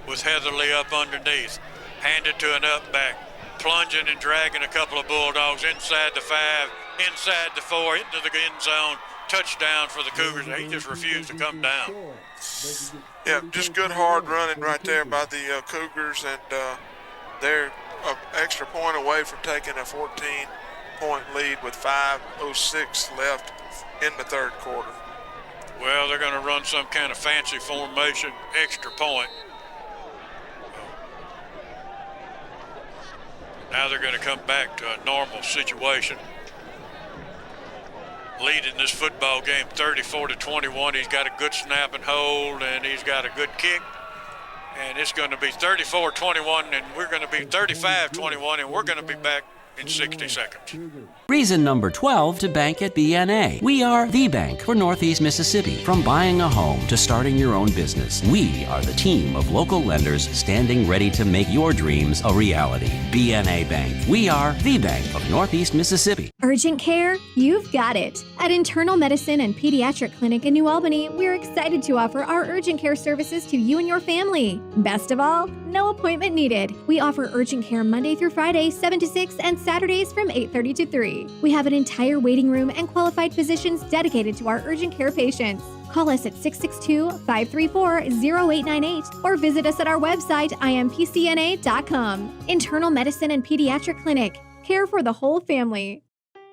with Heatherly up underneath. Hand it to an up back. Plunging and dragging a couple of Bulldogs inside the 5, inside the 4, into the end zone. touchdown for the Cougars. He just refused to come down. Yeah, just good hard running right there by the Cougars, and they're an extra point away from taking a 14-point lead with 5:06 left in the third quarter. Well, they're going to run some kind of fancy formation, extra point. Now they're going to come back to a normal situation. Leading this football game 34-21. He's got a good snap and hold, and he's got a good kick. And it's going to be 34-21, and we're going to be 35-21, and we're going to be back in 60 seconds. Reason number 12 to bank at BNA. We are the bank for Northeast Mississippi. From buying a home to starting your own business, we are the team of local lenders standing ready to make your dreams a reality. BNA Bank. We are the bank of Northeast Mississippi. Urgent care? You've got it. At Internal Medicine and Pediatric Clinic in New Albany, we're excited to offer our urgent care services to you and your family. Best of all, no appointment needed. We offer urgent care Monday through Friday, 7 to 6, and Saturdays from 8:30 to 3. We have an entire waiting room and qualified physicians dedicated to our urgent care patients. Call us at 662-534-0898 or visit us at our website, impcna.com. Internal Medicine and Pediatric Clinic. Care for the whole family.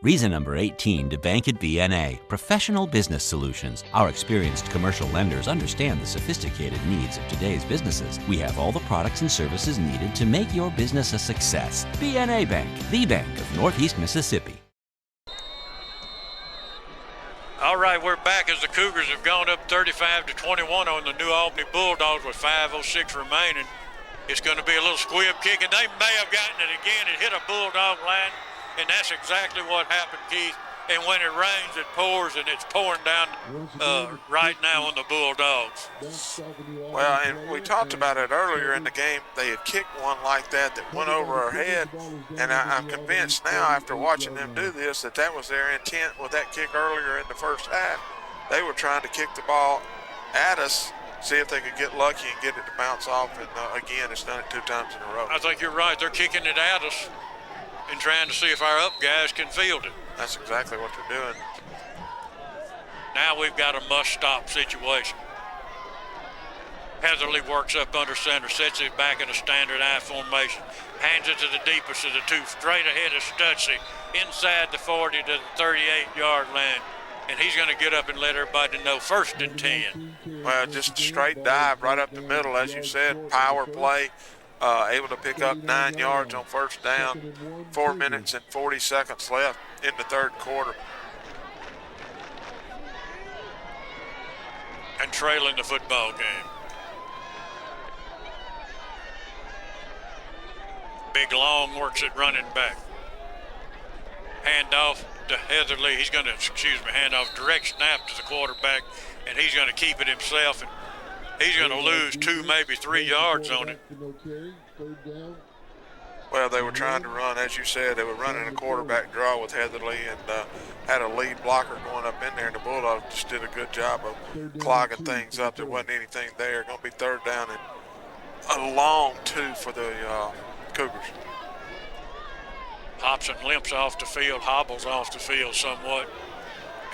Reason number 18 to bank at BNA. Professional business solutions. Our experienced commercial lenders understand the sophisticated needs of today's businesses. We have all the products and services needed to make your business a success. BNA Bank, the bank of Northeast Mississippi. All right, we're back as the Cougars have gone up 35-21 on the New Albany Bulldogs with 5:06 remaining. It's going to be a little squib kick, and they may have gotten it again. It hit a Bulldog line. And that's exactly what happened, Keith. And when it rains, it pours, and it's pouring down right now on the Bulldogs. Well, and we talked about it earlier in the game. They had kicked one like that went over our head. And I'm convinced now, after watching them do this, that was their intent with that kick earlier in the first half. They were trying to kick the ball at us, see if they could get lucky and get it to bounce off. And again, it's done it 2 times in a row. I think you're right. They're kicking it at us and trying to see if our up guys can field it. That's exactly what they're doing. Now we've got a must-stop situation. Heatherly works up under center, sets it back in a standard I formation, hands it to the deepest of the two, straight ahead of Stutzy, inside the 40 to the 38-yard line. And he's going to get up and let everybody know 1st and 10. Well, just a straight dive right up the middle, as you said, power play. Able to pick up 9 yards on 1st down, 4 minutes and 40 seconds left in the third quarter. And trailing the football game. Big Long works at running back. Handoff to Heatherly. He's going to, handoff, direct snap to the quarterback, and he's going to keep it himself. And he's going to lose 2, maybe 3 yards on it. Well, they were trying to run, as you said, they were running a quarterback draw with Heatherly and had a lead blocker going up in there, and the Bulldogs just did a good job of clogging things up. There wasn't anything there. Going to be 3rd down and a long 2 for the Cougars. Hobson limps off the field, hobbles off the field somewhat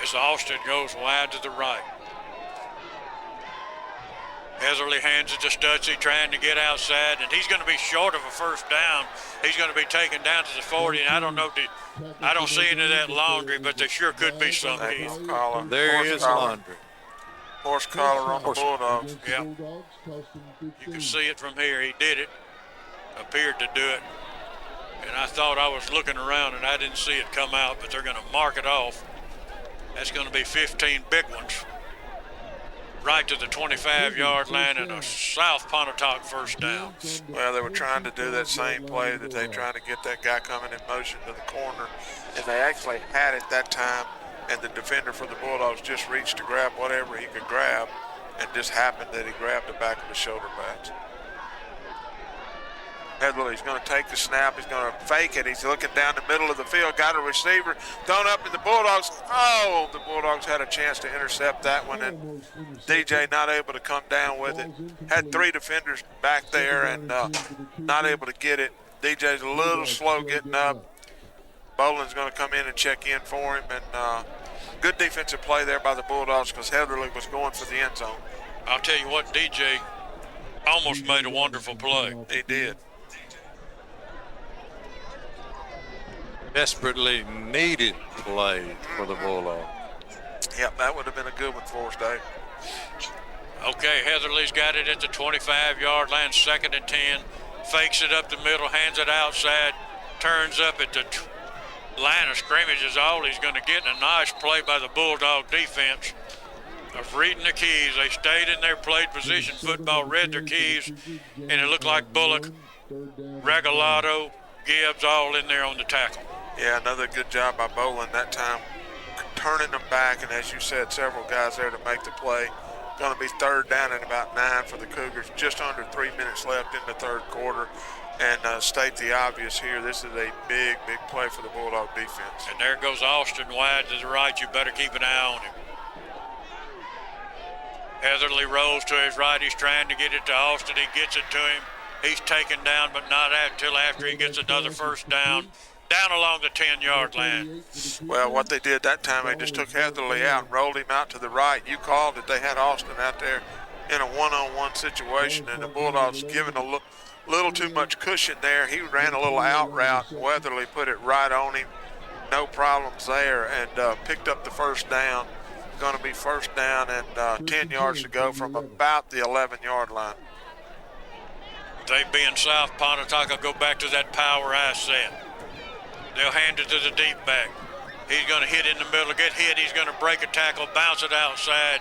as Austin goes wide to the right. Heatherly hands it to Stutzy, trying to get outside, and he's going to be short of a 1st down. He's going to be taken down to the 40, and I don't see any of that laundry, but there sure could be some. There is laundry. Horse collar on the Bulldogs. Yeah. You can see it from here. He did it, appeared to do it, and I thought I was looking around, and I didn't see it come out, but they're going to mark it off. That's going to be 15 big ones. Right to the 25-yard line and a South Pontotoc 1st down. Well, they were trying to do that same play that they trying to get that guy coming in motion to the corner, and they actually had it that time, and the defender for the Bulldogs just reached to grab whatever he could grab, and just happened that he grabbed the back of the shoulder pads. Heatherly's going to take the snap. He's going to fake it. He's looking down the middle of the field. Got a receiver. Thrown up to the Bulldogs. Oh, the Bulldogs had a chance to intercept that one, and DJ not able to come down with it. Had 3 defenders back there and not able to get it. DJ's a little slow getting up. Boland's going to come in and check in for him, and good defensive play there by the Bulldogs because Heatherly was going for the end zone. I'll tell you what, DJ almost made a wonderful play. He did. Desperately needed play for the Bulldogs. Yep, that would have been a good one for us, Dave. Okay, Heatherly's got it at the 25-yard line, 2nd and 10. Fakes it up the middle, hands it outside, turns up at the line of scrimmage is all he's going to get. And a nice play by the Bulldog defense of reading the keys. They stayed in there, played position football, read their keys, and it looked like Bullock, Regalado, Gibbs all in there on the tackle. Yeah, another good job by Bolin that time, turning them back, and as you said, several guys there to make the play. Going to be 3rd down and about 9 for the Cougars. Just under 3 minutes left in the 3rd quarter. And state the obvious here, this is a big, big play for the Bulldog defense. And there goes Austin wide to the right. You better keep an eye on him. Heatherly rolls to his right. He's trying to get it to Austin. He gets it to him. He's taken down, but not until after he gets another 1st down along the 10-yard line. Well, what they did that time, they just took Heatherly out and rolled him out to the right. You called it. They had Austin out there in a one-on-one situation, and the Bulldogs giving a little too much cushion there. He ran a little out route. Weatherly put it right on him. No problems there, and picked up the 1st down. Going to be 1st down and 10 yards to go from about the 11-yard line. They being South Pontotoc, I'll go back to that power I set. They'll hand it to the deep back. He's going to hit in the middle, get hit. He's going to break a tackle, bounce it outside,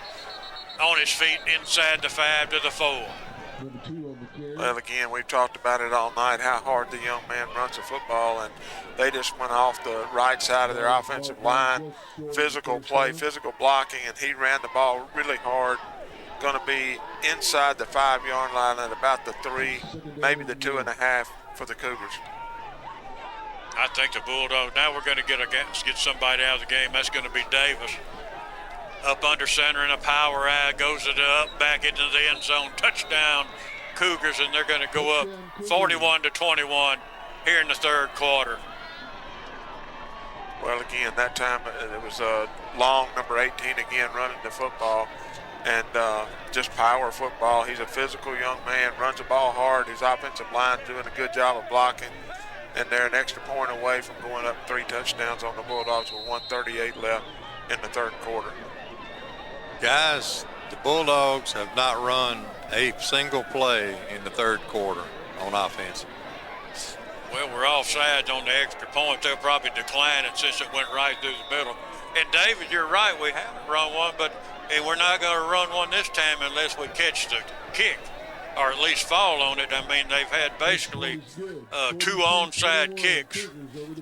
on his feet, inside the 5 to the 4. Well, again, we've talked about it all night, how hard the young man runs the football, and they just went off the right side of their offensive line. Physical play, physical blocking, and he ran the ball really hard. Going to be inside the 5-yard line at about the 3, maybe the 2.5 for the Cougars. I think the Bulldogs, now we're going to get somebody out of the game. That's going to be Davis. Up under center in a power eye, goes it up, back into the end zone, touchdown Cougars, and they're going to go up 41-21 here in the 3rd quarter. Well, again, that time it was Long, number 18, again running the football, and just power football. He's a physical young man, runs the ball hard. His offensive line doing a good job of blocking. And they're an extra point away from going up 3 touchdowns on the Bulldogs with 1:38 left in the 3rd quarter. Guys, the Bulldogs have not run a single play in the 3rd quarter on offense. Well, we're offsides on the extra point. They'll probably decline it since it went right through the middle. And David, you're right, we haven't run one, but we're not going to run one this time unless we catch the kick, or at least fall on it. I mean, they've had basically 2 onside kicks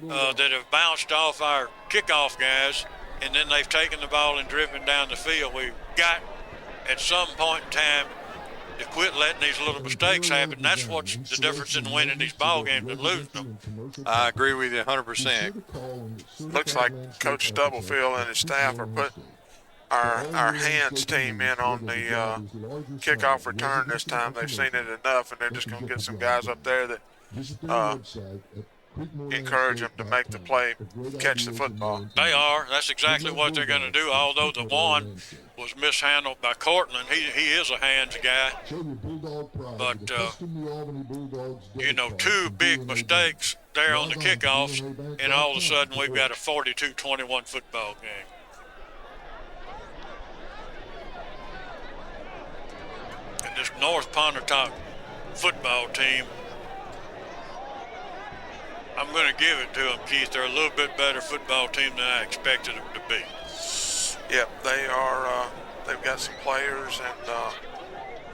that have bounced off our kickoff guys, and then they've taken the ball and driven down the field. We've got, at some point in time, to quit letting these little mistakes happen. That's what's the difference in winning these ball games and losing them. I agree with you 100%. Looks like Coach Stubblefield and his staff are putting our hands team in on the kickoff return this time. They've seen it enough, and they're just going to get some guys up there that encourage them to make the play, catch the football. They are. That's exactly what they're going to do, although the one was mishandled by Cortland. He is a hands guy. But, 2 big mistakes there on the kickoffs, and all of a sudden we've got a 42-21 football game. And this North Pontotoc football team, I'm going to give it to them, Keith. They're a little bit better football team than I expected them to be. Yep, they are. They've got some players, and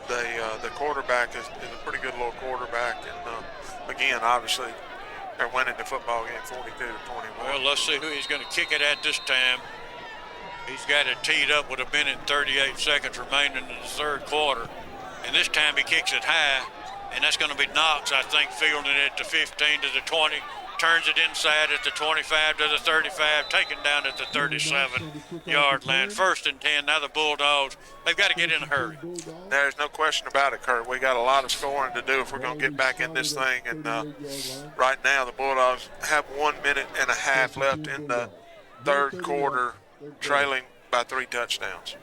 the quarterback is a pretty good little quarterback. And again, obviously, they're winning the football game 42-21. Well, let's see who he's going to kick it at this time. He's got it teed up with a minute and 38 seconds remaining in the 3rd quarter. And this time he kicks it high, and that's going to be Knox, I think, fielding it to 15 to the 20, turns it inside at the 25 to the 35, taken down at the 37-yard line. 1st and 10. Now the Bulldogs, they've got to get in a hurry. There's no question about it, Kurt. We got a lot of scoring to do if we're going to get back in this thing. And right now the Bulldogs have 1 minute and a half left in the 3rd quarter. trailing by 3 touchdowns.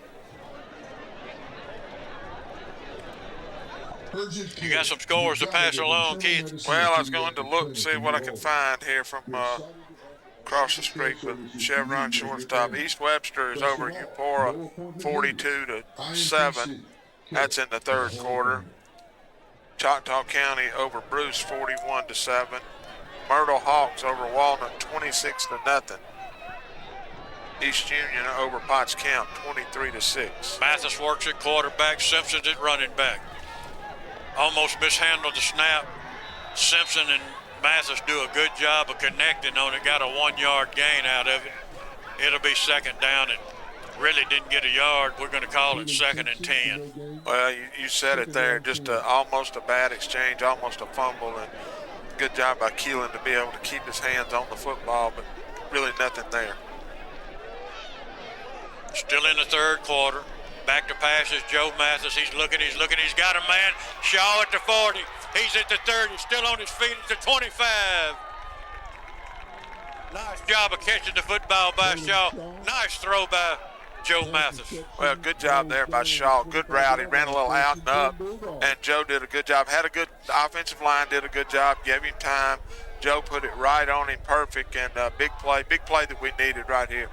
You got some scores to pass along, Keith? Well, I was going to look and see what I could find here from across the street with Chevron shortstop. East Webster is over Eupora 42-7. That's in the third quarter. Choctaw County over Bruce 41-7. Myrtle Hawks over Walnut 26-0. East Union over Potts Camp 23-6. Mathis works at quarterback, Simpson's at running back. Almost mishandled the snap. Simpson and Mathis do a good job of connecting on it, got a 1-yard gain out of it. It'll be second down and really didn't get a yard. We're going to call it 2nd and 10. Well, you said it there, just almost a bad exchange, almost a fumble, and good job by Keelan to be able to keep his hands on the football, but really nothing there. Still in the third quarter. Back to passes, Joe Mathis. He's looking. He's got a man. Shaw at the 40. He's at the 30. Still on his feet at the 25. Nice job of catching the football by Shaw. Nice throw by Joe Mathis. Well, good job there by Shaw. Good route. He ran a little out and up, and Joe did a good job. Had a good offensive line, did a good job, gave him time. Joe put it right on him, perfect, and big play that we needed right here.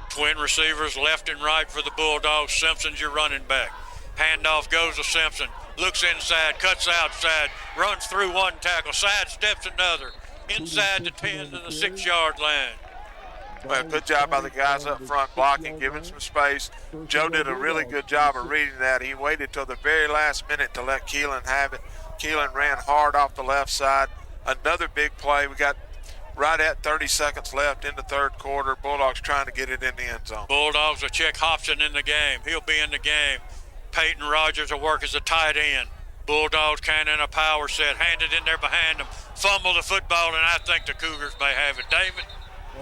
Twin receivers left and right for the Bulldogs. Simpson's your running back. Handoff goes to Simpson. Looks inside, cuts outside, runs through one tackle, sidesteps another. Inside the 10 to the 6-yard line. Well, good job by the guys up front blocking, giving some space. Joe did a really good job of reading that. He waited till the very last minute to let Keelan have it. Keelan ran hard off the left side. Another big play. We got right at 30 seconds left in the third quarter. Bulldogs trying to get it in the end zone. Bulldogs will check Hobson in the game. He'll be in the game. Peyton Rogers will work as a tight end. Bulldogs kind of in a power set. Hand it in there behind them. Fumble the football, and I think the Cougars may have it. David?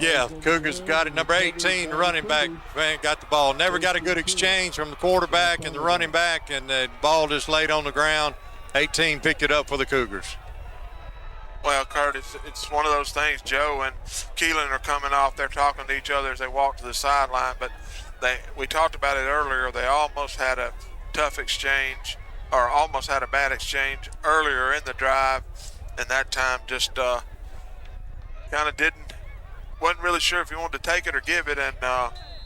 Yeah, Cougars got it. Number 18, the running back, man, got the ball. Never got a good exchange from the quarterback and the running back, and the ball just laid on the ground. 18 picked it up for the Cougars. Well, Kurt, it's one of those things. Joe and Keelan are coming off. They're talking to each other as they walk to the sideline, but we talked about it earlier. They almost had a tough exchange, or almost had a bad exchange earlier in the drive, and that time just kind of wasn't really sure if he wanted to take it or give it, and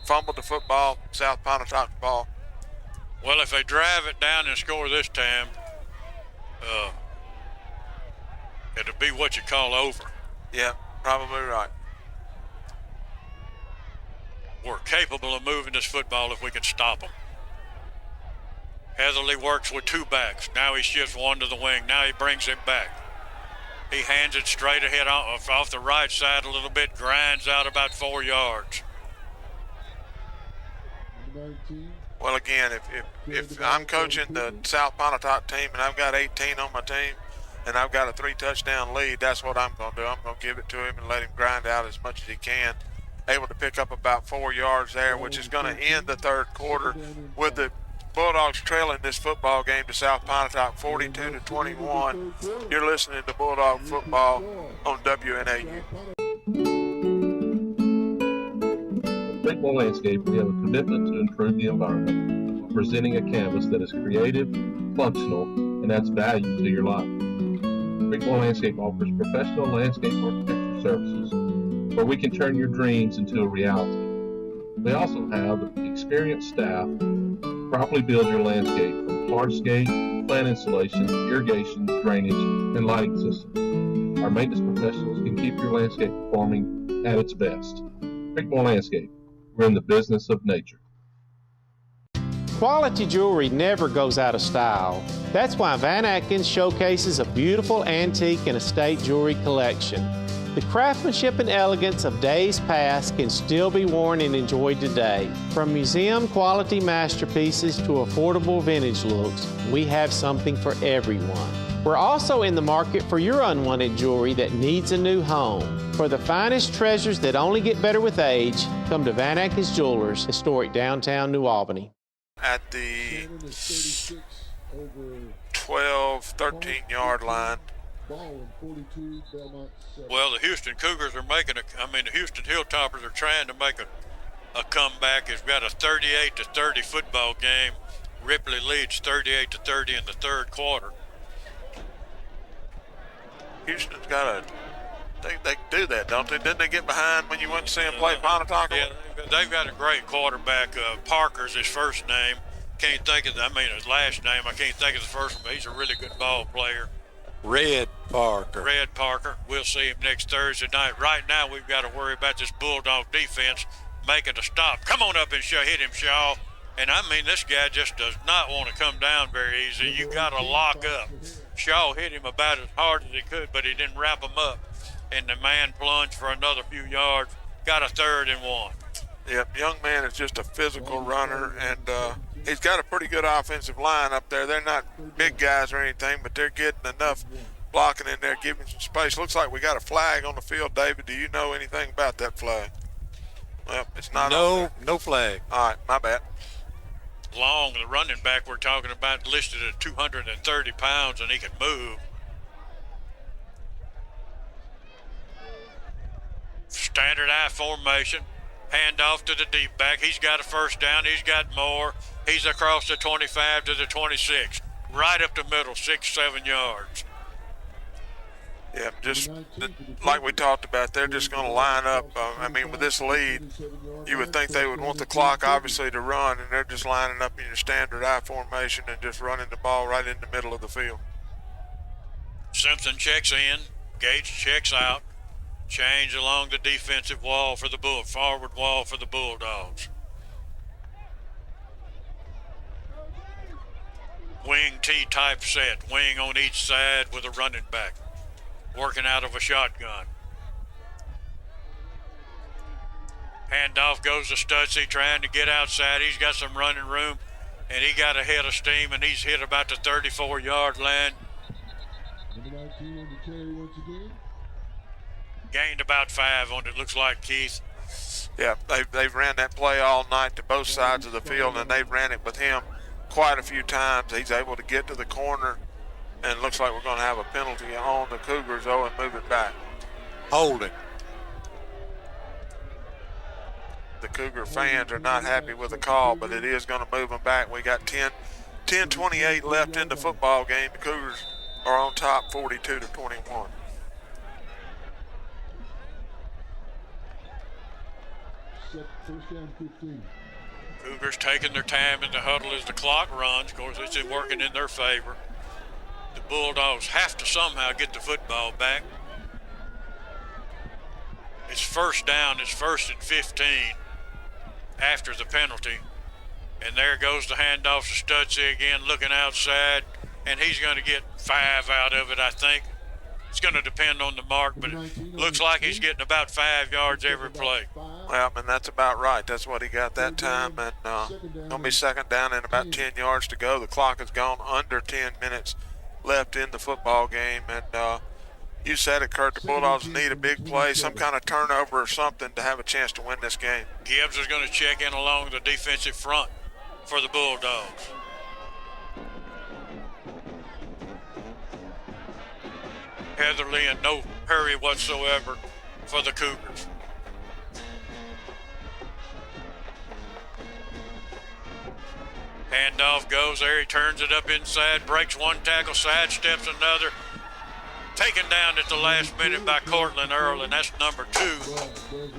fumbled the football, South Pontotoc ball. Well, if they drive it down and score this time, it'll be what you call over. Yeah, probably right. We're capable of moving this football if we can stop them. Heatherly works with two backs. Now he shifts one to the wing. Now he brings it back. He hands it straight ahead off the right side a little bit, grinds out about 4 yards. Well, again, if I'm coaching the South Pontotoc team and I've got 18 on my team and I've got a 3-touchdown lead, that's what I'm going to do. I'm going to give it to him and let him grind out as much as he can. Able to pick up about 4 yards there, which is going to end the third quarter with the Bulldogs trailing this football game to South Pontotoc 42-21. You're listening to Bulldog Football on WNAU. At Pregame Landscape, we have a commitment to improve the environment while presenting a canvas that is creative, functional, and adds value to your life. Pregame Landscape offers professional landscape architecture services where we can turn your dreams into a reality. We also have experienced staff properly build your landscape from hardscape, plant installation, irrigation, drainage, and lighting systems. Our maintenance professionals can keep your landscape performing at its best. Pregame Landscape, we're in the business of nature. Quality jewelry never goes out of style. That's why Van Atkins showcases a beautiful antique and estate jewelry collection. The craftsmanship and elegance of days past can still be worn and enjoyed today. From museum-quality masterpieces to affordable vintage looks, we have something for everyone. We're also in the market for your unwanted jewelry that needs a new home. For the finest treasures that only get better with age, come to Van Atkins Jewelers, historic downtown New Albany. At the 12, 13-yard line, Well, the Houston Cougars are the Houston Hilltoppers are trying to make a comeback. It's got a 38-30 football game. Ripley leads 38-30 in the third quarter. Houston's got they do that, don't they? Didn't they get behind when you went to see them play Pontotoc? Yeah, they've got a great quarterback. Parker's his first name. Can't think of his last name. I can't think of the first one, but he's a really good ball player. Red Parker. We'll see him next Thursday night. Right now, we've got to worry about this Bulldog defense making a stop. Come on up and hit him, Shaw. And this guy just does not want to come down very easy. You got to lock up. Shaw hit him about as hard as he could, but he didn't wrap him up. And the man plunged for another few yards. Got a 3rd and 1. Yep, young man is just a physical runner, and he's got a pretty good offensive line up there. They're not big guys or anything, but they're getting enough blocking in there, giving some space. Looks like we got a flag on the field, David. Do you know anything about that flag? Well, it's not on there. No flag. All right, my bad. Long, the running back we're talking about, listed at 230 pounds, and he can move. Standard I formation. Hand off to the deep back. He's got a first down. He's got more. He's across the 25 to the 26. Right up the middle, 6-7 yards. Yeah, just like we talked about, they're just going to line up. With this lead, you would think they would want the clock, obviously, to run, and they're just lining up in your standard I formation and just running the ball right in the middle of the field. Simpson checks in. Gates checks out. Change along the defensive wall for the forward wall for the Bulldogs. Wing T-type set. Wing on each side with a running back. Working out of a shotgun. Handoff goes to Stutzy trying to get outside. He's got some running room, and he got a head of steam, and he's hit about the 34-yard line. Gained about 5 on it, looks like, Keith. Yeah, they've ran that play all night to both sides of the field, and they've ran it with him quite a few times. He's able to get to the corner, and looks like we're going to have a penalty on the Cougars, and move it back. Holding. The Cougar fans are not happy with the call, but it is going to move them back. We got 10:28 left in the football game. The Cougars are on top 42-21. First down 15. Cougars taking their time in the huddle as the clock runs. Of course, it's working in their favor. The Bulldogs have to somehow get the football back. It's first down. It's 1st and 15 after the penalty. And there goes the handoff to Stutzy again, looking outside. And he's going to get 5 out of it, I think. It's going to depend on the mark, but it looks like he's getting about 5 yards every play. Well, and that's about right. That's what he got that time. And going to be second down and about 10 yards to go. The clock has gone under 10 minutes left in the football game. And you said it, Kurt, the Bulldogs need a big play, some kind of turnover or something to have a chance to win this game. Gibbs is going to check in along the defensive front for the Bulldogs. Heatherly in no hurry whatsoever for the Cougars. Handoff goes there. He turns it up inside, breaks one tackle, sidesteps another. Taken down at the last minute by Cortland Earl, and that's number 2.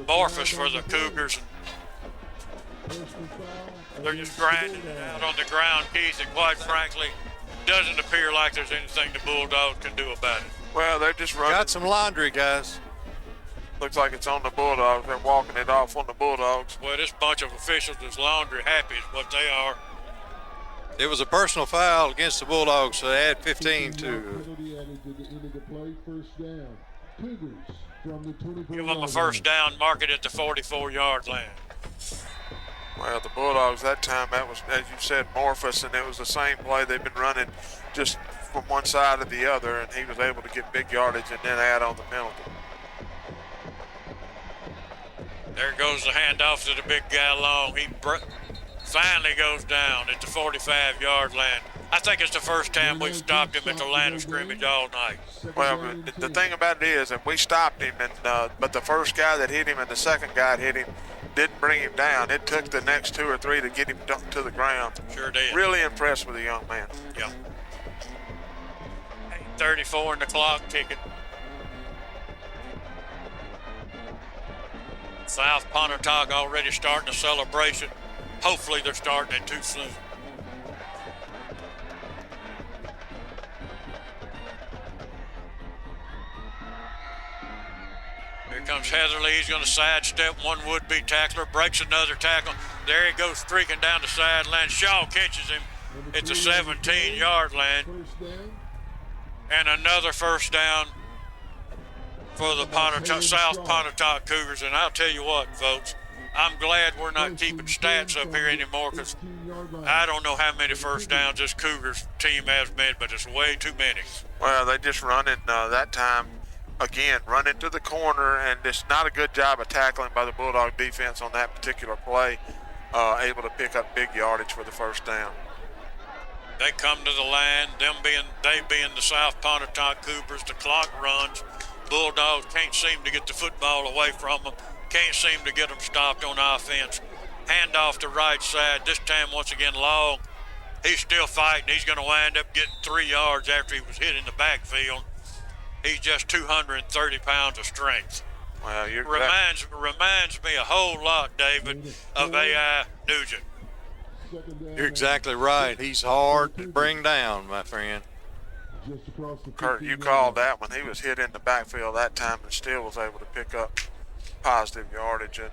Morphus for the Cougars. They're just grinding it out on the ground, Keith, and quite frankly, doesn't appear like there's anything the Bulldogs can do about it. Well, they're just running. Got some laundry, guys. Looks like it's on the Bulldogs. They're walking it off on the Bulldogs. Well, this bunch of officials is laundry happy is what they are. It was a personal foul against the Bulldogs, so they add 15 to. Give them a first down, mark it at the 44-yard line. Well, the Bulldogs that time, that was, as you said, Morphus, and it was the same play they've been running just from one side to the other, and he was able to get big yardage and then add on the penalty. There goes the handoff to the big guy Long. He finally goes down at the 45-yard line. I think it's the first time we've stopped him at the line of scrimmage all night. Well, the thing about it is that we stopped him, and but the first guy that hit him and the second guy that hit him didn't bring him down. It took the next 2 or 3 to get him to the ground. Sure did. Really impressed with the young man. Yeah. 8:34 and the clock ticking. South Pontotoc already starting a celebration. Hopefully they're starting it too soon. Here comes Heatherly. He's going to sidestep one would-be tackler, breaks another tackle. There he goes streaking down the sideline. Shaw catches him at the 17-yard line. And another first down for the South Pontotoc Cougars. And I'll tell you what, folks, I'm glad we're not keeping stats up here anymore, because I don't know how many first downs this Cougars team has made, but it's way too many. Well, they just run it that time. Again, run into the corner, and it's not a good job of tackling by the Bulldog defense on that particular play, able to pick up big yardage for the first down. They come to the line, they being the South Pontotoc Cougars. The clock runs. Bulldogs can't seem to get the football away from them, can't seem to get them stopped on offense. Hand off to right side, this time once again Long. He's still fighting. He's going to wind up getting 3 yards after he was hit in the backfield. He's just 230 pounds of strength. Well, reminds me a whole lot, David, of A.I. Nugent. You're exactly right. He's hard to bring down, my friend. Kurt, you called that when he was hit in the backfield that time and still was able to pick up positive yardage and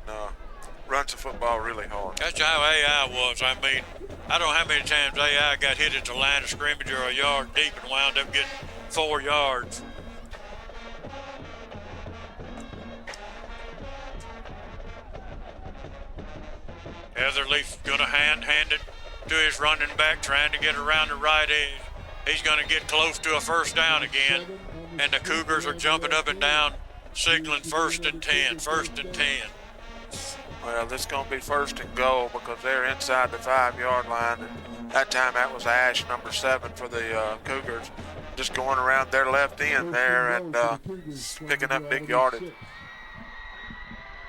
runs the football really hard. That's how A.I. was. I mean, I don't know how many times A.I. got hit at the line of scrimmage or a yard deep and wound up getting 4 yards. Heatherly's going to hand it to his running back, trying to get around the right edge. He's going to get close to a first down again, and the Cougars are jumping up and down, signaling 1st and 10, 1st and 10. Well, this is going to be 1st and goal because they're inside the 5-yard line. And that time that was Ash, number 7 for the Cougars, just going around their left end there and picking up big yardage.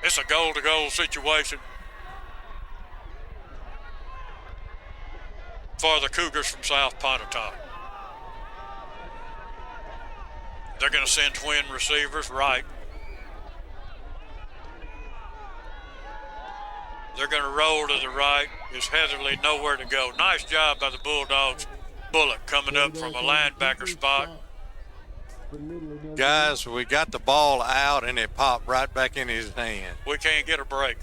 It's a goal-to-goal situation for the Cougars from South Pontotoc. They're going to send twin receivers right. They're going to roll to the right. Is Heatherly nowhere to go. Nice job by the Bulldogs. Bullock coming up from a linebacker spot. Guys, we got the ball out and it popped right back in his hand. We can't get a break.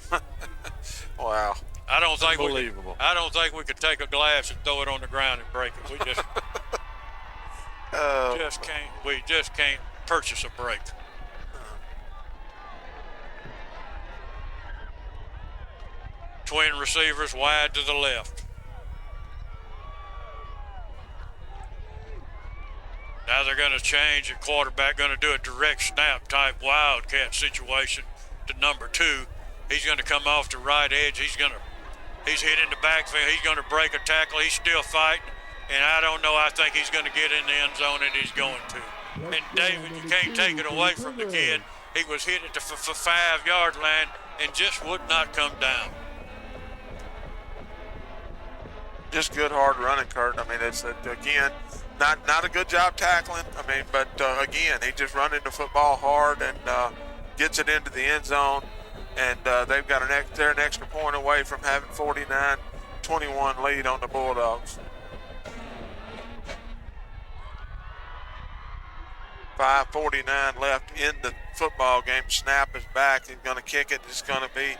Wow. I don't think Unbelievable. I don't think we could take a glass and throw it on the ground and break it. We we just can't purchase a break. Twin receivers wide to the left. Now they're going to change the quarterback, going to do a direct snap type wildcat situation to number 2. He's going to come off the right edge. He's hit in the backfield. He's going to break a tackle. He's still fighting. And I don't know. I think he's going to get in the end zone, and he's going to. And David, you can't take it away from the kid. He was hit at the 5-yard line and just would not come down. Just good hard running, Kurt. I mean, it's again not a good job tackling. I mean, but again, he just running the football hard and gets it into the end zone. And they've got they're an extra point away from having 49-21 lead on the Bulldogs. 5:49 left in the football game. Snap is back. He's going to kick it. It's going to be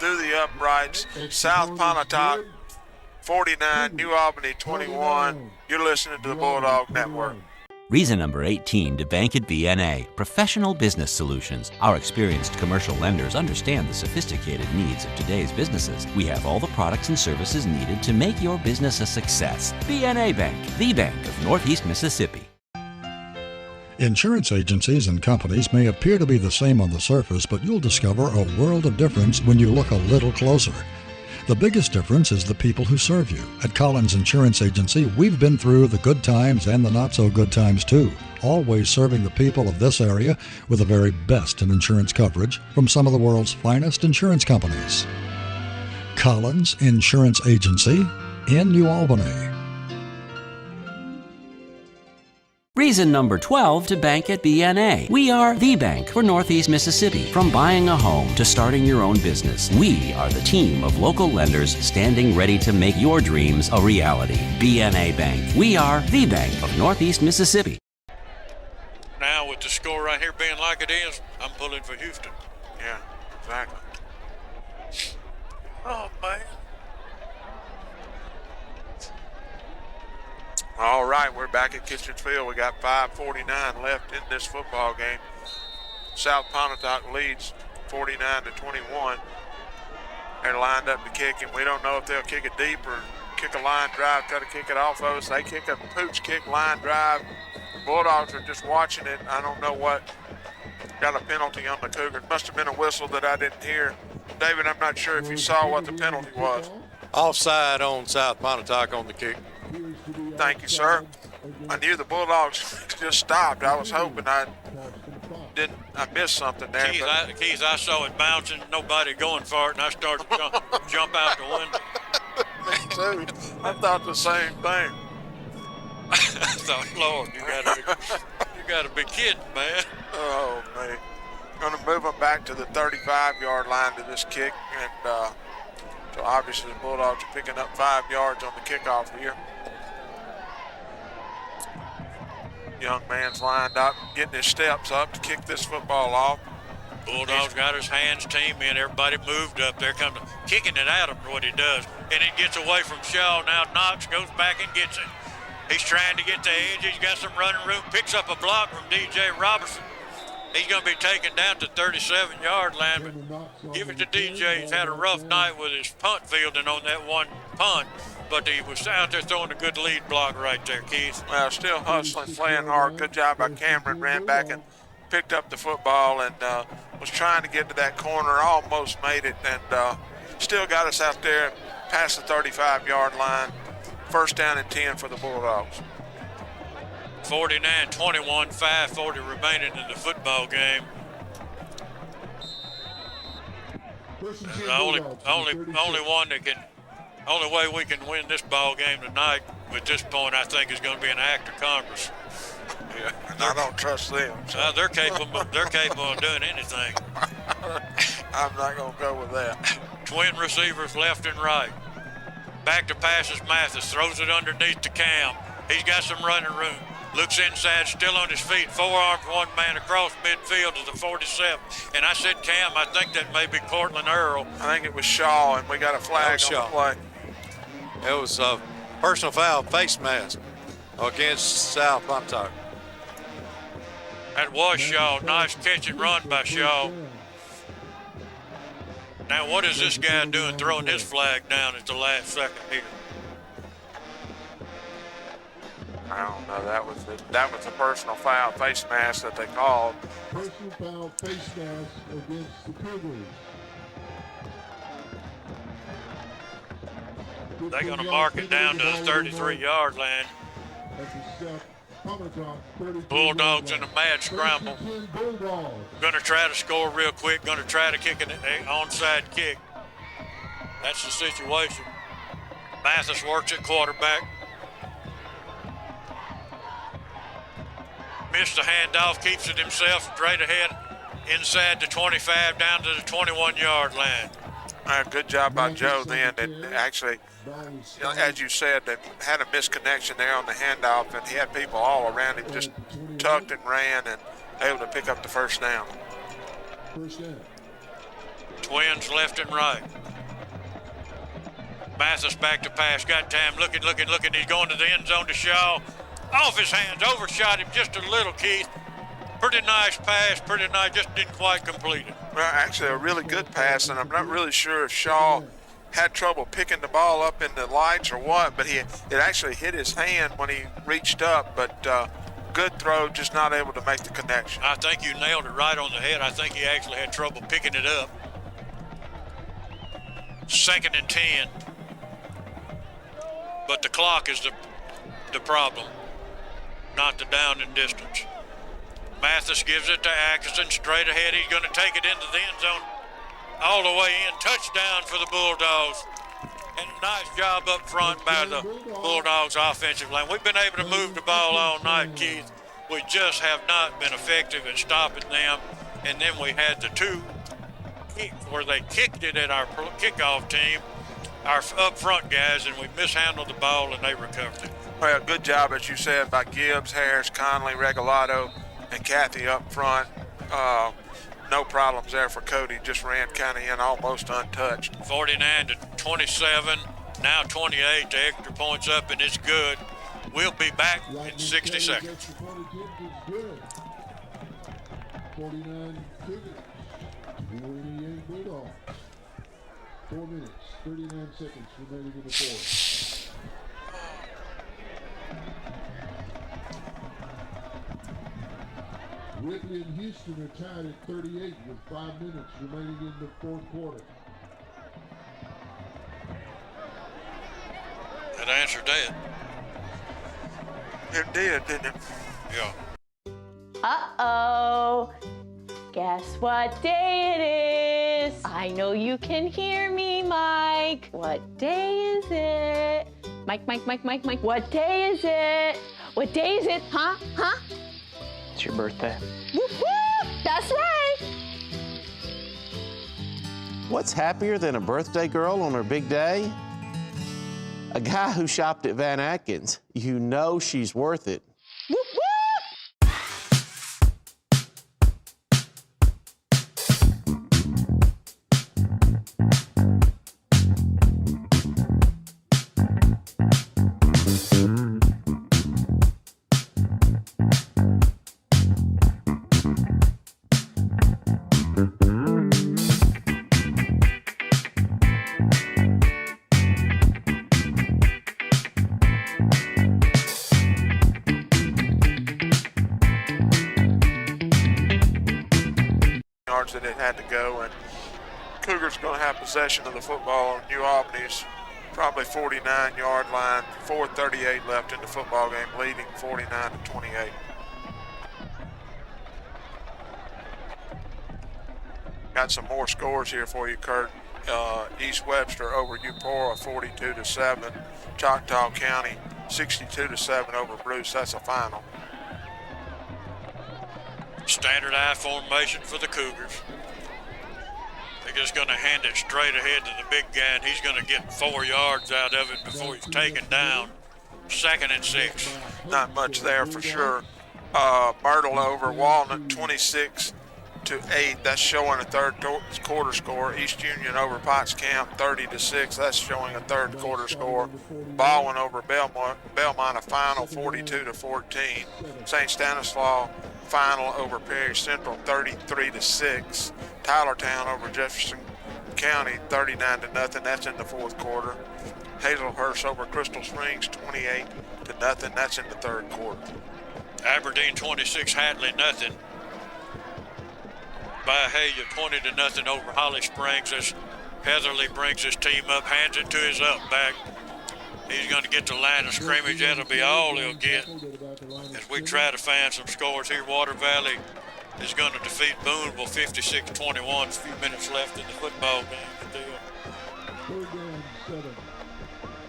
through the uprights. South Pontotoc 49, New Albany 21. You're listening to the Bulldog Network. Reason number 18 to bank at BNA, Professional Business Solutions. Our experienced commercial lenders understand the sophisticated needs of today's businesses. We have all the products and services needed to make your business a success. BNA Bank, the bank of Northeast Mississippi. Insurance agencies and companies may appear to be the same on the surface, but you'll discover a world of difference when you look a little closer. The biggest difference is the people who serve you. At Collins Insurance Agency, we've been through the good times and the not-so-good times, too, always serving the people of this area with the very best in insurance coverage from some of the world's finest insurance companies. Collins Insurance Agency in New Albany. Reason number 12 to bank at BNA. We are the bank for Northeast Mississippi. From buying a home to starting your own business, we are the team of local lenders standing ready to make your dreams a reality. BNA Bank. We are the bank of Northeast Mississippi. Now with the score right here being like it is, I'm pulling for Houston. Yeah, exactly. Oh, man. All right, we're back at Kitchens Field. We got 5:49 left in this football game. South Pontotoc leads 49-21. They're lined up to kick, and we don't know if they'll kick it deep or kick a line drive, try to kick it off of us. They kick a pooch kick line drive. The Bulldogs are just watching it. I don't know what. Got a penalty on the Cougars. Must have been a whistle that I didn't hear. David, I'm not sure if you saw what the penalty was. Offside on South Pontotoc on the kick. Thank you, sir. I knew the Bulldogs just stopped. I was hoping I missed something there. Keith, I saw it bouncing, nobody going for it, and I started to jump out the window. Me too. I thought the same thing. I thought, Lord, you gotta be kidding, man. Oh, man. Going to move them back to the 35-yard line to this kick, and so obviously the Bulldogs are picking up 5 yards on the kickoff here. Young man's lined up, getting his steps up to kick this football off. Bulldogs got his hands, team in, everybody moved up there, comes kicking it at him, what he does. And it gets away from Shaw. Now Knox goes back and gets it. He's trying to get the edge. He's got some running room, picks up a block from DJ Robertson. He's going to be taken down to 37-yard line, but give it to DJ. He's had a rough night with his punt fielding on that one punt, but he was out there throwing a good lead block right there, Keith. Well, still hustling, playing hard. Good job by Cameron. Ran back and picked up the football and was trying to get to that corner, almost made it, and still got us out there past the 35-yard line. First down and 10 for the Bulldogs. 49-21, 5:40 remaining in the football game. The only way we can win this ball game tonight at this point, I think, is going to be an act of Congress. Yeah, and I don't trust them. So. They're capable of doing anything. I'm not going to go with that. Twin receivers left and right. Back to passes Mathis, throws it underneath to Cam. He's got some running room. Looks inside, still on his feet. 4 arms, 1 man across midfield to the 47. And I said Cam, I think that may be Cortland Earl. I think it was Shaw, and we got a flag on the play. It was a personal foul, face mask against South Pontotoc. That was Shaw. Nice catch and run by Shaw. Now, what is this guy doing throwing his flag down at the last second here? I don't know. That was a personal foul, face mask that they called. Personal foul, face mask against the Cougars. They're going to mark it down to the 33-yard line. Bulldogs in a mad scramble. Going to try to score real quick. Going to try to kick an onside kick. That's the situation. Mathis works at quarterback. Missed the handoff, keeps it himself straight ahead inside the 25 down to the 21-yard line. Good job by Joe then. And actually, as you said, that had a misconnection there on the handoff, and he had people all around him just tucked and ran and able to pick up the first down. Twins left and right. Mathis back to pass, got time, looking. He's going to the end zone to Shaw. Off his hands, overshot him just a little, Keith. Pretty nice pass, pretty nice, just didn't quite complete it. Well, actually a really good pass, and I'm not really sure if Shaw had trouble picking the ball up in the lights or what, but it actually hit his hand when he reached up, but good throw, just not able to make the connection. I think you nailed it right on the head. I think he actually had trouble picking it up. 2nd and 10. But the clock is the problem, not the down and distance. Mathis gives it to Atkinson straight ahead. He's going to take it into the end zone all the way in. Touchdown for the Bulldogs. And a nice job up front by the Bulldogs offensive line. We've been able to move the ball all night, Keith. We just have not been effective at stopping them. And then we had the 2 where they kicked it at our kickoff team, our up front guys, and we mishandled the ball and they recovered it. Well, good job, as you said, by Gibbs, Harris, Conley, Regalado, and Kathy up front. No problems there for Cody. Just ran kind of in almost untouched. 49-27, now 28. The extra points up, and it's good. We'll be back in 60 seconds. 49 Cougars, 48 Bulldogs. 4 minutes, 39 seconds remaining in the fourth. Ripley and Houston are tied at 38 with 5 minutes remaining in the fourth quarter. That answered that. It did, didn't it? Yeah. Uh-oh. Guess what day it is? I know you can hear me, Mike. What day is it? Mike. What day is it? What day is it? Huh? It's your birthday. Whoop, whoop. That's right. What's happier than a birthday girl on her big day? A guy who shopped at Van Atkins. You know she's worth it. Whoop, whoop. That it had to go, and Cougars going to have possession of the football on New Albany's probably 49-yard line. 4:38 left in the football game, leading 49-28. Got some more scores here for you, Kurt. East Webster over Eupora 42-7. Choctaw County 62-7 over Bruce. That's a final. Standard I formation for the Cougars. They're just going to hand it straight ahead to the big guy, and he's going to get 4 yards out of it before he's taken down. 2nd and 6. Not much there for sure. Myrtle over Walnut 26-8. That's showing a third quarter score. East Union over Potts Camp 30-6. That's showing a third quarter score. Baldwin over Belmont a final 42-14. St. Stanislaus final over Perry Central 33-6. Tylertown over Jefferson County 39-0. That's in the fourth quarter. Hazelhurst over Crystal Springs 28-0. That's in the third quarter. Aberdeen 26, Hatley nothing. Bahia 20-0 over Holly Springs as Heatherly brings his team up, hands it to his up back. He's going to get the line of scrimmage. That'll be all he'll get. As we try to find some scores here, Water Valley is going to defeat Booneville 56-21. A few minutes left in the football game still.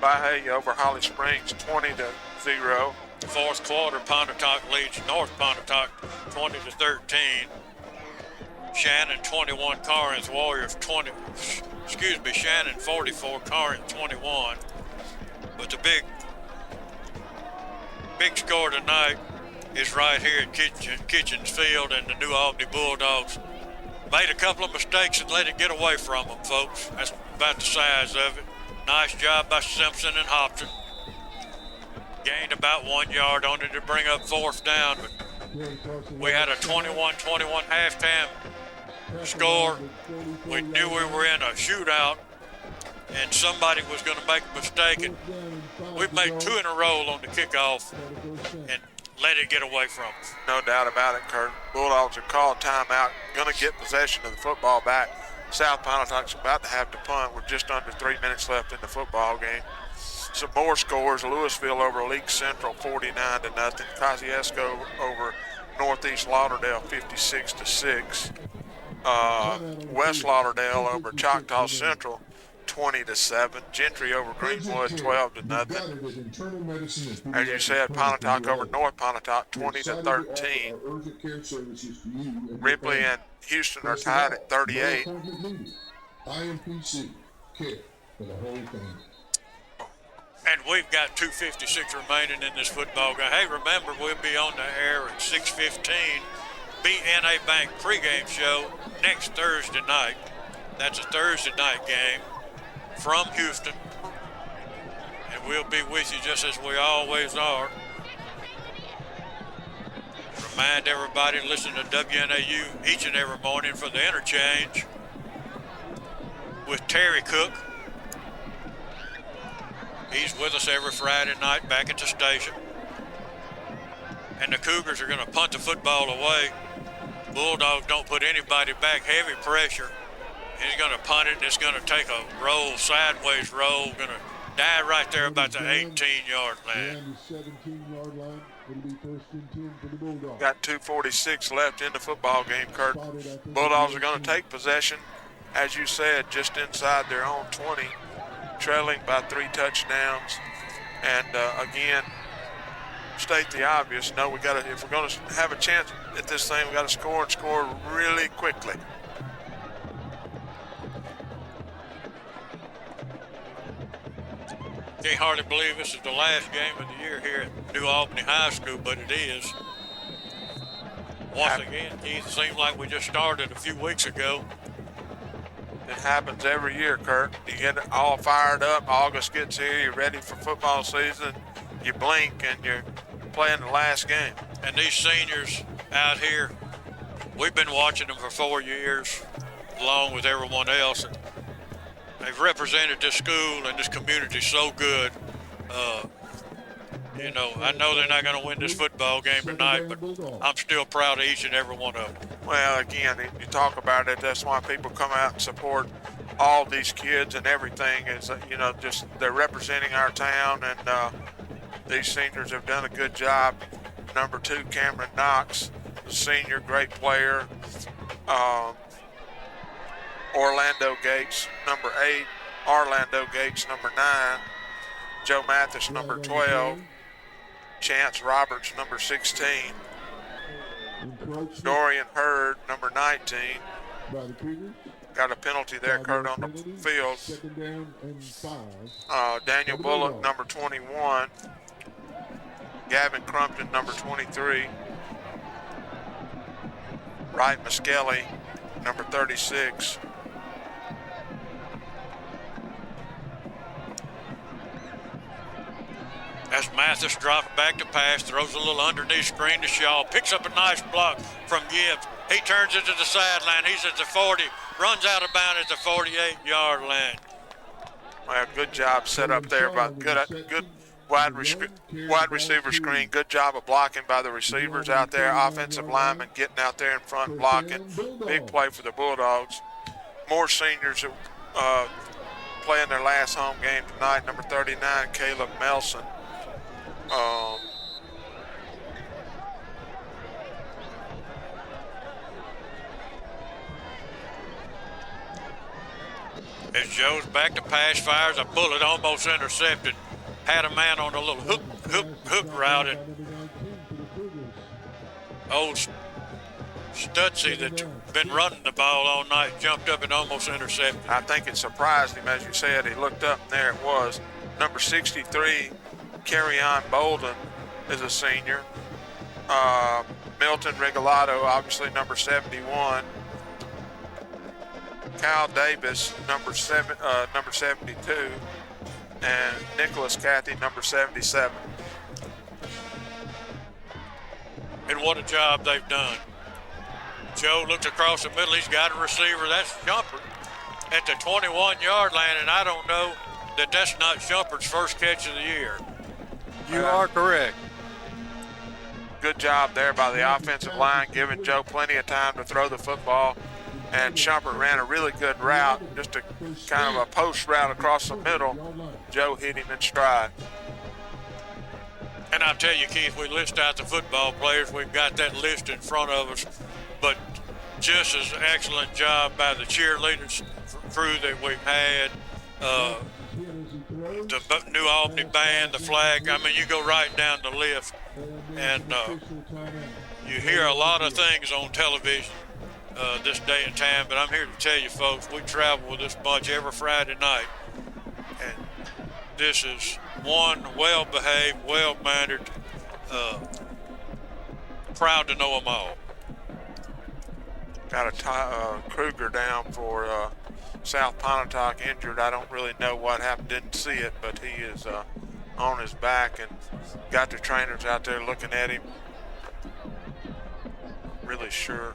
Bahia over Holly Springs 20-0. Fourth quarter, Pontotoc leads North Pontotoc 20-13. Shannon 21, Corinth Warriors 20. Shannon 44, Corinth 21. But the big score tonight is right here at Kitchens Field, and the New Albany Bulldogs made a couple of mistakes and let it get away from them, folks. That's about the size of it. Nice job by Simpson and Hobson. Gained about 1 yard on it to bring up fourth down, but we had a 21-21 halftime score. We knew we were in a shootout, and somebody was going to make a mistake, and we've made 2 in a row on the kickoff and let it get away from us. No doubt about it, Kurt. Bulldogs are called timeout, going to get possession of the football back. South Pontotoc is about to have to punt with just under 3 minutes left in the football game. Some more scores: Louisville over League Central 49-0. Kosciuszko over Northeast Lauderdale 56-6. West Lauderdale over Choctaw Central 20-7. Gentry over Greenwood 12-0. As you said, Pontotoc over North Pontotoc 20-13. Ripley and Houston are tied at 38. IMPC, care for the whole family. And we've got 2:56 remaining in this football game. Hey, remember, we'll be on the air at 6:15. BNA Bank pregame show next Thursday night. That's a Thursday night game from Houston. And we'll be with you just as we always are. Remind everybody to listen to WNAU each and every morning for the interchange with Terry Cook. He's with us every Friday night back at the station. And the Cougars are going to punt the football away. Bulldogs don't put anybody back, heavy pressure. And he's going to punt it, and it's going to take a roll, sideways roll, going to die right there about the 18-yard line. Got 2:46 left in the football game, Kurt. Bulldogs are going to take possession, as you said, just inside their own 20, trailing by 3 touchdowns. And again, state the obvious. No, we got to. If we're going to have a chance at this thing, we got to score and score really quickly. Can't hardly believe this is the last game of the year here at New Albany High School, but it is. Once again, Keith, it seems like we just started a few weeks ago. It happens every year, Kurt. You get all fired up. August gets here. You're ready for football season. You blink and you're playing the last game. And these seniors out here, we've been watching them for 4 years, along with everyone else. And they've represented this school and this community so good. You know, I know they're not going to win this football game tonight, but I'm still proud of each and every one of them. Well, again, you talk about it. That's why people come out and support all these kids and everything. Is you know, just they're representing our town, and these seniors have done a good job. Number 2, Cameron Knox, the senior, great player. Orlando Gates, number 8. Orlando Gates, number 9. Joe Mathis, number 12. Chance Roberts, number 16. Dorian Hurd, number 19. Got a penalty there, Kurt, on the field. Daniel Bullock, number 21. Gavin Crumpton, number 23. Wright Muskelly, number 36. As Mathis drops back to pass, throws a little underneath screen to Shaw, picks up a nice block from Gibbs. He turns it to the sideline. He's at the 40, runs out of bounds at the 48-yard line. Well, good job set up there by good wide receiver screen. Good job of blocking by the receivers out there. Offensive linemen getting out there in front blocking. Big play for the Bulldogs. More seniors playing their last home game tonight. Number 39, Caleb Melson. As Joe's back to pass, fires a bullet, almost intercepted. Had a man on a little hook route, and old Stutzy that's been running the ball all night jumped up and almost intercepted. I think it surprised him, as you said. He looked up and there it was. Number 63, Carryon Bolden, is a senior. Milton Regalado, obviously number 71. Kyle Davis, number 72. And Nicholas Cathy, number 77. And what a job they've done. Joe looks across the middle. He's got a receiver. That's Shumpert at the 21-yard line, and I don't know that that's not Shumpert's first catch of the year. You are correct. Good job there by the offensive line, giving Joe plenty of time to throw the football. and Shumpert ran a really good route, just a kind of a post route across the middle. Joe hit him in stride. And I'll tell you, Keith, we list out the football players. We've got that list in front of us, but just as excellent job by the cheerleaders crew that we've had, the New Albany band, the flag. I mean, you go right down the list, and you hear a lot of things on television this day and time, but I'm here to tell you, folks, we travel with this bunch every Friday night, and this is one well-behaved, well-mannered, proud to know them all. Got a Cougar down for South Pontotoc injured. I don't really know what happened, didn't see it, but he is on his back, and got the trainers out there looking at him. Really sure.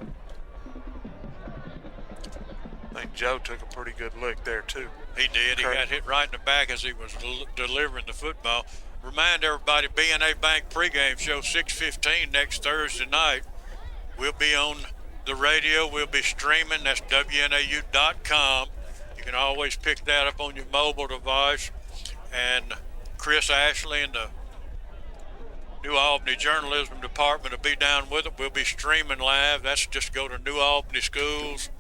I think Joe took a pretty good lick there too. He did. He got hit right in the back as he was delivering the football. Remind everybody, B&A Bank pregame show 6:15 next Thursday night. We'll be on the radio. We'll be streaming. That's WNAU.com. You can always pick that up on your mobile device. And Chris Ashley and the New Albany Journalism Department will be down with it. We'll be streaming live. That's just go to New Albany Schools.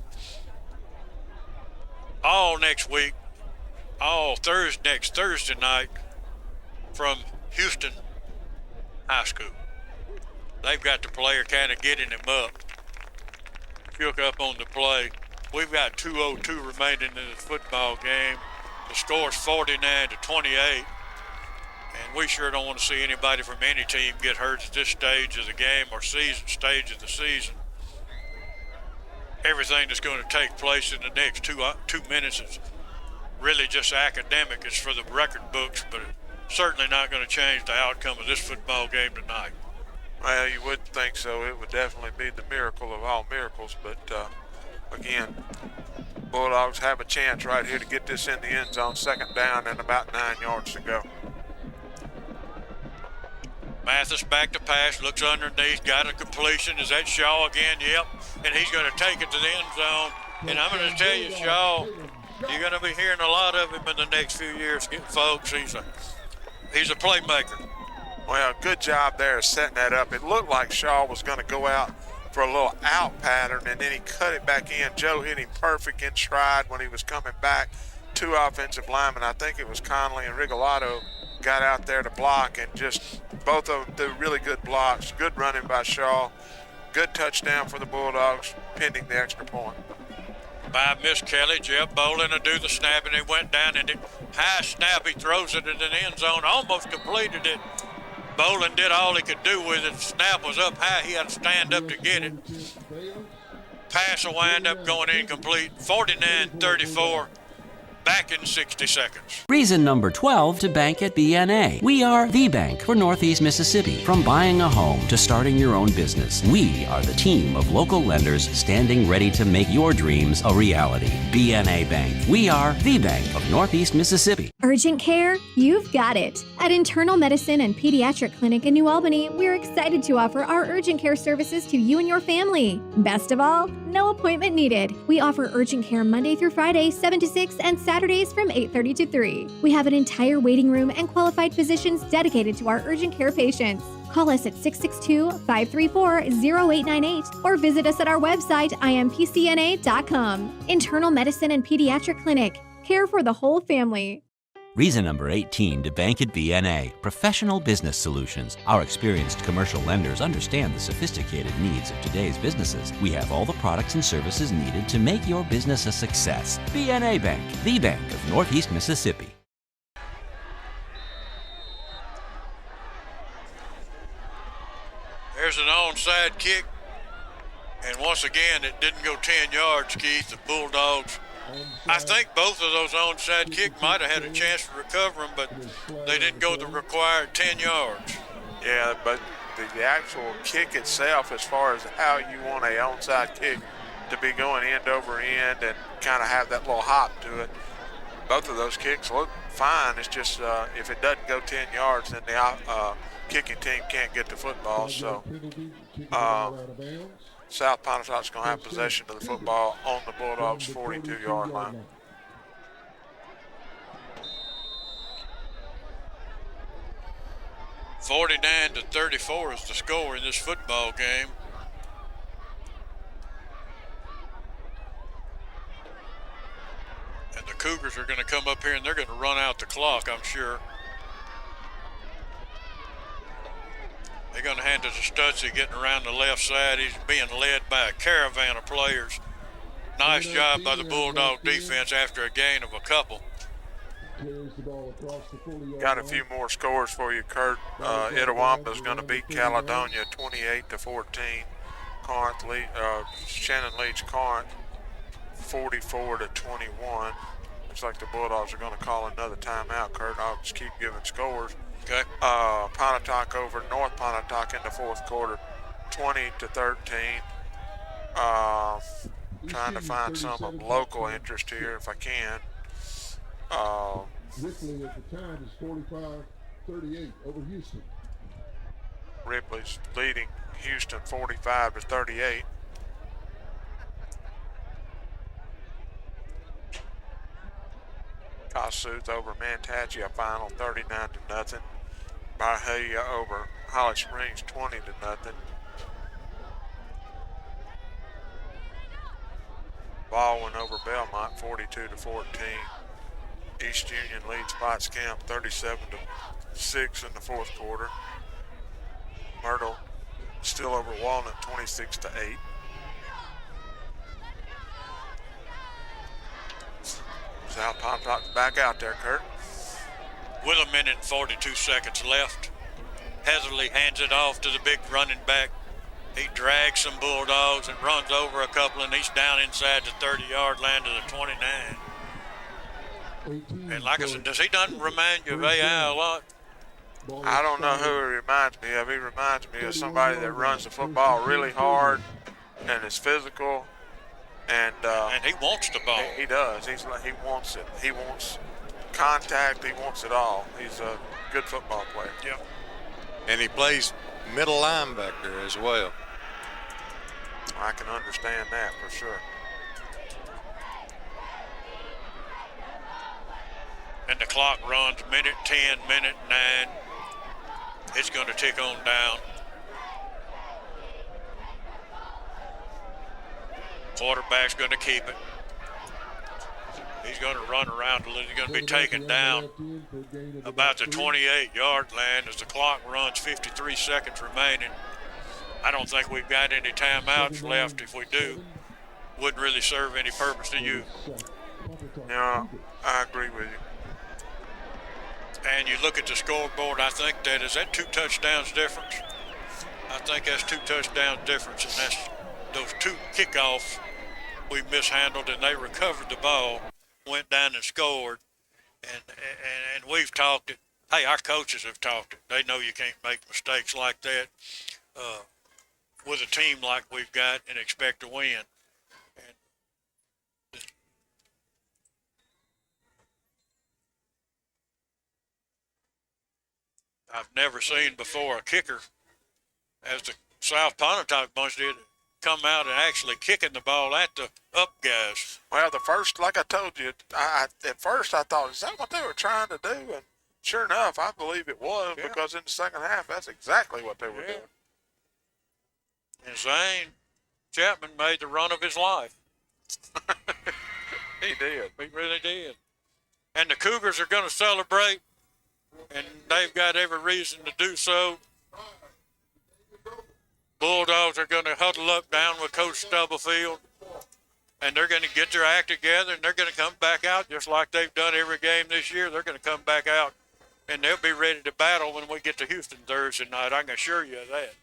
All next week, next Thursday night from Houston High School. They've got the player kind of getting him up. Shook up on the play. We've got 2:02 remaining in the football game. The score's 49-28. And we sure don't want to see anybody from any team get hurt at this stage of the game or stage of the season. Everything that's going to take place in the next 2 minutes is really just academic. It's for the record books, but it's certainly not going to change the outcome of this football game tonight. Well, you would think so. It would definitely be the miracle of all miracles. But, again, Bulldogs have a chance right here to get this in the end zone, second down and about 9 yards to go. Mathis back to pass, looks underneath, got a completion. Is that Shaw again? Yep. And he's going to take it to the end zone. And I'm going to tell you, Shaw, you're going to be hearing a lot of him in the next few years, folks. He's a playmaker. Well, good job there setting that up. It looked like Shaw was going to go out for a little out pattern, and then he cut it back in. Joe hit him perfect in stride when he was coming back. 2 offensive linemen, I think it was Conley and Rigolato, got out there to block, and just both of them do really good blocks. Good running by Shaw. Good touchdown for the Bulldogs, pending the extra point. By Miss Kelly, Jeff Bolin will do the snap, and he went down, and high snap, he throws it in the end zone, almost completed it. Bolin did all he could do with it. The snap was up high. He had to stand up to get it. Pass will wind up going incomplete. 49-34. Back in 60 seconds. Reason number 12 to bank at BNA. We are the bank for Northeast Mississippi. From buying a home to starting your own business, we are the team of local lenders standing ready to make your dreams a reality. BNA Bank. We are the bank of Northeast Mississippi. Urgent care? You've got it. At Internal Medicine and Pediatric Clinic in New Albany, we're excited to offer our urgent care services to you and your family. Best of all, no appointment needed. We offer urgent care Monday through Friday, 7 to 6, and Saturdays from 8:30 to 3. We have an entire waiting room and qualified physicians dedicated to our urgent care patients. Call us at 662-534-0898 or visit us at our website, impcna.com. Internal Medicine and Pediatric Clinic. Care for the whole family. Reason number 18 to bank at BNA. Professional business solutions. Our experienced commercial lenders understand the sophisticated needs of today's businesses. We have all the products and services needed to make your business a success. BNA Bank, the bank of Northeast Mississippi. There's an onside kick, and once again, it didn't go 10 yards, Keith. The Bulldogs, I think both of those onside kicks might have had a chance to recover them, but they didn't go the required 10 yards. Yeah, but the actual kick itself, as far as how you want a onside kick to be going end over end and kind of have that little hop to it, both of those kicks look fine. It's just if it doesn't go 10 yards, then the kicking team can't get the football. So South Pontotoc's going to have possession of the football on the Bulldogs' 42-yard line. (49-34) is the score in this football game. And the Cougars are going to come up here and they're going to run out the clock, I'm sure. They're going to hand it to Stutzy getting around the left side. He's being led by a caravan of players. Nice job by the Bulldog defense after a gain of a couple. Got a few more scores for you, Kurt. Itawamba's going to beat Caledonia 28-14. Shannon leads Corinth 44-21. Looks like the Bulldogs are going to call another timeout, Kurt. I'll just keep giving scores. Okay. Pontotoc over North Pontotoc in the fourth quarter, 20-13. Trying to find some of local interest here if I can. Ripley at the time is 45-38 over Houston. Ripley's leading Houston 45-38. Kossuth over Mantaggia final 39-0. Bahia over Holly Springs 20-0. Baldwin over Belmont 42-14. East Union leads Potts Camp 37-6 in the fourth quarter. Myrtle still over Walnut 26-8. South Pontotoc back out there, Kurt. With a minute and 42 seconds left, Heatherly hands it off to the big running back. He drags some Bulldogs and runs over a couple, and he's down inside the 30-yard line to the 29. And like I said, does he not remind you of AI a lot? I don't know who he reminds me of. He reminds me of somebody that runs the football really hard and is physical. And he wants the ball. He does. He wants it. He wants contact. He wants it all. He's a good football player. Yep. And he plays middle linebacker as well. I can understand that for sure. And the clock runs minute 10, minute 9. It's going to tick on down. Quarterback's going to keep it. He's going to run around a little. He's going to be taken down about the 28-yard line as the clock runs, 53 seconds remaining. I don't think we've got any timeouts left. If we do, wouldn't really serve any purpose to you. No, I agree with you. And you look at the scoreboard, I think is that 2 touchdowns difference? I think that's 2 touchdowns difference, and that's those 2 kickoffs we mishandled, and they recovered the ball, went down and scored, and we've talked it. Hey, our coaches have talked it. They know you can't make mistakes like that with a team like we've got and expect to win. I've never seen before a kicker, as the South Pontotoc bunch did, come out and actually kicking the ball at the up guys. Well, the first, like I told you, at first I thought, is that what they were trying to do? And sure enough, I believe it was, because in the second half, that's exactly what they were doing. And Zane Chapman made the run of his life. He did. He really did. And the Cougars are going to celebrate, and they've got every reason to do so. Bulldogs are going to huddle up down with Coach Stubblefield, and they're going to get their act together, and they're going to come back out just like they've done every game this year. They're going to come back out, and they'll be ready to battle when we get to Houston Thursday night. I can assure you of that.